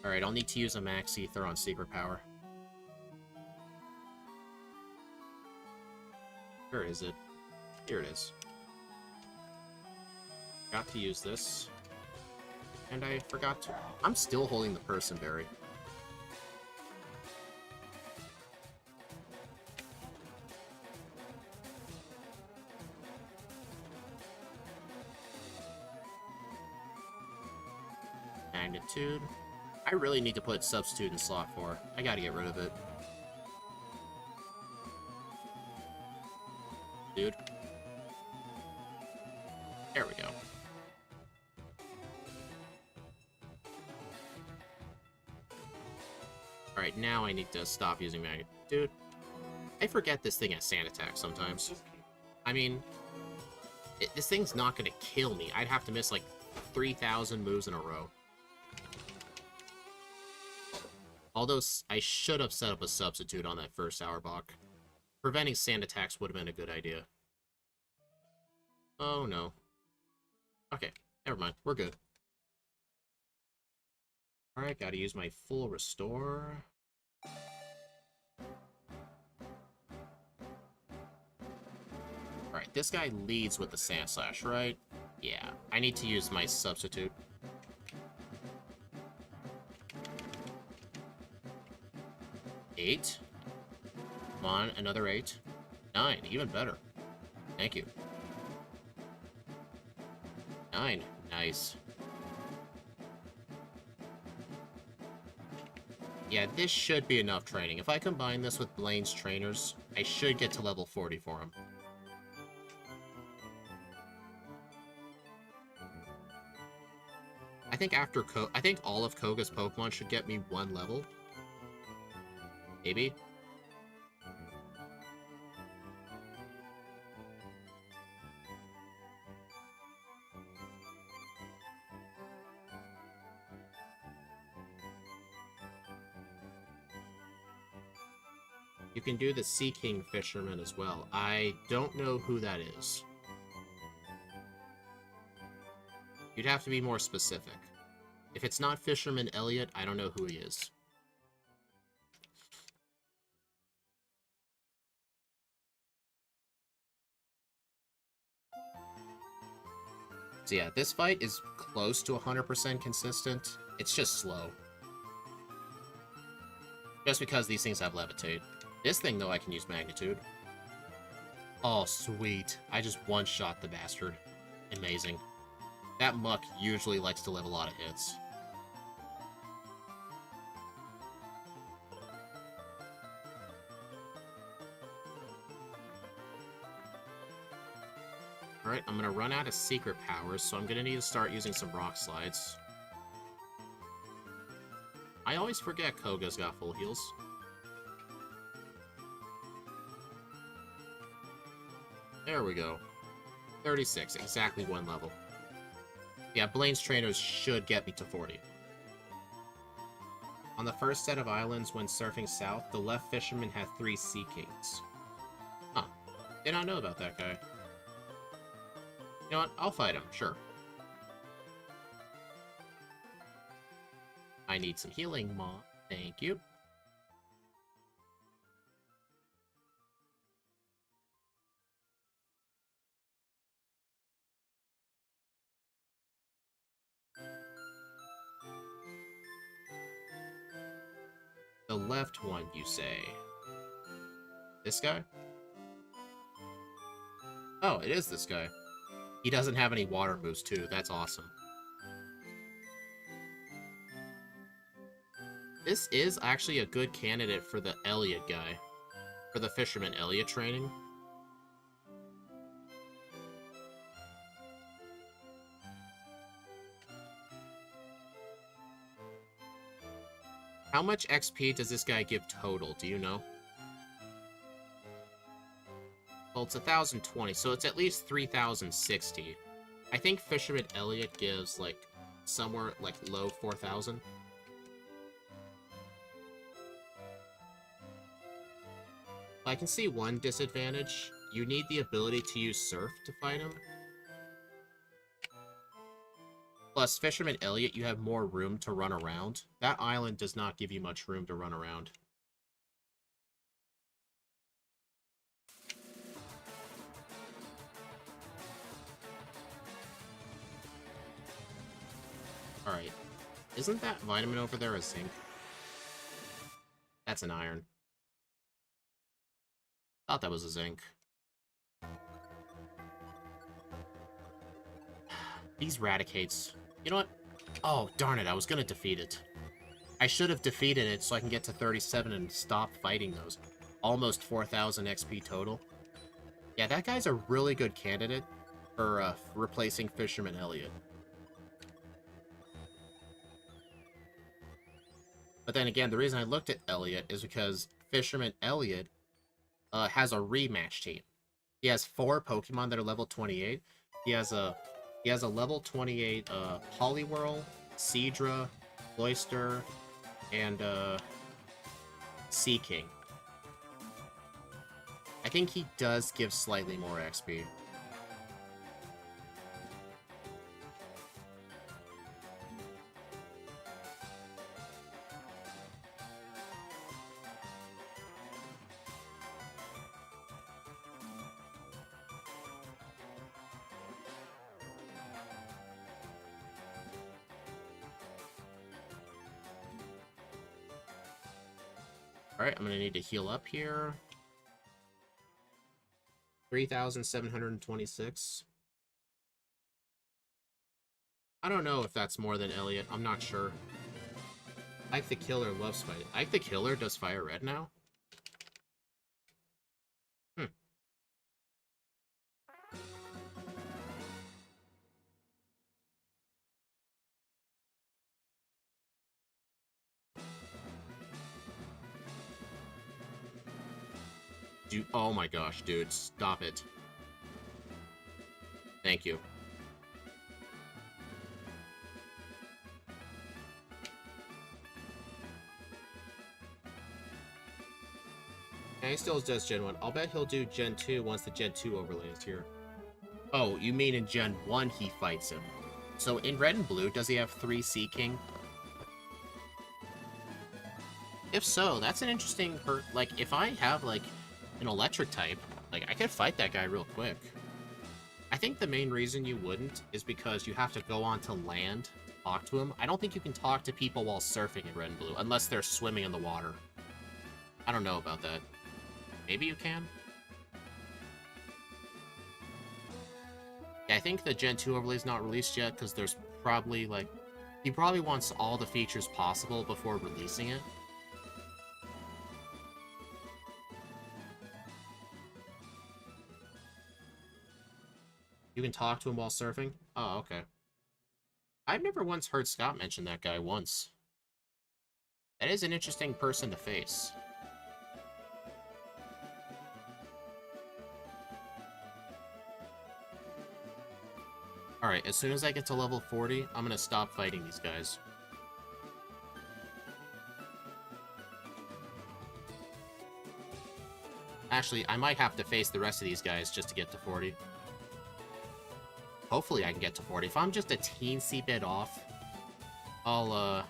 Alright, I'll need to use a Max Ether on Secret Power. Where is it? Here it is. Got to use this. And I forgot to... I'm still holding the Person Berry. Magnitude. I really need to put Substitute in slot 4. I gotta get rid of it. Dude. There we go. Alright, now I need to stop using Magnet. Dude, I forget this thing has Sand Attack sometimes. I mean, this thing's not gonna kill me. I'd have to miss like 3,000 moves in a row. Although I should have set up a substitute on that first Auerbach. Preventing sand attacks would have been a good idea. Oh no. Okay, never mind. We're good. Alright, gotta use my full restore. Alright, this guy leads with the Sand Slash, right? Yeah, I need to use my substitute. Eight. Come on, another 8. 9, even better. Thank you. 9, nice. Yeah, this should be enough training. If I combine this with Blaine's trainers, I should get to level 40 for him. I think I think all of Koga's Pokemon should get me 1 level. Maybe. You can do the Sea King Fisherman as well. I don't know who that is. You'd have to be more specific. If it's not Fisherman Elliot, I don't know who he is. So yeah, this fight is close to 100% consistent. It's just slow. Just because these things have Levitate. This thing, though, I can use Magnitude. Oh, sweet. I just one-shot the bastard. Amazing. That Muck usually likes to live a lot of hits. Alright, I'm gonna run out of secret powers, so I'm gonna need to start using some rock slides. I always forget Koga's got full heals. There we go. 36, exactly 1 level. Yeah, Blaine's trainers should get me to 40. On the first set of islands when surfing south, the left fisherman had 3 Sea Kings. Huh. Did not know about that guy. You know what? I'll fight him, sure. I need some healing, Mom. Thank you. The left one, you say? This guy? Oh, it is this guy. He doesn't have any water moves, too. That's awesome. This is actually a good candidate for the Elliot guy. For the Fisherman Elliot training. How much XP does this guy give total? Do you know? Well, it's 1,020, so it's at least 3,060. I think Fisherman Elliot gives, like, somewhere, like, low 4,000. I can see one disadvantage. You need the ability to use Surf to fight him. Plus, Fisherman Elliot, you have more room to run around. That island does not give you much room to run around. Alright. Isn't that vitamin over there a zinc? That's an iron. Thought that was a zinc. These Raticates. You know what? Oh, darn it, I was gonna defeat it. I should have defeated it so I can get to 37 and stop fighting those. Almost 4,000 XP total. Yeah, that guy's a really good candidate for replacing Fisherman Elliot. But then again, the reason I looked at Elliot is because Fisherman Elliot has a rematch team. He has 4 Pokemon that are level 28. He has a level 28 Poliwhirl, Seadra, Cloyster, and Sea King. I think he does give slightly more XP. Alright, I'm gonna need to heal up here. 3,726. I don't know if that's more than Elliot. I'm not sure. Ike the Killer loves fighting. Ike the Killer does Firered now? Hmm. Dude, oh my gosh, dude. Stop it. Thank you. Yeah, he still does Gen 1. I'll bet he'll do Gen 2 once the Gen 2 overlay is here. Oh, you mean in Gen 1 he fights him. So in Red and Blue, does he have 3 Sea King? If so, that's an interesting... Like, if I have, like, an electric type, like, I could fight that guy real quick. I think the main reason you wouldn't is because you have to go onto land to talk to him. I don't think you can talk to people while surfing in Red and Blue, unless they're swimming in the water. I don't know about that. Maybe you can? Yeah, I think the Gen 2 overlay is not released yet, because there's probably, like... He probably wants all the features possible before releasing it. You can talk to him while surfing? Oh, okay. I've never once heard Scott mention that guy once. That is an interesting person to face. Alright, as soon as I get to level 40, I'm gonna stop fighting these guys. Actually, I might have to face the rest of these guys just to get to 40. Hopefully I can get to 40. If I'm just a teensy bit off, I'll,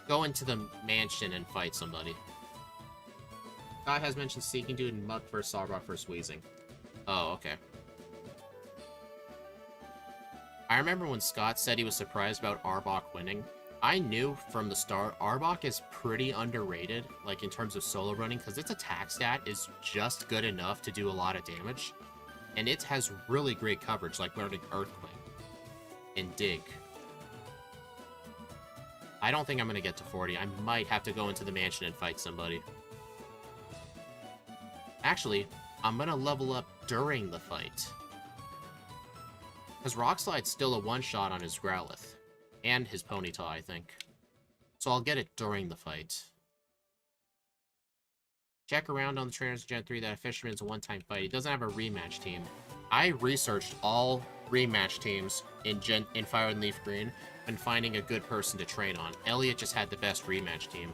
go into the mansion and fight somebody. Guy has mentioned Seeking Dude and Muck vs. Arbok vs. Wheezing. Oh, okay. I remember when Scott said he was surprised about Arbok winning. I knew from the start Arbok is pretty underrated, like in terms of solo running, because its attack stat is just good enough to do a lot of damage. And it has really great coverage, like learning Earthquake and Dig. I don't think I'm going to get to 40. I might have to go into the mansion and fight somebody. Actually, I'm going to level up during the fight. Because Rock Slide's still a one-shot on his Growlithe. And his Ponyta, I think. So I'll get it during the fight. Check around on the trainers Gen 3 that a fisherman's a one-time fight. He doesn't have a rematch team. I researched all rematch teams in Fire and Leaf Green and finding a good person to train on. Elliot just had the best rematch team.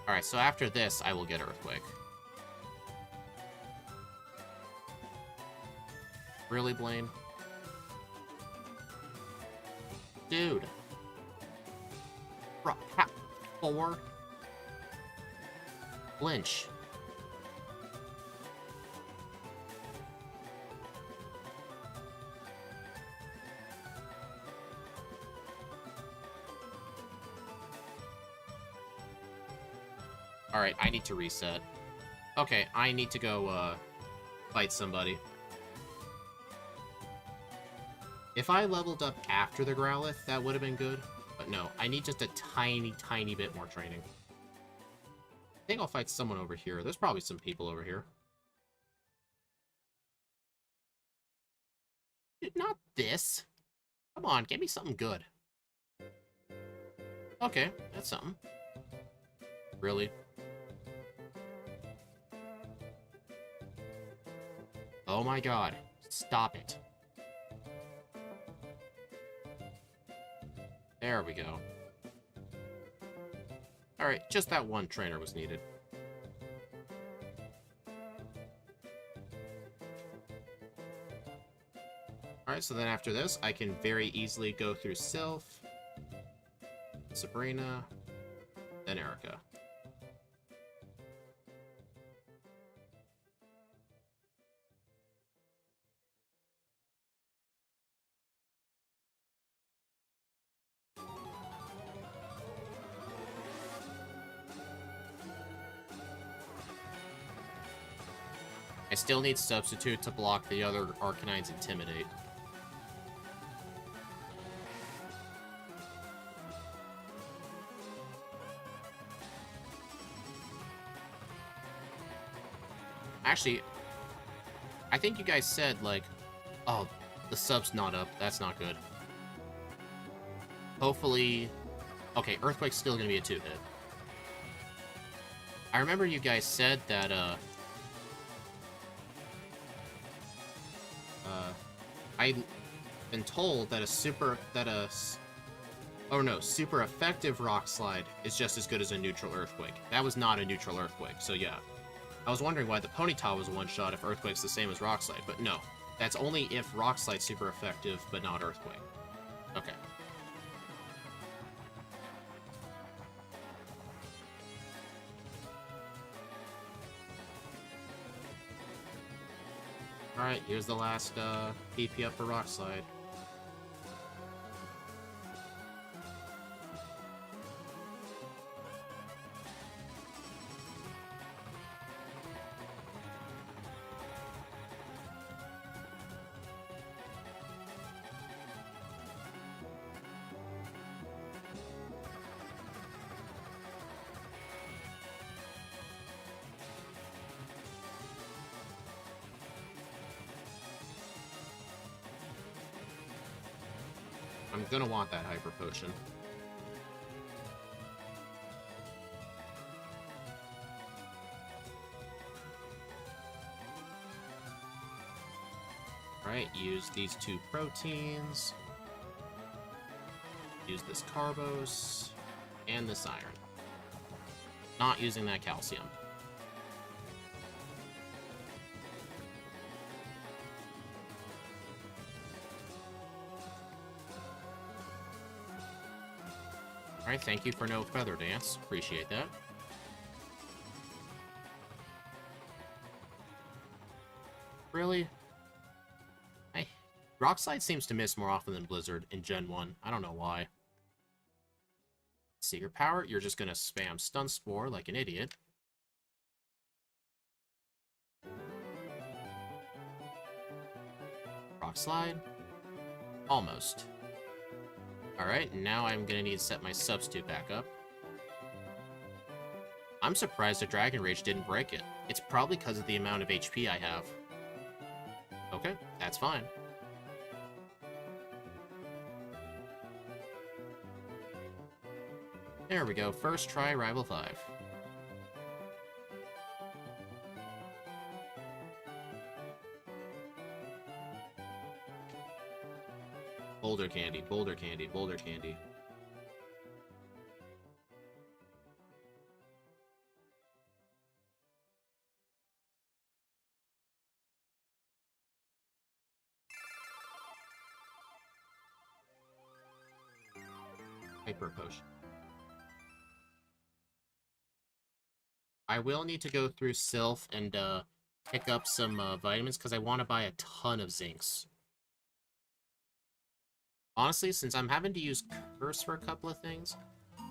Alright, so after this, I will get Earthquake. Really, Blaine? Dude. 4? Flinch. Alright, I need to reset. Okay, I need to go, fight somebody. If I leveled up after the Growlithe, that would have been good. But no, I need just a tiny, tiny bit more training. I think I'll fight someone over here. There's probably some people over here. Not this. Come on, give me something good. Okay, that's something. Really? Oh my god. Stop it. There we go. Alright, just that one trainer was needed. Alright, so then after this, I can very easily go through Sylph, Sabrina, then Erica. I still need Substitute to block the other Arcanine's Intimidate. Actually, I think you guys said, like, oh, the sub's not up. That's not good. Hopefully... Okay, Earthquake's still gonna be a 2-hit. I remember you guys said that, I'd been told that super effective Rock Slide is just as good as a neutral Earthquake. That was not a neutral Earthquake, so yeah. I was wondering why the Ponyta was a one-shot if Earthquake's the same as Rock Slide, but no. That's only if Rock Slide's super effective, but not Earthquake. Okay. Alright, here's the last PP up for Rock Slide. I'm gonna want that Hyper Potion. Alright, use these 2 proteins. Use this Carbos. And this Iron. Not using that Calcium. Alright, thank you for no Feather Dance. Appreciate that. Really? Hey, Rock Slide seems to miss more often than Blizzard in Gen 1. I don't know why. Secret Power, you're just gonna spam Stun Spore like an idiot. Rock Slide. Almost. Alright, now I'm gonna need to set my Substitute back up. I'm surprised the Dragon Rage didn't break it. It's probably because of the amount of HP I have. Okay, that's fine. There we go, first try, Rival 5. Boulder Candy, Boulder Candy, Boulder Candy. Hyper Potion. I will need to go through Sylph and pick up some vitamins because I want to buy a ton of Zincs. Honestly, since I'm having to use Curse for a couple of things,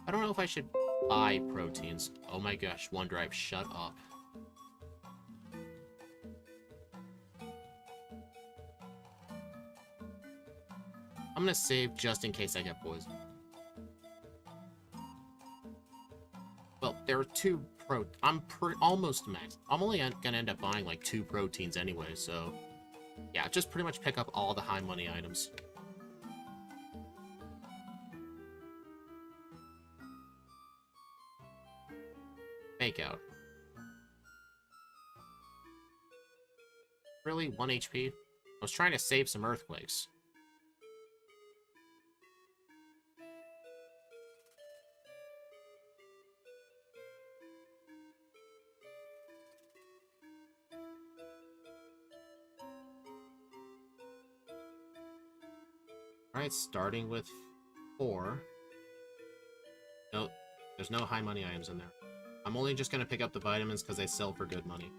I don't know if I should buy proteins. Oh my gosh, OneDrive, shut up. I'm gonna save just in case I get poisoned. Well, there are 2 I'm almost max. I'm only gonna end up buying like 2 proteins anyway, so... Yeah, just pretty much pick up all the high money items. Fake out. Really? 1 HP? I was trying to save some earthquakes. Alright, starting with 4. No, there's no high money items in there. I'm only just gonna pick up the vitamins because they sell for good money.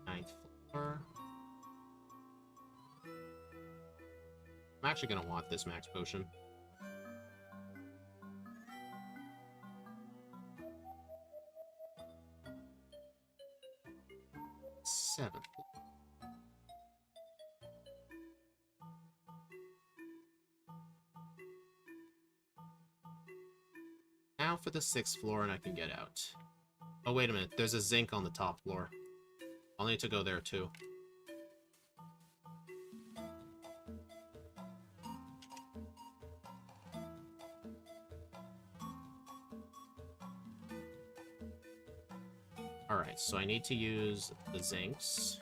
Ninth floor. I'm actually gonna want this max potion. Seventh. Now for the 6th floor and I can get out. Oh, wait a minute. There's a zinc on the top floor. I'll need to go there, too. Alright, so I need to use the zincs.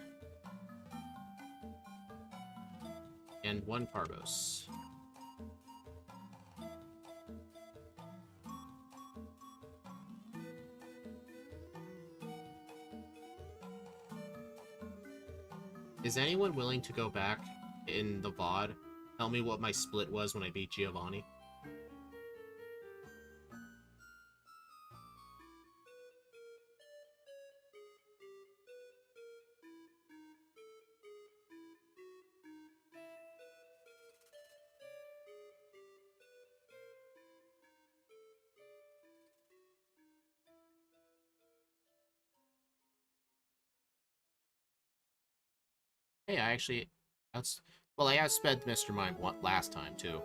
And 1 Pargos. Is anyone willing to go back in the VOD? Tell me what my split was when I beat Giovanni. Hey, I actually... Well, I outsped Mr. Mime last time, too.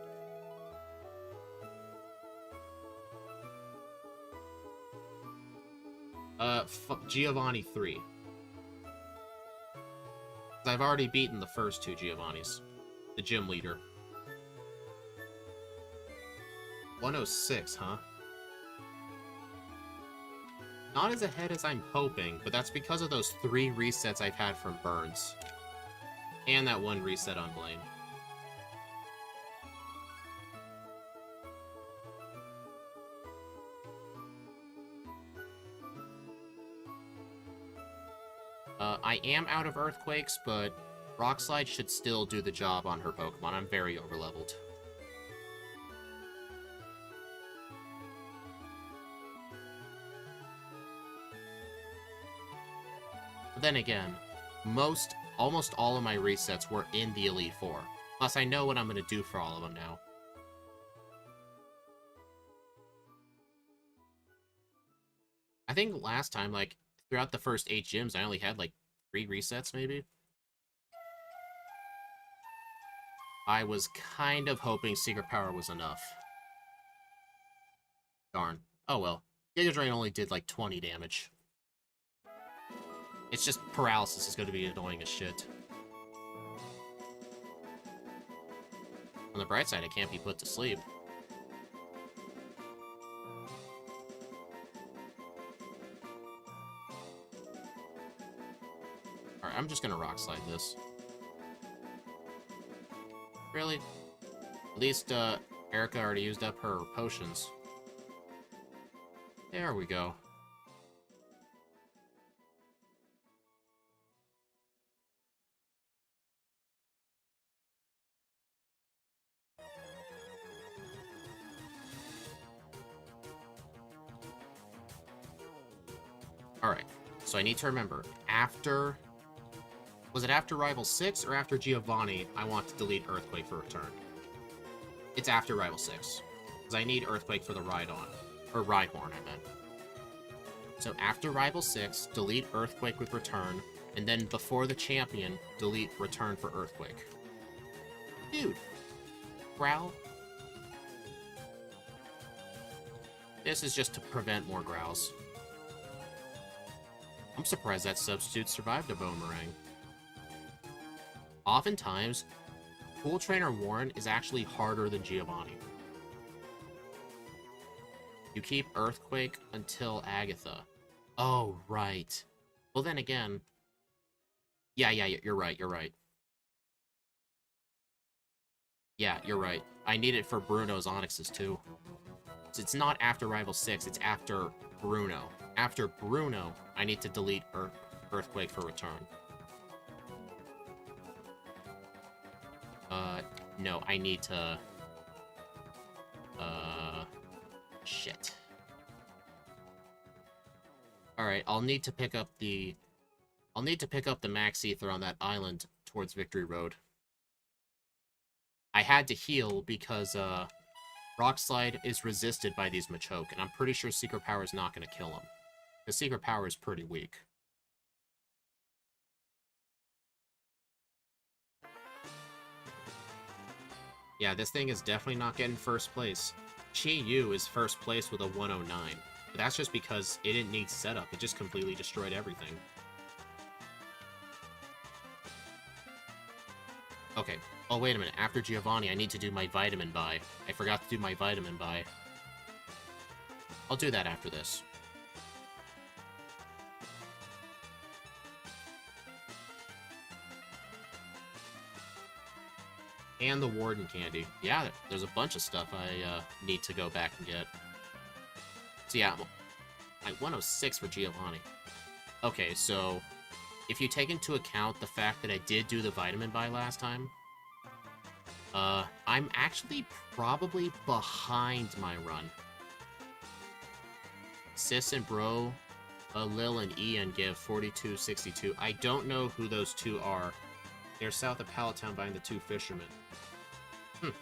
Giovanni 3. I've already beaten the first 2 Giovannis. The gym leader. 106, huh? Not as ahead as I'm hoping, but that's because of those 3 resets I've had from Burns. And that 1 reset on Blaine. I am out of Earthquakes, but Rock Slide should still do the job on her Pokemon. I'm very overleveled. But then again, almost all of my resets were in the Elite Four. Plus, I know what I'm going to do for all of them now. I think last time, like, throughout the first 8 gyms, I only had, like, 3 resets, maybe? I was kind of hoping Secret Power was enough. Darn. Oh well. Giga Drain only did, like, 20 damage. It's just paralysis is going to be annoying as shit. On the bright side, it can't be put to sleep. Alright, I'm just going to Rock Slide this. Really? At least, Erica already used up her potions. There we go. Alright, so I need to remember, after... Was it after Rival 6 or after Giovanni I want to delete Earthquake for return? It's after Rival 6. Because I need Earthquake for the Rhydon. Or Rhyhorn, I meant. So after Rival 6, delete Earthquake with return, and then before the champion, delete return for Earthquake. Dude. Growl? This is just to prevent more growls. I'm surprised that substitute survived a Boomerang. Oftentimes, Pool Trainer Warren is actually harder than Giovanni. You keep Earthquake until Agatha. Oh, right. Well, then again... Yeah, you're right, you're right. Yeah, you're right. I need it for Bruno's Onyxes, too. So it's not after Rival 6, it's after Bruno. After Bruno, I need to delete Earthquake for return. No, I need to... Shit. Alright, I'll need to pick up the Max Ether on that island towards Victory Road. I had to heal because, Rock Slide is resisted by these Machoke, and I'm pretty sure Secret Power is not going to kill him. The Secret Power is pretty weak. Yeah, this thing is definitely not getting first place. Chi-Yu is first place with a 109. But that's just because it didn't need setup. It just completely destroyed everything. Okay. Oh, wait a minute. After Giovanni, I need to do my vitamin buy. I forgot to do my vitamin buy. I'll do that after this. And the Warden Candy. Yeah, there's a bunch of stuff I need to go back and get. So yeah, I'm at 106 for Giovanni. Okay, so if you take into account the fact that I did do the vitamin buy last time, I'm actually probably behind my run. Sis and Bro, Lil and Ian give 42-62. I don't know who those two are. They're south of Palatown behind the two fishermen. I'll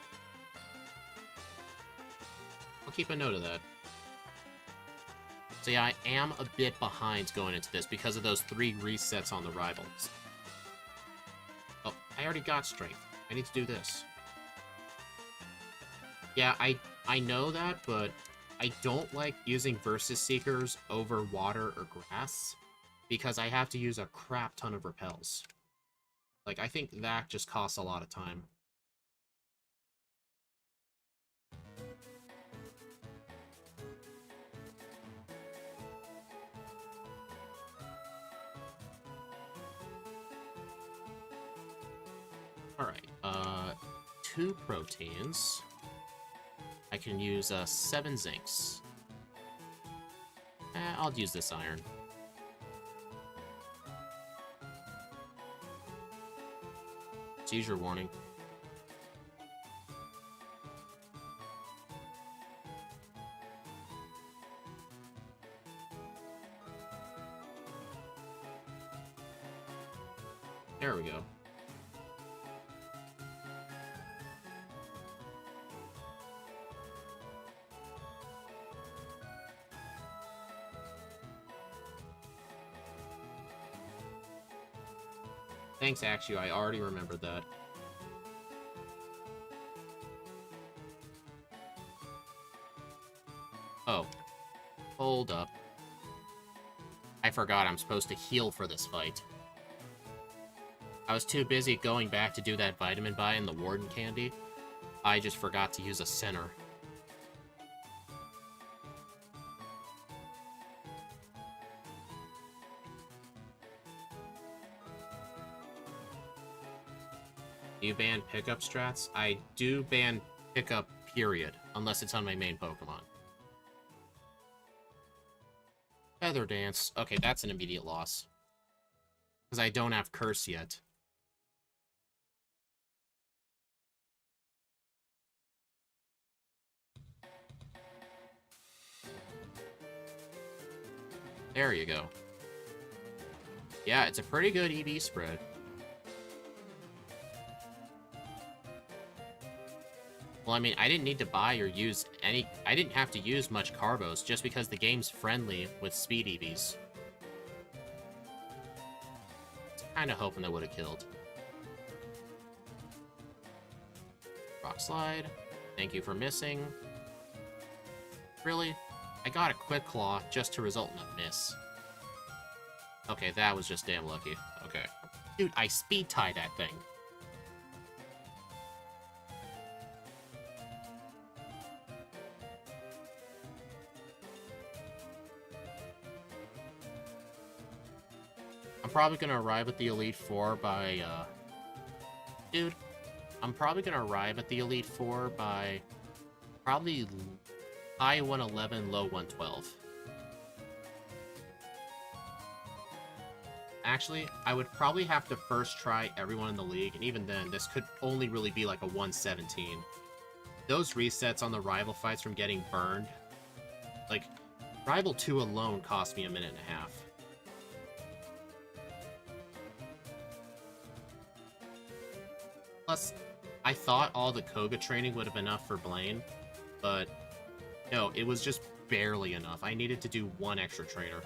keep a note of that. So yeah, I am a bit behind going into this because of those 3 resets on the rivals. Oh, I already got strength. I need to do this. Yeah, I know that, but I don't like using Versus Seekers over water or grass because I have to use a crap ton of repels. Like, I think that just costs a lot of time. Alright, 2 proteins. I can use 7 zincs. I'll use this iron. Seizure warning. There we go. Thanks, Axu. I already remembered that. Oh. Hold up. I forgot I'm supposed to heal for this fight. I was too busy going back to do that vitamin buy in the Warden Candy. I just forgot to use a center. Do you ban pickup strats? I do ban pickup, period, unless it's on my main Pokemon. Feather Dance. Okay, that's an immediate loss. Because I don't have Curse yet. There you go. Yeah, it's a pretty good EV spread. Well, I mean, I didn't need to buy or use any... I didn't have to use much Carbos, just because the game's friendly with speed EVs. Kinda hoping they would've killed. Rock Slide. Thank you for missing. Really? I got a Quick Claw just to result in a miss. Okay, that was just damn lucky. Okay. Dude, I speed tie that thing. probably gonna arrive at the Elite Four by, Dude, I'm probably gonna arrive at the Elite Four by probably high 111, low 112. Actually, I would probably have to first try everyone in the league, and even then, this could only really be like a 117. Those resets on the rival fights from getting burned, like, Rival 2 alone cost me a minute and a half. Plus, I thought all the Koga training would have been enough for Blaine, but no, it was just barely enough. I needed to do one extra trainer.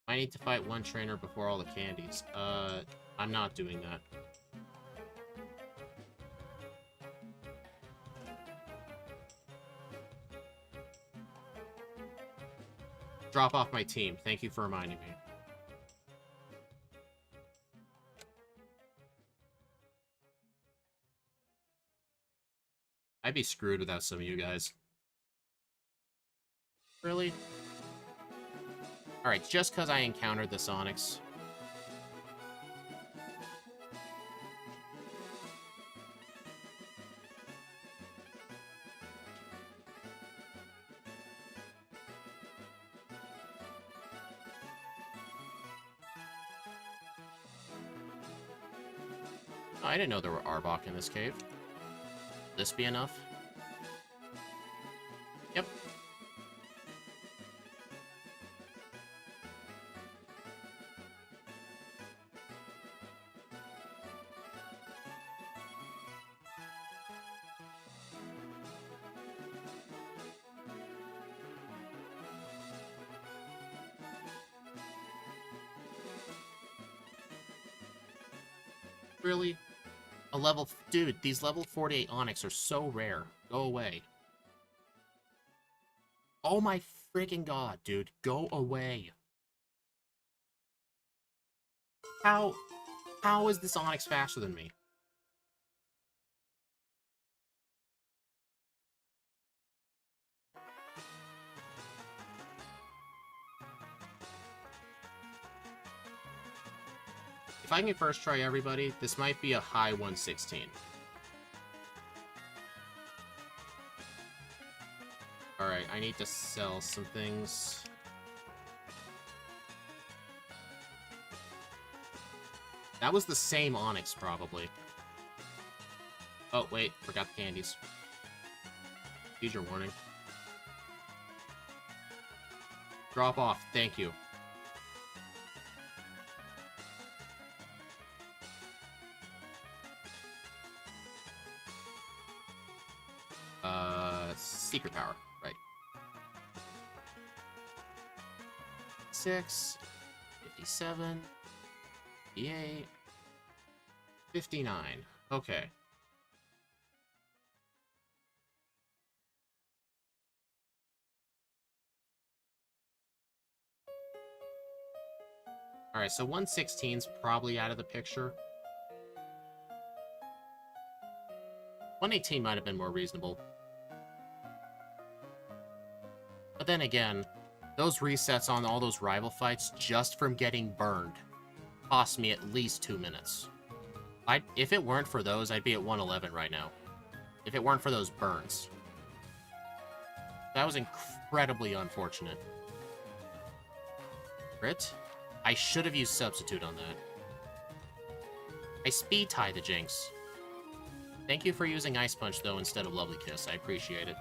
I need to fight one trainer before all the candies. I'm not doing that. Drop off my team. Thank you for reminding me. I'd be screwed without some of you guys. Really? Alright, just because I encountered the Sonics. Oh, I didn't know there were Arbok in this cave. Will this be enough? Yep. Really? A level... Dude, these level 48 Onyx are so rare. Go away. Oh my freaking god, dude. Go away. How is this Onyx faster than me? If I can first try everybody, this might be a high 116. Alright, I need to sell some things. That was the same Onyx, probably. Oh, wait, forgot the candies. Feature warning. Drop off, thank you. Secret power, right. 6, 57, 58, 59. Okay. Alright, so 116's probably out of the picture. 118 might have been more reasonable. But then again, those resets on all those rival fights just from getting burned cost me at least 2 minutes. If it weren't for those, I'd be at 111 right now. If it weren't for those burns. That was incredibly unfortunate. Crit? I should have used Substitute on that. I speed tie the Jinx. Thank you for using Ice Punch, though, instead of Lovely Kiss. I appreciate it.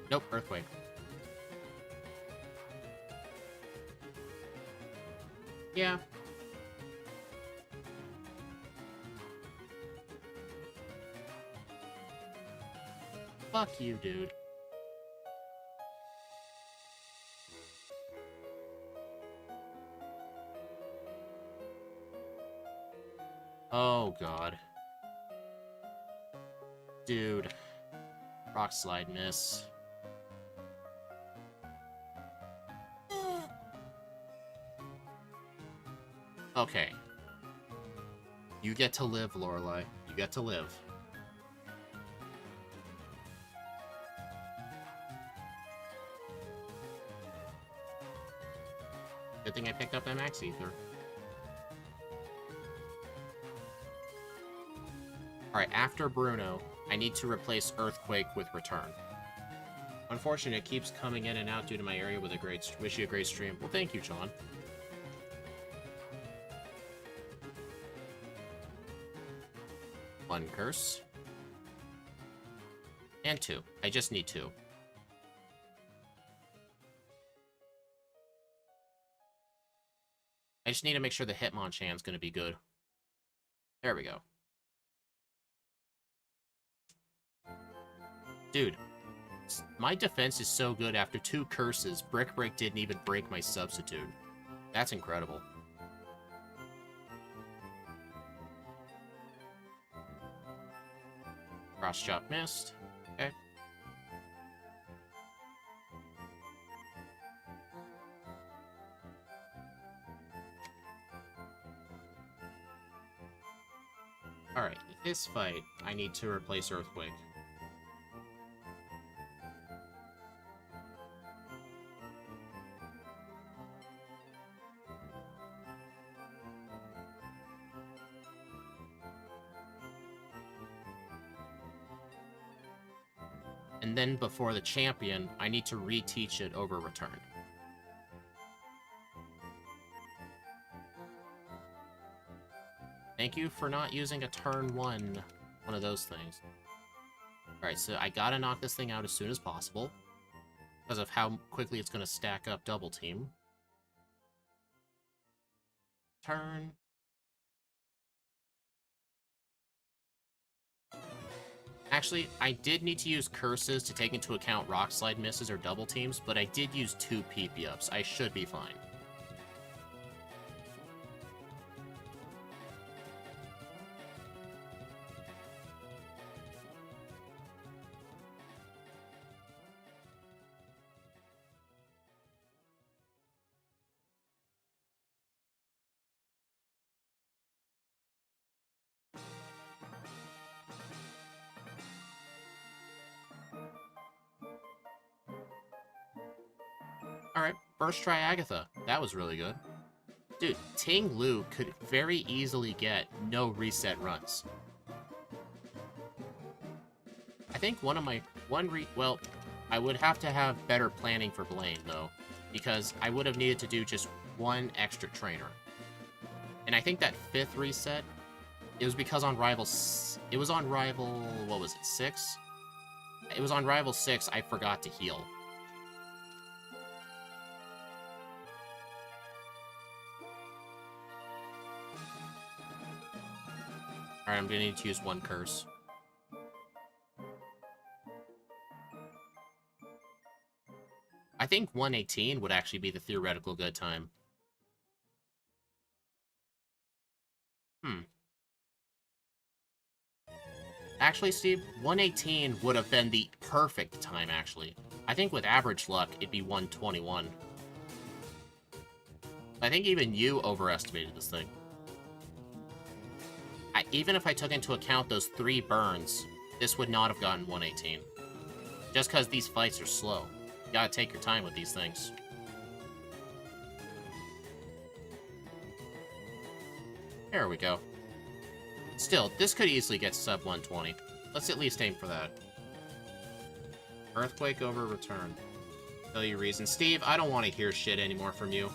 Nope, Earthquake. Yeah. Fuck you, dude. Oh, God. Dude. Rock Slide, miss. Okay. You get to live, Lorelei. You get to live. Good thing I picked up that Max Ether. Alright, after Bruno, I need to replace Earthquake with Return. Unfortunately, it keeps coming in and out due to my area with a great... Wish you a great stream. Well, thank you, John. One curse. And 2. I just need 2. I just need to make sure the Hitmonchan's gonna be good. There we go. Dude, my defense is so good after 2 curses, Brick Break didn't even break my substitute. That's incredible. Cross chop missed. Okay. Alright, this fight, I need to replace Earthquake. And then before the champion, I need to reteach it over Return. Thank you for not using a turn one of those things. Alright, so I gotta knock this thing out as soon as possible, because of how quickly it's gonna stack up Double Team. Turn. Actually, I did need to use curses to take into account Rock Slide misses or double teams, but I did use 2 PP ups. I should be fine. Alright, first try Agatha. That was really good. Dude, Ting-Lu could very easily get no reset runs. I think one of my... well, I would have to have better planning for Blaine, though, because I would have needed to do just 1 extra trainer. And I think that 5th reset, it was because on Rival... It was on Rival... what was it, 6? It was on Rival 6, I forgot to heal. Alright, I'm gonna need to use 1 curse. I think 118 would actually be the theoretical good time. Actually, Steve, 118 would have been the perfect time, actually. I think with average luck, it'd be 121. I think even you overestimated this thing. Even if I took into account those 3 burns, this would not have gotten 118. Just because these fights are slow. You gotta take your time with these things. There we go. Still, this could easily get sub 120. Let's at least aim for that. Earthquake over Return. Tell you reason. Steve, I don't want to hear shit anymore from you.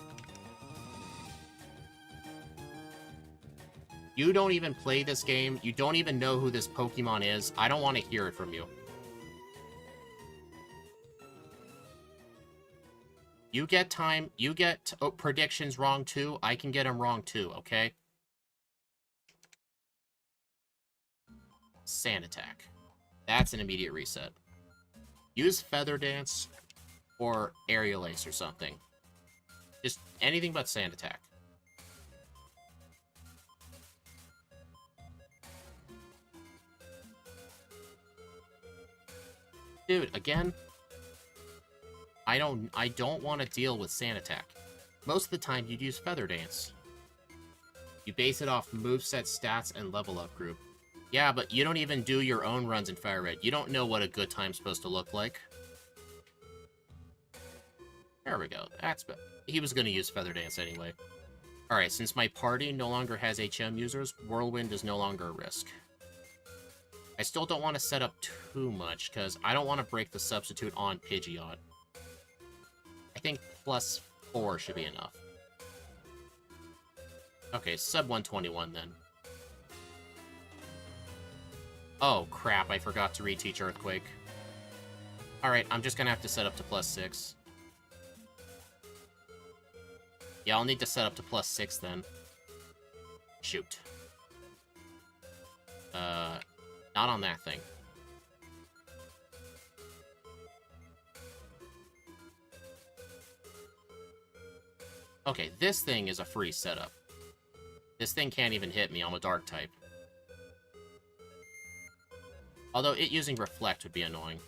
You don't even play this game. You don't even know who this Pokemon is. I don't want to hear it from you. You get predictions wrong too. I can get them wrong too, okay? Sand Attack. That's an immediate reset. Use Feather Dance or Aerial Ace or something. Just anything but Sand Attack. Dude, again, I don't want to deal with Sand Attack. Most of the time, you'd use Feather Dance. You base it off moveset, stats, and level up group. Yeah, but you don't even do your own runs in Firered. You don't know what a good time's supposed to look like. There we go. That's better. He was going to use Feather Dance anyway. Alright, since my party no longer has HM users, Whirlwind is no longer a risk. I still don't want to set up too much, because I don't want to break the substitute on Pidgeot. I think +4 should be enough. Okay, sub 121 then. Oh, crap, I forgot to reteach Earthquake. Alright, I'm just gonna have to set up to +6. Yeah, I'll need to set up to +6 then. Shoot. Not on that thing. Okay, this thing is a free setup. This thing can't even hit me, I'm a dark type. Although it using Reflect would be annoying.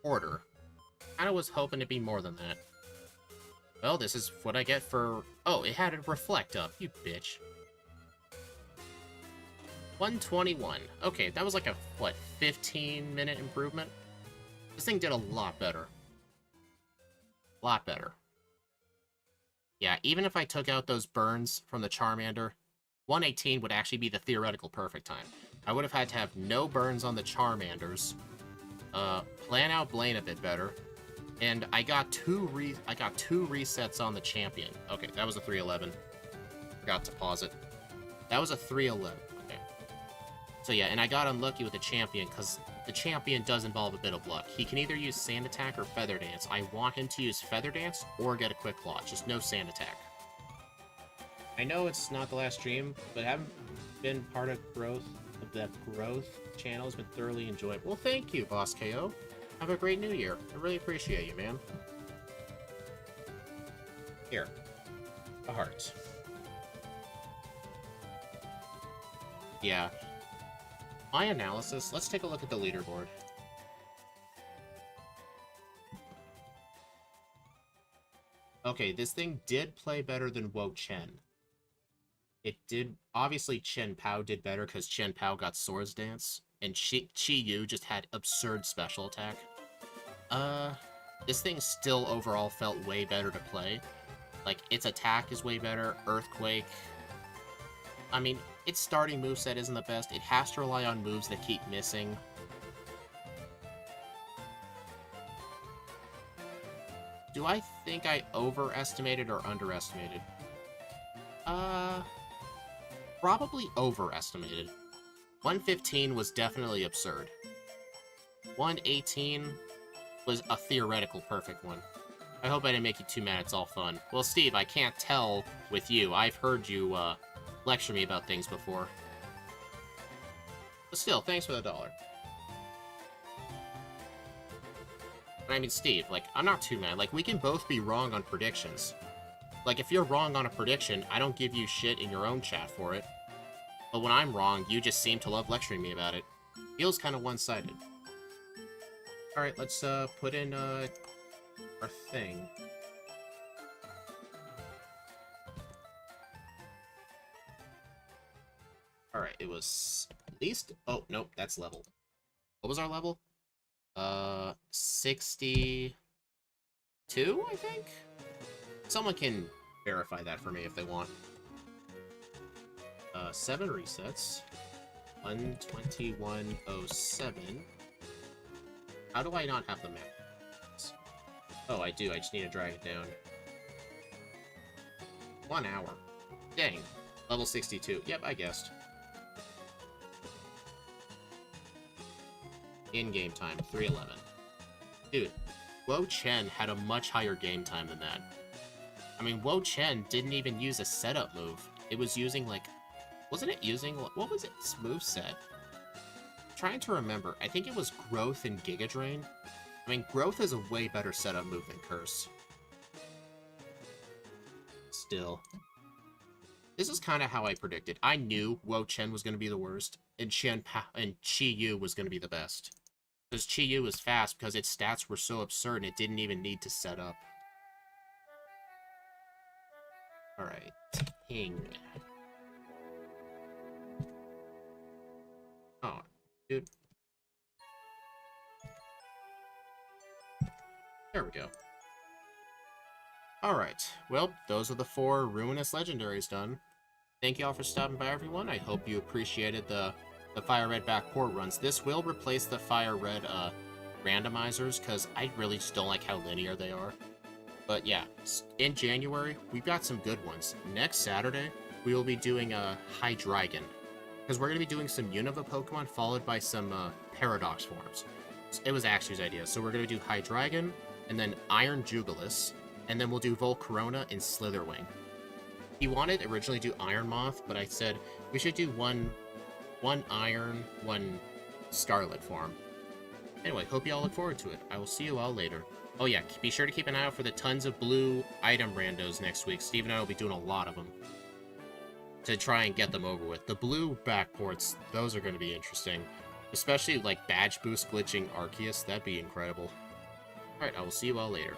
Order. Kinda was hoping to be more than that. Well, this is what I get for... Oh, it had a Reflect up, you bitch. 121. Okay, that was like a, what, 15-minute improvement? This thing did a lot better. A lot better. Yeah, even if I took out those burns from the Charmander, 118 would actually be the theoretical perfect time. I would have had to have no burns on the Charmanders, plan out Blaine a bit better, and I got two resets on the champion. Okay, that was a 311. Forgot to pause it. That was a 311. Okay. So yeah, and I got unlucky with the champion, because the champion does involve a bit of luck. He can either use Sand Attack or Feather Dance. I want him to use Feather Dance or get a Quick Claw, just no Sand Attack. I know it's not the last stream, but I haven't been part of that growth channel has been thoroughly enjoyable. Well, thank you, Boss KO. Have a great new year. I really appreciate you, man. Here. A heart. Yeah. My analysis, let's take a look at the leaderboard. Okay, this thing did play better than Wo Chen. It did, obviously Chen Pao did better because Chen Pao got Swords Dance, and Chi Yu just had absurd special attack. This thing still overall felt way better to play. Like, its attack is way better, Earthquake. I mean, its starting moveset isn't the best. It has to rely on moves that keep missing. Do I think I overestimated or underestimated? Probably overestimated. 115 was definitely absurd. 118 was a theoretical perfect one. I hope I didn't make you too mad, it's all fun. Well, Steve, I can't tell with you. I've heard you, lecture me about things before. But still, thanks for the $1. I mean, Steve, like, I'm not too mad. Like, we can both be wrong on predictions. Like, if you're wrong on a prediction, I don't give you shit in your own chat for it. But when I'm wrong, you just seem to love lecturing me about it. Feels kind of one-sided. Alright, let's, put in, our thing. Alright, it was at least... Oh, nope, that's level. What was our level? 62, I think? Someone can verify that for me if they want. 7 resets. 121.07. How do I not have the map? Oh, I do. I just need to drag it down. 1 hour. Dang. Level 62. Yep, I guessed. In-game time, 311. Dude, Wo Chen had a much higher game time than that. I mean, Wo Chen didn't even use a setup move. It was using, like... Wasn't it using... What was its moveset? I'm trying to remember. I think it was Growth and Giga Drain. I mean, Growth is a way better setup move than Curse. Still. This is kind of how I predicted. I knew Wo Chen was going to be the worst, and Chi Yu was going to be the best. Because Chi Yu was fast because its stats were so absurd and it didn't even need to set up. Alright. Ting. Oh, dude. There we go. Alright, well, those are the 4 Ruinous Legendaries done. Thank you all for stopping by, everyone. I hope you appreciated the Firered backport runs. This will replace the Firered randomizers, because I really just don't like how linear they are. But yeah, in January, we've got some good ones. Next Saturday, we will be doing a Hydreigon, because we're going to be doing some Unova Pokemon, followed by some Paradox forms. It was Axu's idea, so we're going to do Hydreigon, and then Iron Jubilis, and then we'll do Volcarona and Slitherwing. He wanted originally to do Iron Moth, but I said we should do one Iron, one Scarlet form. Anyway, hope you all look forward to it. I will see you all later. Oh yeah, be sure to keep an eye out for the tons of blue item randos next week. Steve and I will be doing a lot of them to try and get them over with. The blue backports, those are going to be interesting. Especially like badge boost glitching Arceus, that'd be incredible. Alright, I will see you all later.